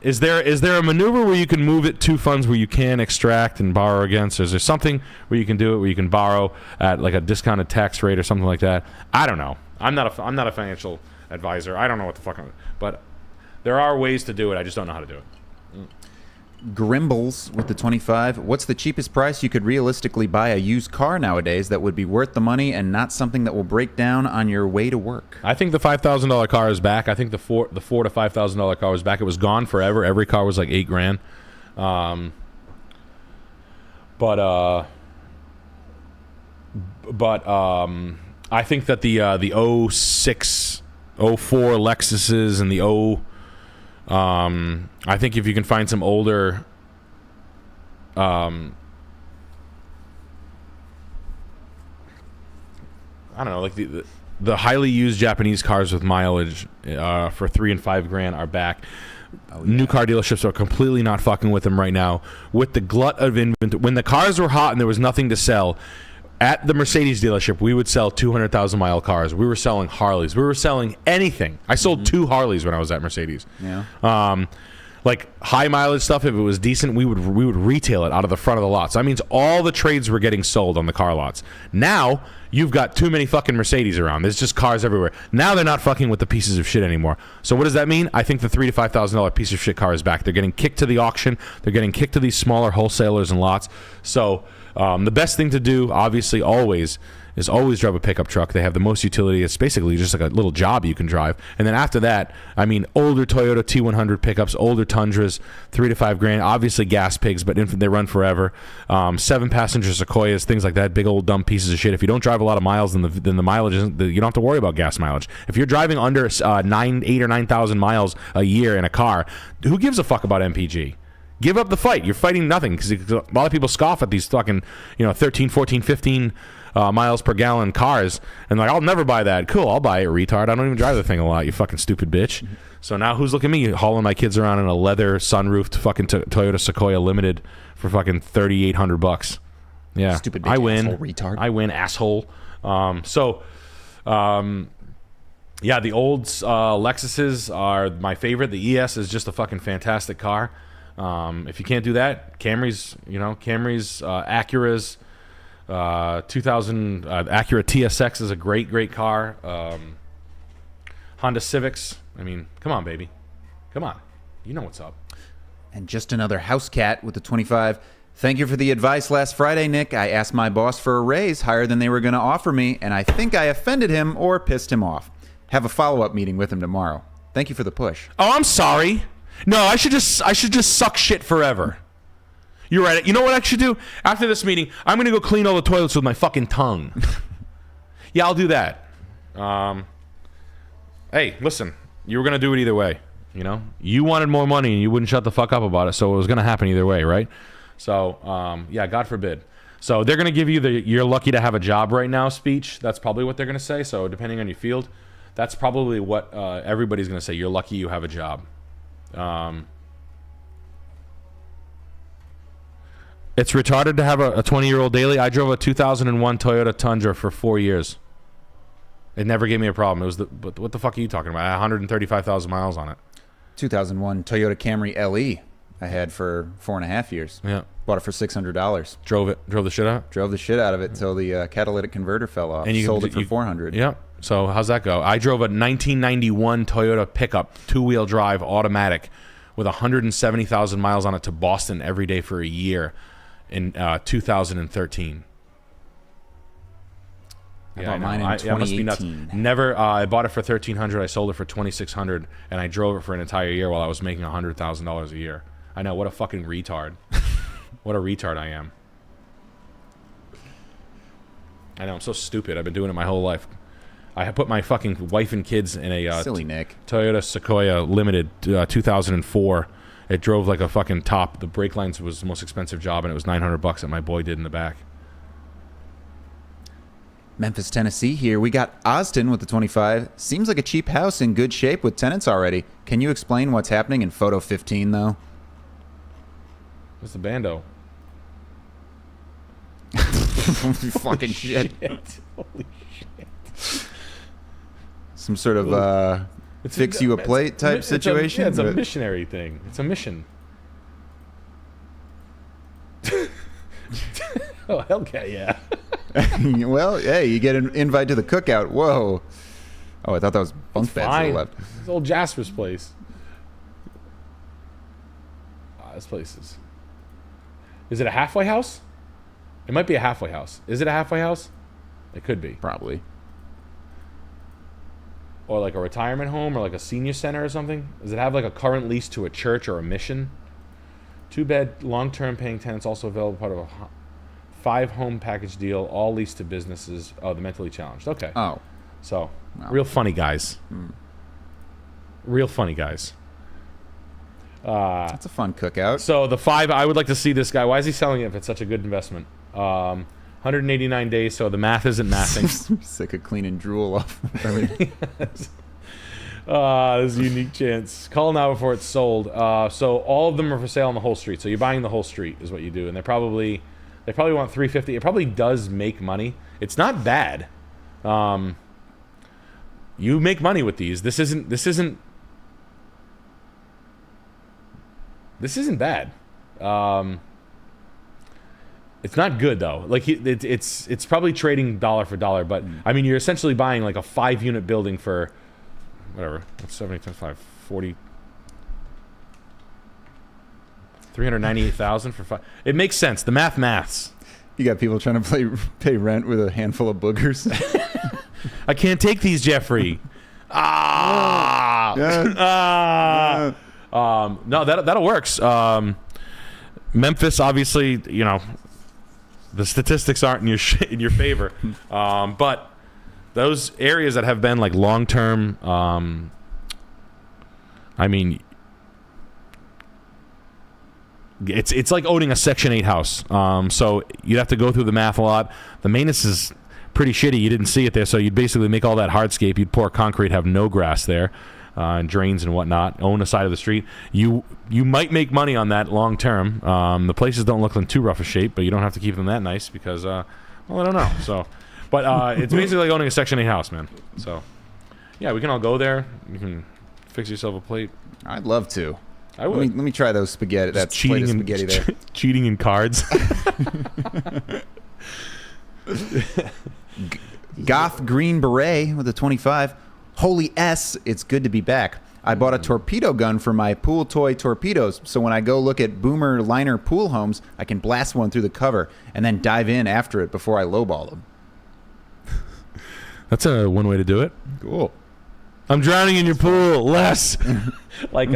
Is there a maneuver where you can move it to funds where you can extract and borrow against? Is there something where you can do it where you can borrow at like a discounted tax rate or something like that? I don't know. I'm not a financial advisor. I don't know what the fuck. But there are ways to do it. I just don't know how to do it. Grimbles with the 25. What's the cheapest price you could realistically buy a used car nowadays that would be worth the money and not something that will break down on your way to work? I think the $5,000 car is back. I think the $4,000 to $5,000 car was back. It was gone forever. Every car was like $8,000. I think that the 06, 04 Lexuses and the I think if you can find some older I don't know, like the highly used Japanese cars with mileage for $3,000 and $5,000 are back. Oh, yeah. New car dealerships are completely not fucking with them right now. With the glut of inventory, when the cars were hot and there was nothing to sell, at the Mercedes dealership, we would sell 200,000 mile cars. We were selling Harleys. We were selling anything. I sold 2 Harleys when I was at Mercedes. Yeah. Like high mileage stuff, if it was decent, we would retail it out of the front of the lot. So that means all the trades were getting sold on the car lots. Now you've got too many fucking Mercedes around. There's just cars everywhere. Now they're not fucking with the pieces of shit anymore. So what does that mean? I think the $3,000 to $5,000 piece of shit car is back. They're getting kicked to the auction. They're getting kicked to these smaller wholesalers and lots. So the best thing to do, obviously, is always drive a pickup truck. They have the most utility. It's basically just like a little job you can drive. And then after that, I mean, older Toyota T100 pickups, older Tundras, $3,000 to $5,000. Obviously, gas pigs, but they run forever. 7-passenger Sequoias, things like that. Big old dumb pieces of shit. If you don't drive a lot of miles, then the mileage isn't. You don't have to worry about gas mileage. If you're driving under 8 or 9,000 miles a year in a car, who gives a fuck about MPG? Give up the fight. You're fighting nothing because a lot of people scoff at these fucking 13, 14, 15 miles per gallon cars and like, I'll never buy that. Cool, I'll buy it, retard. I don't even drive the thing a lot, you fucking stupid bitch. So now who's looking at me hauling my kids around in a leather sunroofed fucking Toyota Sequoia Limited for fucking $3,800? Yeah, stupid bitch, I win. asshole, retard. I win, asshole. Yeah, the old Lexuses are my favorite. The ES is just a fucking fantastic car. If you can't do that, Camrys, Acuras, 2000 Acura TSX is a great car. Honda Civics. I mean, come on, baby, come on. You know what's up. And just another house cat with the 25. Thank you for the advice last Friday, Nick. I asked my boss for a raise higher than they were going to offer me, and I think I offended him or pissed him off. Have a follow-up meeting with him tomorrow. Thank you for the push. Oh, I'm sorry. No, I should just suck shit forever. You're right. You know what I should do? After this meeting, I'm going to go clean all the toilets with my fucking tongue. Yeah, I'll do that. Hey, listen. You were going to do it either way. You wanted more money and you wouldn't shut the fuck up about it, so it was going to happen either way, right? So, yeah, God forbid. So they're going to give you the "you're lucky to have a job right now" speech. That's probably what they're going to say. So depending on your field, that's probably what everybody's going to say. You're lucky you have a job. It's retarded to have a 20-year-old daily. I drove a 2001 Toyota Tundra for 4 years. It never gave me a problem. It was what the fuck are you talking about? I had 135,000 miles on it. 2001 Toyota Camry LE I had for 4.5 years. Yeah. Bought it for $600. Drove the shit out? Drove the shit out of it until the catalytic converter fell off. And you sold it for $400. Yeah. So how's that go? I drove a 1991 Toyota pickup, 2-wheel drive, automatic, with 170,000 miles on it to Boston every day for a year in 2013. I bought mine in 2018. Never. I bought it for $1,300. I sold it for $2,600, and I drove it for an entire year while I was making $100,000 a year. I know, what a fucking retard. What a retard I am. I know, I'm so stupid. I've been doing it my whole life. I put my fucking wife and kids in a silly Nick Toyota Sequoia Limited 2004. It drove like a fucking top. The brake lines was the most expensive job, and it was $900 that my boy did in the back. Memphis, Tennessee here. We got Austin with the 25. Seems like a cheap house in good shape with tenants already. Can you explain what's happening in photo 15, though? What's the bando? Fucking shit. Holy shit. Some sort of fix you a plate type situation? It's a missionary thing. It's a mission. Oh, hell yeah. Well, hey, you get an invite to the cookout. Whoa. Oh, I thought that was bunk beds to the left. It's old Jasper's place. This place is... Is it a halfway house? It might be a halfway house. Is it a halfway house? It could be. Probably. Or like a retirement home or like a senior center or something. Does it have like a current lease to a church or a mission? 2-bed, long-term paying tenants also available, part of a 5-home package deal, all leased to businesses. Oh, the mentally challenged. Okay. Oh. So, Wow. real funny guys. Real funny guys. That's a fun cookout. So the 5, I would like to see this guy. Why is he selling it if it's such a good investment? 189 days, so the math isn't mathing. Sick of cleaning drool off everything. There's a unique chance. Call now before it's sold. So all of them are for sale on the whole street. So you're buying the whole street is what you do, and they probably want 350. It probably does make money. It's not bad. You make money with these. This isn't bad. It's not good though. Like it's probably trading dollar for dollar, but I mean you're essentially buying like a 5-unit building for whatever. That's 70 times 5, 40. 398,000 for 5. It makes sense. The maths. You got people trying to pay rent with a handful of boogers. I can't take these, Jeffrey. No, that works. Memphis, obviously, you know, the statistics aren't in your favor, but those areas that have been like long term, I mean, it's like owning a Section 8 house. So you'd have to go through the math a lot. The maintenance is pretty shitty. You didn't see it there, so you'd basically make all that hardscape. You'd pour concrete, have no grass there, and drains and whatnot. Own a side of the street. You might make money on that long term. The places don't look in too rough a shape, but you don't have to keep them that nice because, well, I don't know. So, but it's basically like owning a Section 8 house, man. So, yeah, we can all go there. You can fix yourself a plate. I'd love to. I would. Let me try those spaghetti. That plate of spaghetti there. Cheating in cards. Goth Green Beret with a 25. Holy S, it's good to be back. I bought a torpedo gun for my pool toy torpedoes, so when I go look at boomer liner pool homes, I can blast one through the cover and then dive in after it before I lowball them. That's one way to do it. Cool. I'm drowning in your pool, Les. Like,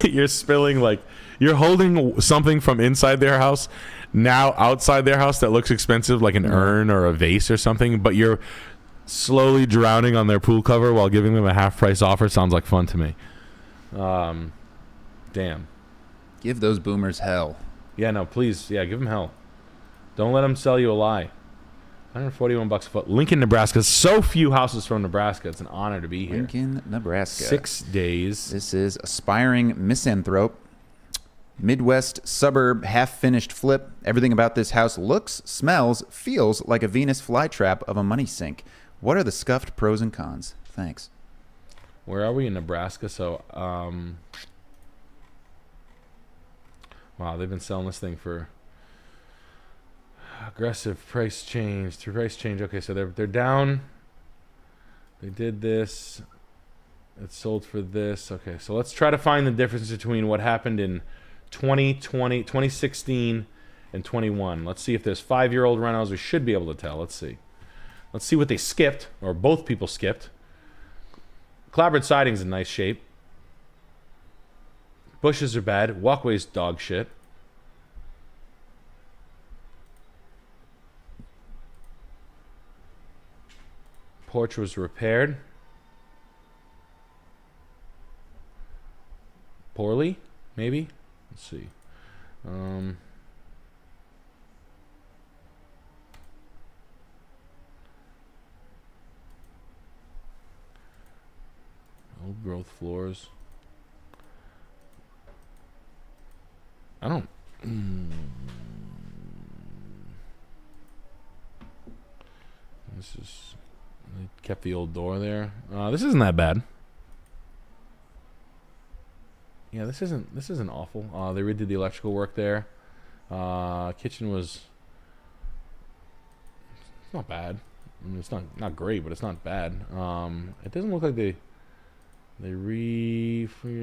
you're spilling, like, you're holding something from inside their house now outside their house that looks expensive, like an urn or a vase or something, but you're slowly drowning on their pool cover while giving them a half-price offer. Sounds like fun to me. Damn. Give those boomers hell. Yeah, no, please. Yeah, give them hell. Don't let them sell you a lie. $141 a foot. Lincoln, Nebraska. So few houses from Nebraska. It's an honor to be here. Lincoln, Nebraska. 6 days. This is aspiring misanthrope. Midwest suburb, half-finished flip. Everything about this house looks, smells, feels like a Venus flytrap of a money sink. What are the scuffed pros and cons? Thanks. Where are we in Nebraska? So, wow, they've been selling this thing for aggressive price change. Okay, so they're down. They did this. It's sold for this. Okay, so let's try to find the difference between what happened in 2016 and 21. Let's see if there's 5-year-old renos. We should be able to tell. Let's see. Let's see what they skipped, or both people skipped. Clapboard siding's in nice shape. Bushes are bad. Walkway's dog shit. Porch was repaired. Poorly, maybe? Let's see. Old growth floors. I don't... This is... They kept the old door there. This isn't that bad. Yeah, this isn't awful. They redid the electrical work there. Kitchen was... It's not bad. I mean, it's not great, but it's not bad. It doesn't look like they It's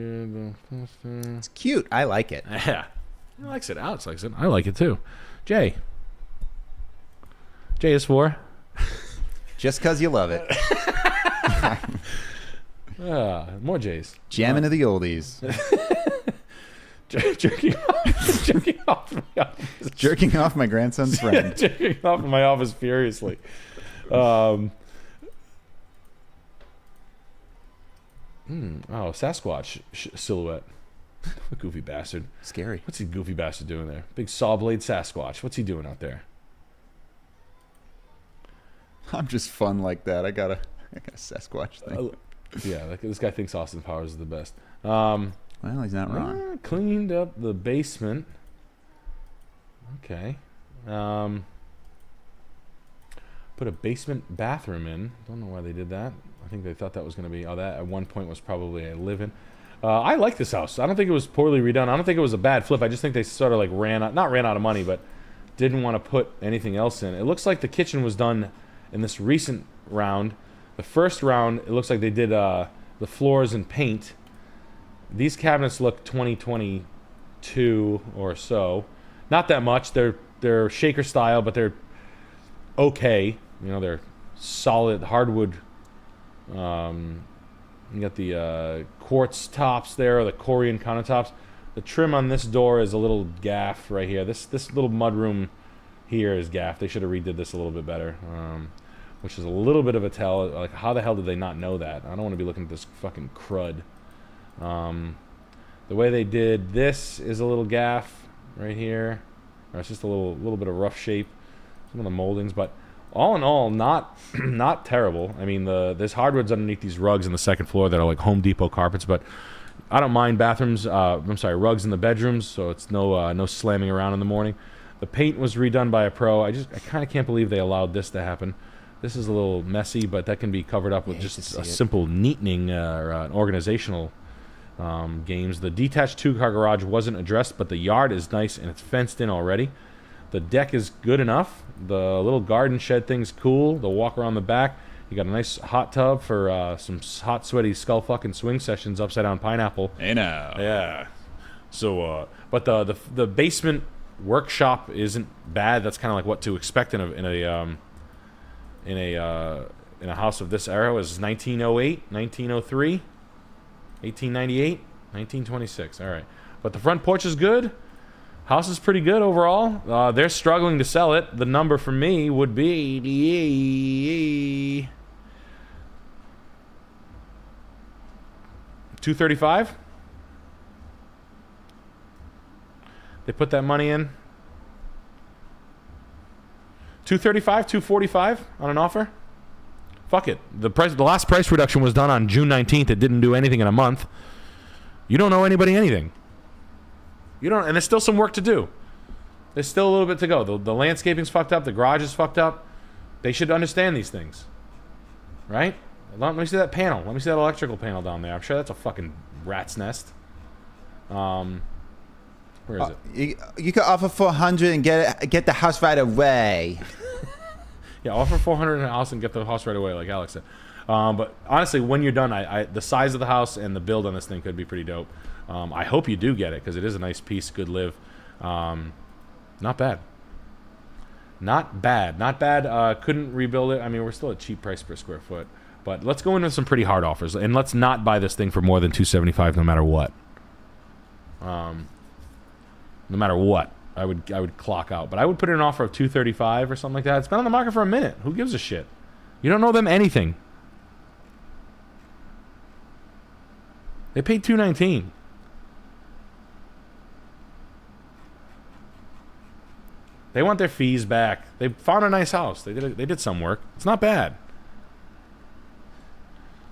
cute. I like it. Yeah. He likes it. Alex likes it. I like it too. J is for? Just because you love it. More J's. Jamming to the oldies. Jerking off my office. Jerking off my grandson's friend. Jerking off in my office furiously. Sasquatch silhouette. Goofy bastard. Scary. What's he goofy bastard doing there? Big saw blade Sasquatch. What's he doing out there? I'm just fun like that. I got a Sasquatch thing. Yeah, this guy thinks Austin Powers is the best. Well, he's not wrong. Cleaned up the basement. Okay. Put a basement bathroom in. Don't know why they did that. I think they thought that was going to be... Oh, that at one point was probably a live-in. I like this house. I don't think it was poorly redone. I don't think it was a bad flip. I just think they sort of like not ran out of money, but didn't want to put anything else in. It looks like the kitchen was done in this recent round. The first round, it looks like they did the floors and paint. These cabinets look 2022 or so. Not that much. They're shaker style, but they're okay. You know, they're solid hardwood. You got the quartz tops there, or the Korean countertops. The trim on this door is a little gaff right here. This little mudroom here is gaff. They should have redid this a little bit better, which is a little bit of a tell. Like, how the hell did they not know that? I don't want to be looking at this fucking crud. The way they did this is a little gaff right here. Or it's just a little bit of rough shape. Some of the moldings, but all in all, not terrible. I mean, there's hardwoods underneath these rugs in the second floor that are like Home Depot carpets, but I don't mind bathrooms. Rugs in the bedrooms, so it's no slamming around in the morning. The paint was redone by a pro. I kind of can't believe they allowed this to happen. This is a little messy, but that can be covered up with just a simple neatening or organizational games. The detached two-car garage wasn't addressed, but the yard is nice and it's fenced in already. The deck is good enough. The little garden shed thing's cool. The walk around the back. You got a nice hot tub for some hot, sweaty skull fucking swing sessions. Upside down pineapple. Hey now. Yeah. So, but the basement workshop isn't bad. That's kind of like what to expect in a house of this era. It was 1908, 1903, 1898, 1926. All right. But the front porch is good. House is pretty good overall. They're struggling to sell it. The number for me would be $235. They put that money in. $235, $245 on an offer. Fuck it. The last price reduction was done on June 19th. It didn't do anything in a month. You don't owe anybody anything. You don't, and there's still some work to do. There's still a little bit to go. The landscaping's fucked up. The garage is fucked up. They should understand these things, right? Let me see that panel. Let me see that electrical panel down there. I'm sure that's a fucking rat's nest. Where is it? You could offer $400 and get the house right away. Yeah, offer $400 in a house and get the house right away, like Alex said. But honestly, when you're done, the size of the house and the build on this thing could be pretty dope. I hope you do get it, because it is a nice piece, good live. Not bad. Not bad. Couldn't rebuild it. I mean, we're still at cheap price per square foot. But let's go into some pretty hard offers, and let's not buy this thing for more than $275 no matter what. No matter what, I would clock out. But I would put in an offer of $235 or something like that. It's been on the market for a minute. Who gives a shit? You don't owe them anything. They paid $219. They want their fees back. They found a nice house. They did some work. It's not bad.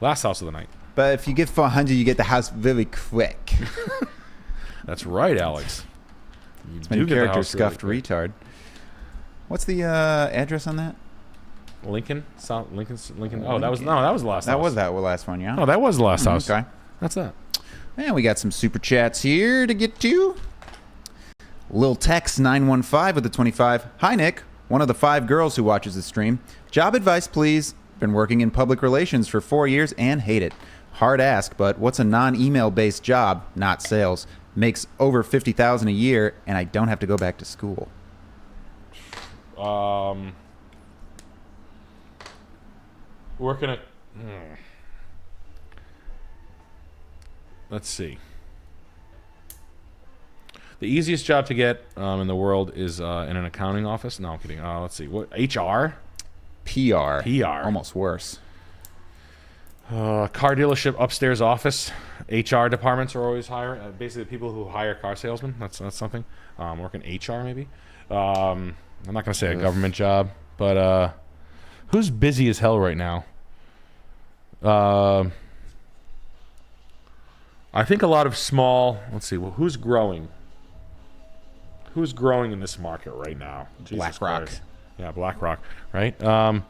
Last house of the night. But if you get $400, you get the house really quick. That's right, Alex. You do get the house Scuffed Retard. What's the address on that? Lincoln. South Lincoln. Oh, that was the last house. That was the last one, yeah. Oh, that was the last house. Okay. That's that. And we got some super chats here to get to. Lil Tex 915 with the 25. Hi, Nick. One of the 5 girls who watches the stream. Job advice, please. Been working in public relations for 4 years and hate it. Hard ask, but what's a non-email based job, not sales, makes over $50,000 a year, and I don't have to go back to school? Working at... Let's see. The easiest job to get in the world is in an accounting office. No, I'm kidding. Let's see. What? HR? PR. PR. Almost worse. Car dealership upstairs office. HR departments are always hiring. Basically, the people who hire car salesmen. That's something. Working HR maybe. I'm not gonna say a government job, but who's busy as hell right now? I think a lot of small. Let's see. Well, who's growing? Who's growing in this market right now? Jesus BlackRock. Christ. Yeah, BlackRock. Right. I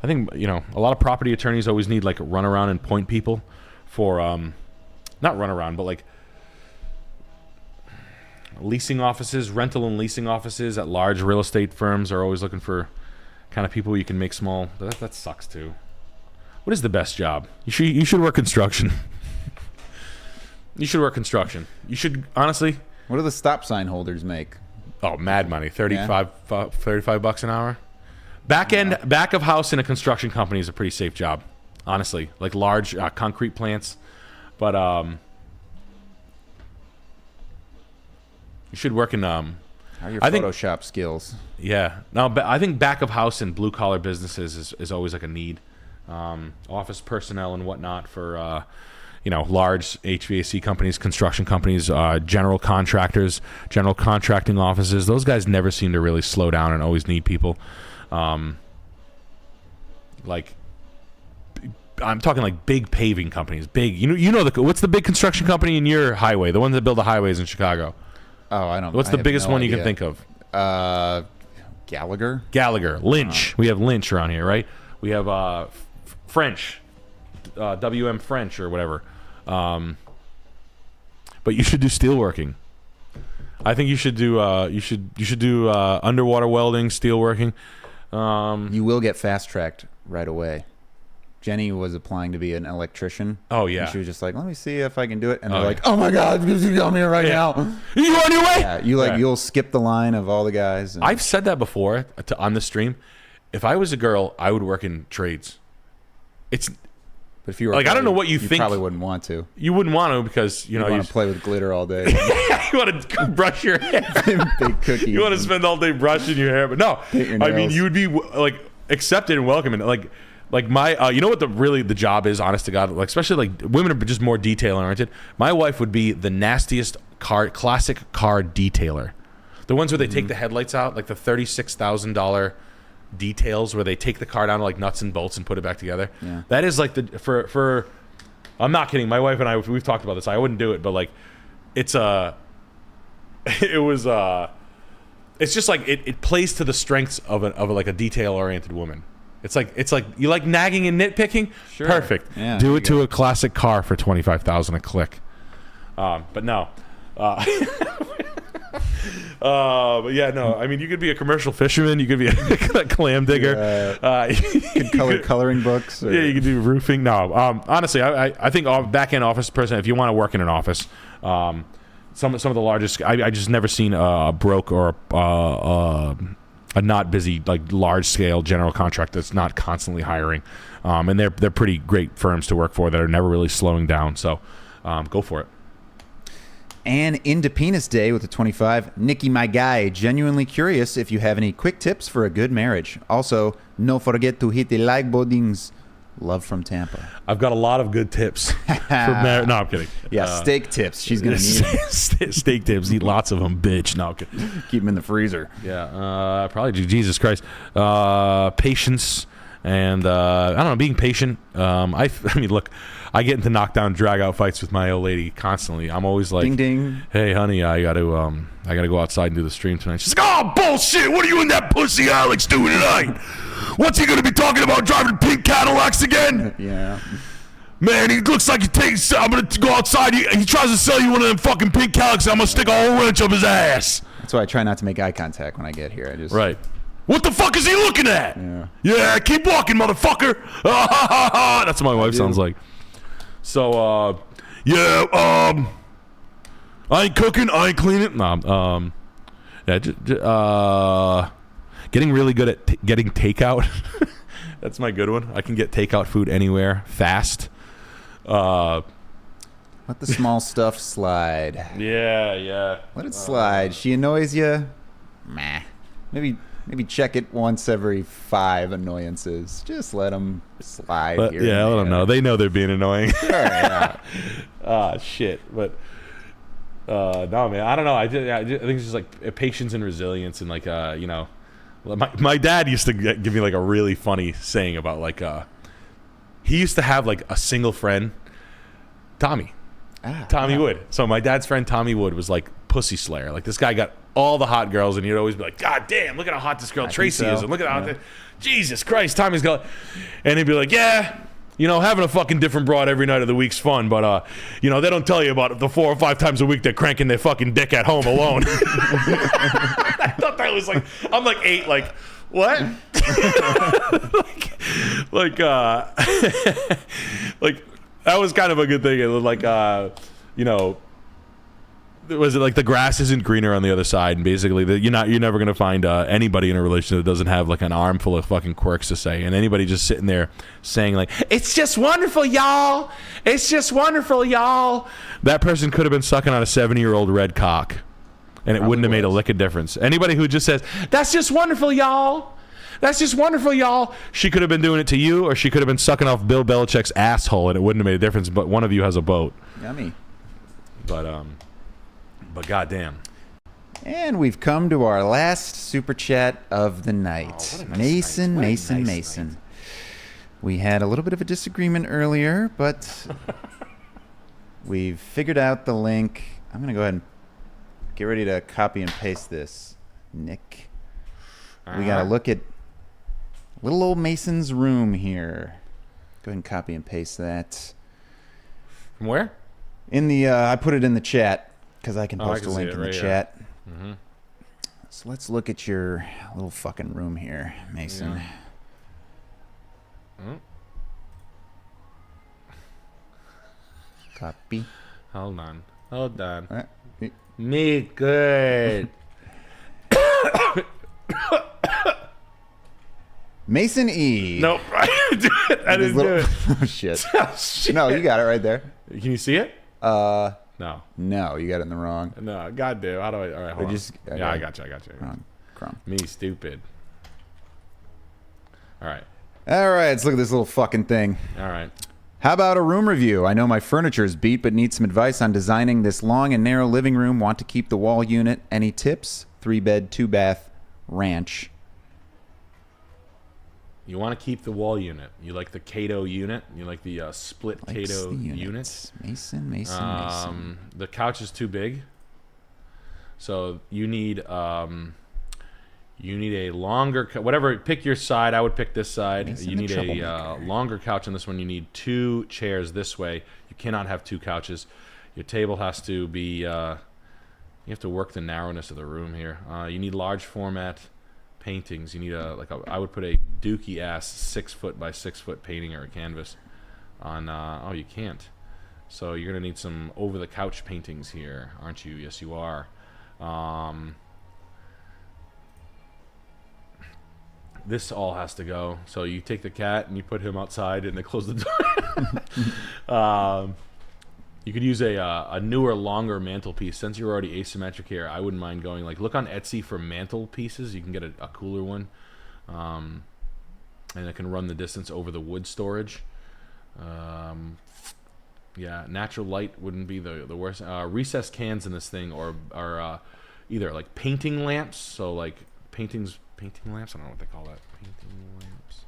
think, you know, a lot of property attorneys always need like a run around and point people for, not run around, but like leasing offices, rental and leasing offices at large real estate firms are always looking for kind of people you can make small. That sucks too. What is the best job? You should work construction. You should work construction. You should, honestly. What do the stop sign holders make? Oh, mad money. 35 $35 an hour. Back of house in a construction company is a pretty safe job, honestly. Like large concrete plants, but you should work in. How are your Photoshop skills? Yeah, no, but I think back of house in blue collar businesses is always like a need. Office personnel and whatnot for you know, large HVAC companies, construction companies, general contractors, general contracting offices. Those guys never seem to really slow down and always need people. Like, I'm talking like big paving companies, big. You know what's the big construction company in your highway? The ones that build the highways in Chicago. Oh, I don't. What's the biggest one you can think of? Gallagher. Lynch. We have Lynch around here, right? We have French, WM French or whatever. But you should do steelworking. I think you should do underwater welding, steelworking. You will get fast tracked right away. Jenny was applying to be an electrician. Oh yeah. And she was just like, let me see if I can do it. And they're like, oh my God, you come here right now. You on your way? Yeah, you'll skip the line of all the guys. I've said that before on the stream. If I was a girl, I would work in trades. But if you were like, I don't know what you think. Probably wouldn't want to. You wouldn't want to because you want to play with glitter all day. You want to brush your hair. Big cookies. You want to spend all day brushing your hair, but no. I mean, you would be like accepted and welcome, and like my, you know what the job is, honest to God, like especially like women are just more detail oriented. My wife would be the nastiest classic car detailer, the ones where they take the headlights out, like the $36,000 details where they take the car down to like nuts and bolts and put it back together. Yeah. That is like for I'm not kidding. My wife and I, we've talked about this. I wouldn't do it, but like it's just like it plays to the strengths of like a detail oriented woman. It's like you like nagging and nitpicking. Sure. Perfect. Yeah, do it to a classic car for $25,000 a click. But no. But yeah, no. I mean, you could be a commercial fisherman. You could be a clam digger. You could color coloring books. Or... Yeah, you could do roofing. No, honestly, I think back end office person. If you want to work in an office, some of the largest. I just never seen a broke or a not busy like large scale general contractor that's not constantly hiring. And they're pretty great firms to work for that are never really slowing down. So go for it. And into Penis Day with the 25, Nikki, my guy, genuinely curious if you have any quick tips for a good marriage. Also, no forget to hit the like buttons. Love from Tampa. I've got a lot of good tips for marriage. No, I'm kidding. Yeah, steak tips. She's going to need them. Steak tips. Eat lots of them, bitch. No, I'm kidding. Keep them in the freezer. Yeah, probably Jesus Christ. Patience and, I don't know, being patient. I mean, look, I get into knockdown, drag out fights with my old lady constantly. I'm always like, ding ding. Hey, honey, I got to go outside and do the stream tonight. She's like, oh bullshit! What are you and that pussy Alex doing tonight? What's he gonna be talking about? Driving pink Cadillacs again? Yeah. Man, he looks like he takes. I'm gonna go outside. He tries to sell you one of them fucking pink Cadillacs. I'm gonna stick a whole wrench up his ass. That's why I try not to make eye contact when I get here. I just right. What the fuck is he looking at? Yeah, keep walking, motherfucker. That's what my wife sounds like. So, I ain't cooking, I ain't cleaning. No, getting really good at getting takeout. That's my good one. I can get takeout food anywhere fast. Let the small stuff slide. Yeah. Let it slide. She annoys you. Meh. Maybe check it once every 5 annoyances. Just let them slide. Let them know. They know they're being annoying. Shit. But no, man. I don't know. I think it's just like patience and resilience, and like my dad used to give me like a really funny saying about like he used to have like a single friend, Tommy Wood. So my dad's friend Tommy Wood was like pussy slayer. Like this guy got all the hot girls, and he'd always be like, God damn, look at how hot this girl Tracy is, and look at how Jesus Christ, Tommy's got. And he'd be like, yeah, having a fucking different broad every night of the week's fun, but they don't tell you about the 4 or 5 times a week they're cranking their fucking dick at home alone. I thought that was like, I'm like 8, like what? like that was kind of a good thing. It was like was it like the grass isn't greener on the other side, and basically you're never gonna find anybody in a relationship that doesn't have like an armful of fucking quirks to say, and anybody just sitting there saying like, it's just wonderful, y'all, it's just wonderful, y'all. That person could have been sucking on a 70-year-old red cock, and it wouldn't have made a lick of difference. Anybody who just says, that's just wonderful, y'all, that's just wonderful, y'all, she could have been doing it to you, or she could have been sucking off Bill Belichick's asshole, and it wouldn't have made a difference. But one of you has a boat. Yummy. But goddamn. And we've come to our last super chat of the night. Mason. We had a little bit of a disagreement earlier, but we've figured out the link. I'm going to go ahead and get ready to copy and paste this, Nick. We got to look at little old Mason's room here. Go ahead and copy and paste that. From where? In the I put it in the chat because I can post a link in the chat. Mm-hmm. So let's look at your little fucking room here, Mason. Yeah. Copy. Hold on. Right. Me good. Mason E. Nope. I didn't do it. Oh, shit. No, you got it right there. Can you see it? No. No, you got it in the wrong. No, goddamn. How do I? All right, hold on. I got you. Wrong. Chrome. Me stupid. All right. Let's look at this little fucking thing. All right. How about a room review? I know my furniture's beat, but need some advice on designing this long and narrow living room. Want to keep the wall unit. Any tips? 3-bed, 2-bath, ranch. You want to keep the wall unit. You like the Cato unit. You like the split Cato units. Mason. The couch is too big, so you need a longer. Whatever, pick your side. I would pick this side. Mason, you need a longer couch on this one. You need 2 chairs this way. You cannot have 2 couches. Your table has to be. You have to work the narrowness of the room here. You need large format paintings. You need I would put a dookie ass 6-foot by 6-foot painting or a canvas on. Oh, you can't. So you're gonna need some over the couch paintings here, aren't you? Yes, you are. This all has to go. So you take the cat and you put him outside and they close the door. You could use a newer, longer mantelpiece. Since you're already asymmetric here, I wouldn't mind going look on Etsy for mantelpieces. You can get a cooler one, and it can run the distance over the wood storage. Yeah, natural light wouldn't be the worst. Recessed cans in this thing are either like painting lamps. So like painting lamps. I don't know what they call that. Painting lamps.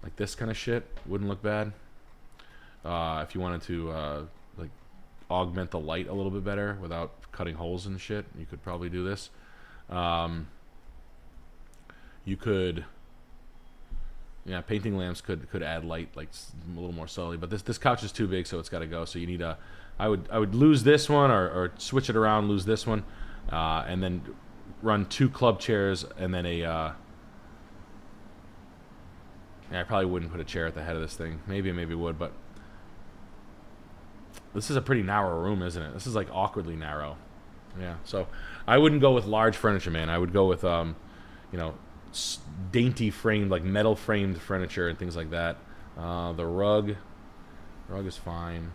Like this kind of shit wouldn't look bad. If you wanted to augment the light a little bit better without cutting holes and shit, you could probably do this. You could, painting lamps could add light like a little more subtly. But this couch is too big, so it's got to go. So you need I would lose this one or switch it around, lose this one, and then run 2 club chairs and then a. Yeah, I probably wouldn't put a chair at the head of this thing. Maybe would, but this is a pretty narrow room, isn't it? This is like awkwardly narrow. Yeah, so I wouldn't go with large furniture, man. I would go with dainty framed, like metal framed furniture and things like that. The rug is fine.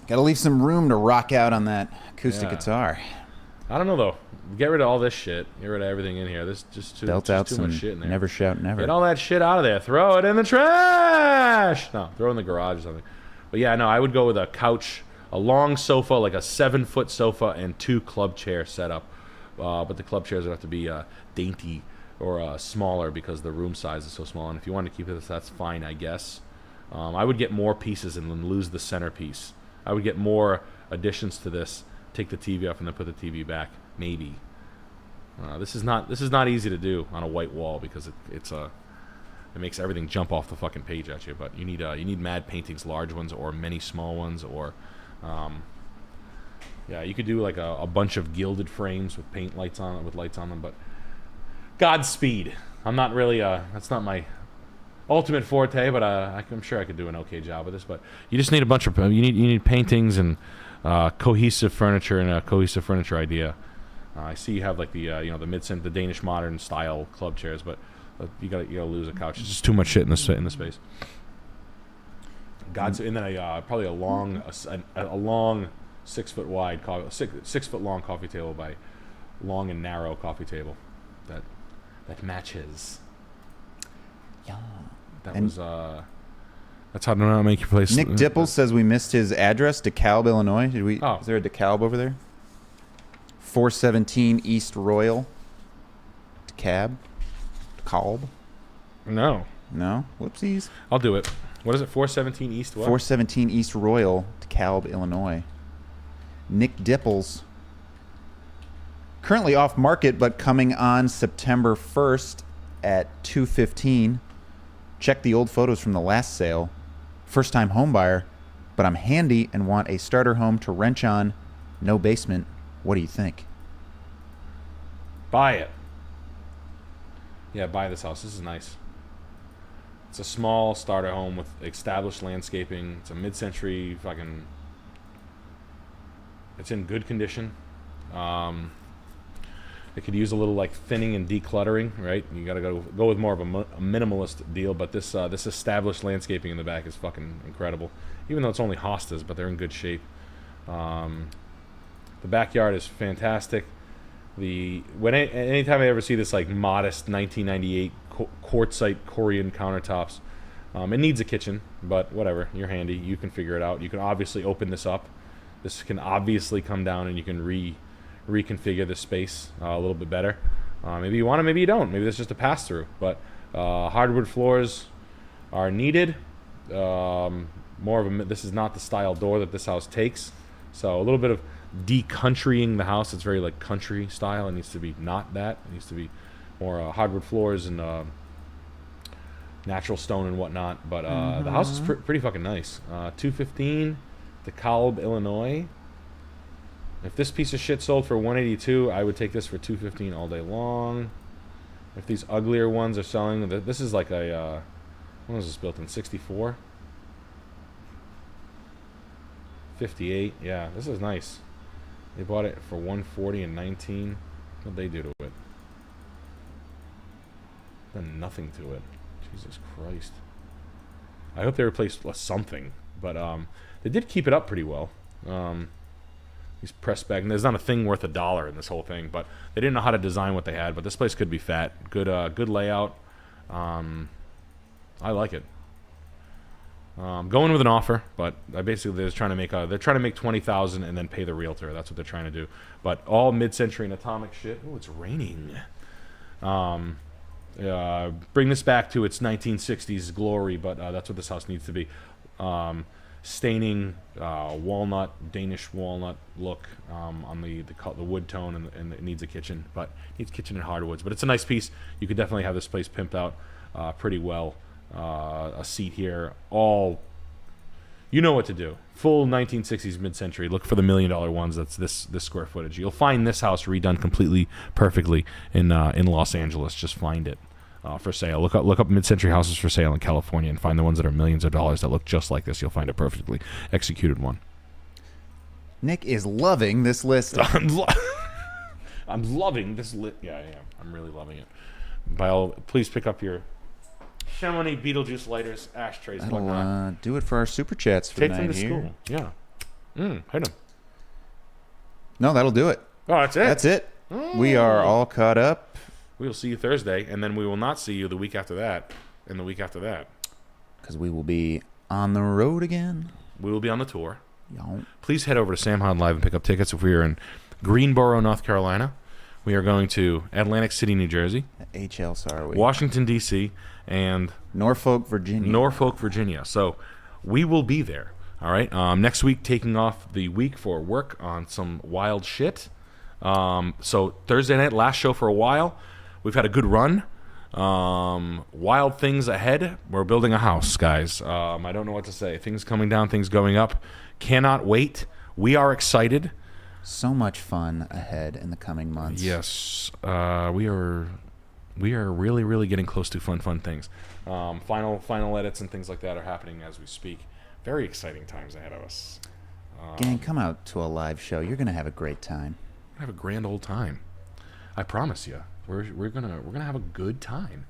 Gotta leave some room to rock out on that acoustic guitar. I don't know though. Get rid of all this shit. Get rid of everything in here. There's just too much shit in there. Never shout never. Get all that shit out of there. Throw it in the trash. No, throw it in the garage or something. But yeah, no, I would go with a couch, a long sofa, like a 7-foot sofa, and 2 club chair setup. But the club chairs would have to be dainty or smaller because the room size is so small. And if you want to keep it, that's fine, I guess. I would get more pieces and then lose the centerpiece. I would get more additions to this. Take the TV off and then put the TV back. Maybe. This is not easy to do on a white wall because it makes everything jump off the fucking page at you. But you need mad paintings, large ones or many small ones, or yeah, you could do like a bunch of gilded frames with lights on them. But Godspeed. I'm not really that's not my ultimate forte, but I'm sure I could do an okay job with this. But you just need a bunch of you need paintings and cohesive furniture and a cohesive furniture idea. I see you have like the the Danish modern style club chairs, but you gotta lose a couch. It's just too much shit in the space. And then probably a long 6 foot wide 6 foot long coffee table by long and narrow coffee table that matches. Yeah. That's how to make your place. Nick Dipple says we missed his address, DeKalb, Illinois. Is there a DeKalb over there? 417 East Royal. DeKalb? No. No? Whoopsies. I'll do it. What is it? 417 East what? 417 East Royal, DeKalb, Illinois. Nick Dipples. Currently off market, but coming on September 1st at $215. Check the old photos from the last sale. First time home buyer, but I'm handy and want a starter home to wrench on. No basement. What do you think? Buy it. Yeah, buy this house. This is nice. It's a small starter home with established landscaping. It's a mid-century fucking... It's in good condition. It could use a little like thinning and decluttering, right? You gotta go with more of a minimalist deal, but this established landscaping in the back is fucking incredible. Even though it's only hostas, but they're in good shape. The backyard is fantastic. Anytime I ever see this like modest 1998 quartzite Korean countertops, it needs a kitchen, but whatever. You're handy. You can figure it out. You can obviously open this up. This can obviously come down and you can reconfigure the space a little bit better. Maybe you want to, maybe you don't. Maybe that's just a pass-through. But hardwood floors are needed. This is not the style door that this house takes. So a little bit of de-countrying the house. It's very like country style. It needs to be not that. It needs to be more hardwood floors and natural stone and whatnot. But the house is pretty fucking nice. 215 DeKalb, Illinois. If this piece of shit sold for 182, I would take this for 215 all day long. If these uglier ones are selling, this is like a when was this built in? 64, 58. Yeah, this is nice. They bought it for 140 and 19. What'd they do to it? Done nothing to it. Jesus Christ. I hope they replaced something, but they did keep it up pretty well. These pressed back, and there's not a thing worth $1 in this whole thing, but they didn't know how to design what they had. But this place could be fat. Good layout. I like it. Going with an offer, but they're trying to make $20,000 and then pay the realtor. That's what they're trying to do. But all mid-century and atomic shit. Oh, it's raining. Bring this back to its 1960s glory, but that's what this house needs to be. Staining, Danish walnut look on the wood tone, and it needs a kitchen, but it needs kitchen and hardwoods. But it's a nice piece. You could definitely have this place pimped out pretty well. A seat here, all You know what to do. Full 1960s mid-century. Look for the $1 million ones. That's this square footage. You'll find this house redone completely perfectly in Los Angeles. Just find it for sale. Look up mid-century houses for sale in California and find the ones that are millions of dollars that look just like this. You'll find a perfectly executed one. Nick is loving this list. I'm loving this lit. Yeah, I am. I'm really loving it. Please pick up your Chamonix Beetlejuice lighters, ashtrays, and whatnot. That'll do it for our super chats for Take the them night to here. school. Yeah. Hit them. No, that'll do it. Oh, that's it. That's it. We are all caught up. We will see you Thursday, and then we will not see you the week after that, and the week after that. Because we will be on the road again. We will be on the tour. Yo. Please head over to Sam Hod Live and pick up tickets if we are in Greensboro, North Carolina. We are going to Atlantic City, New Jersey. HL, are we? Washington, D.C., and Norfolk, Virginia. So we will be there. All right. Next week, taking off the week for work on some wild shit. So Thursday night, last show for a while. We've had a good run. Wild things ahead. We're building a house, guys. I don't know what to say. Things coming down, things going up. Cannot wait. We are excited. So much fun ahead in the coming months. Yes. We are really, really getting close to fun things. Final edits and things like that are happening as we speak. Very exciting times ahead of us. Gang, come out to a live show. You're gonna have a great time. Have a grand old time. I promise you. We're gonna have a good time.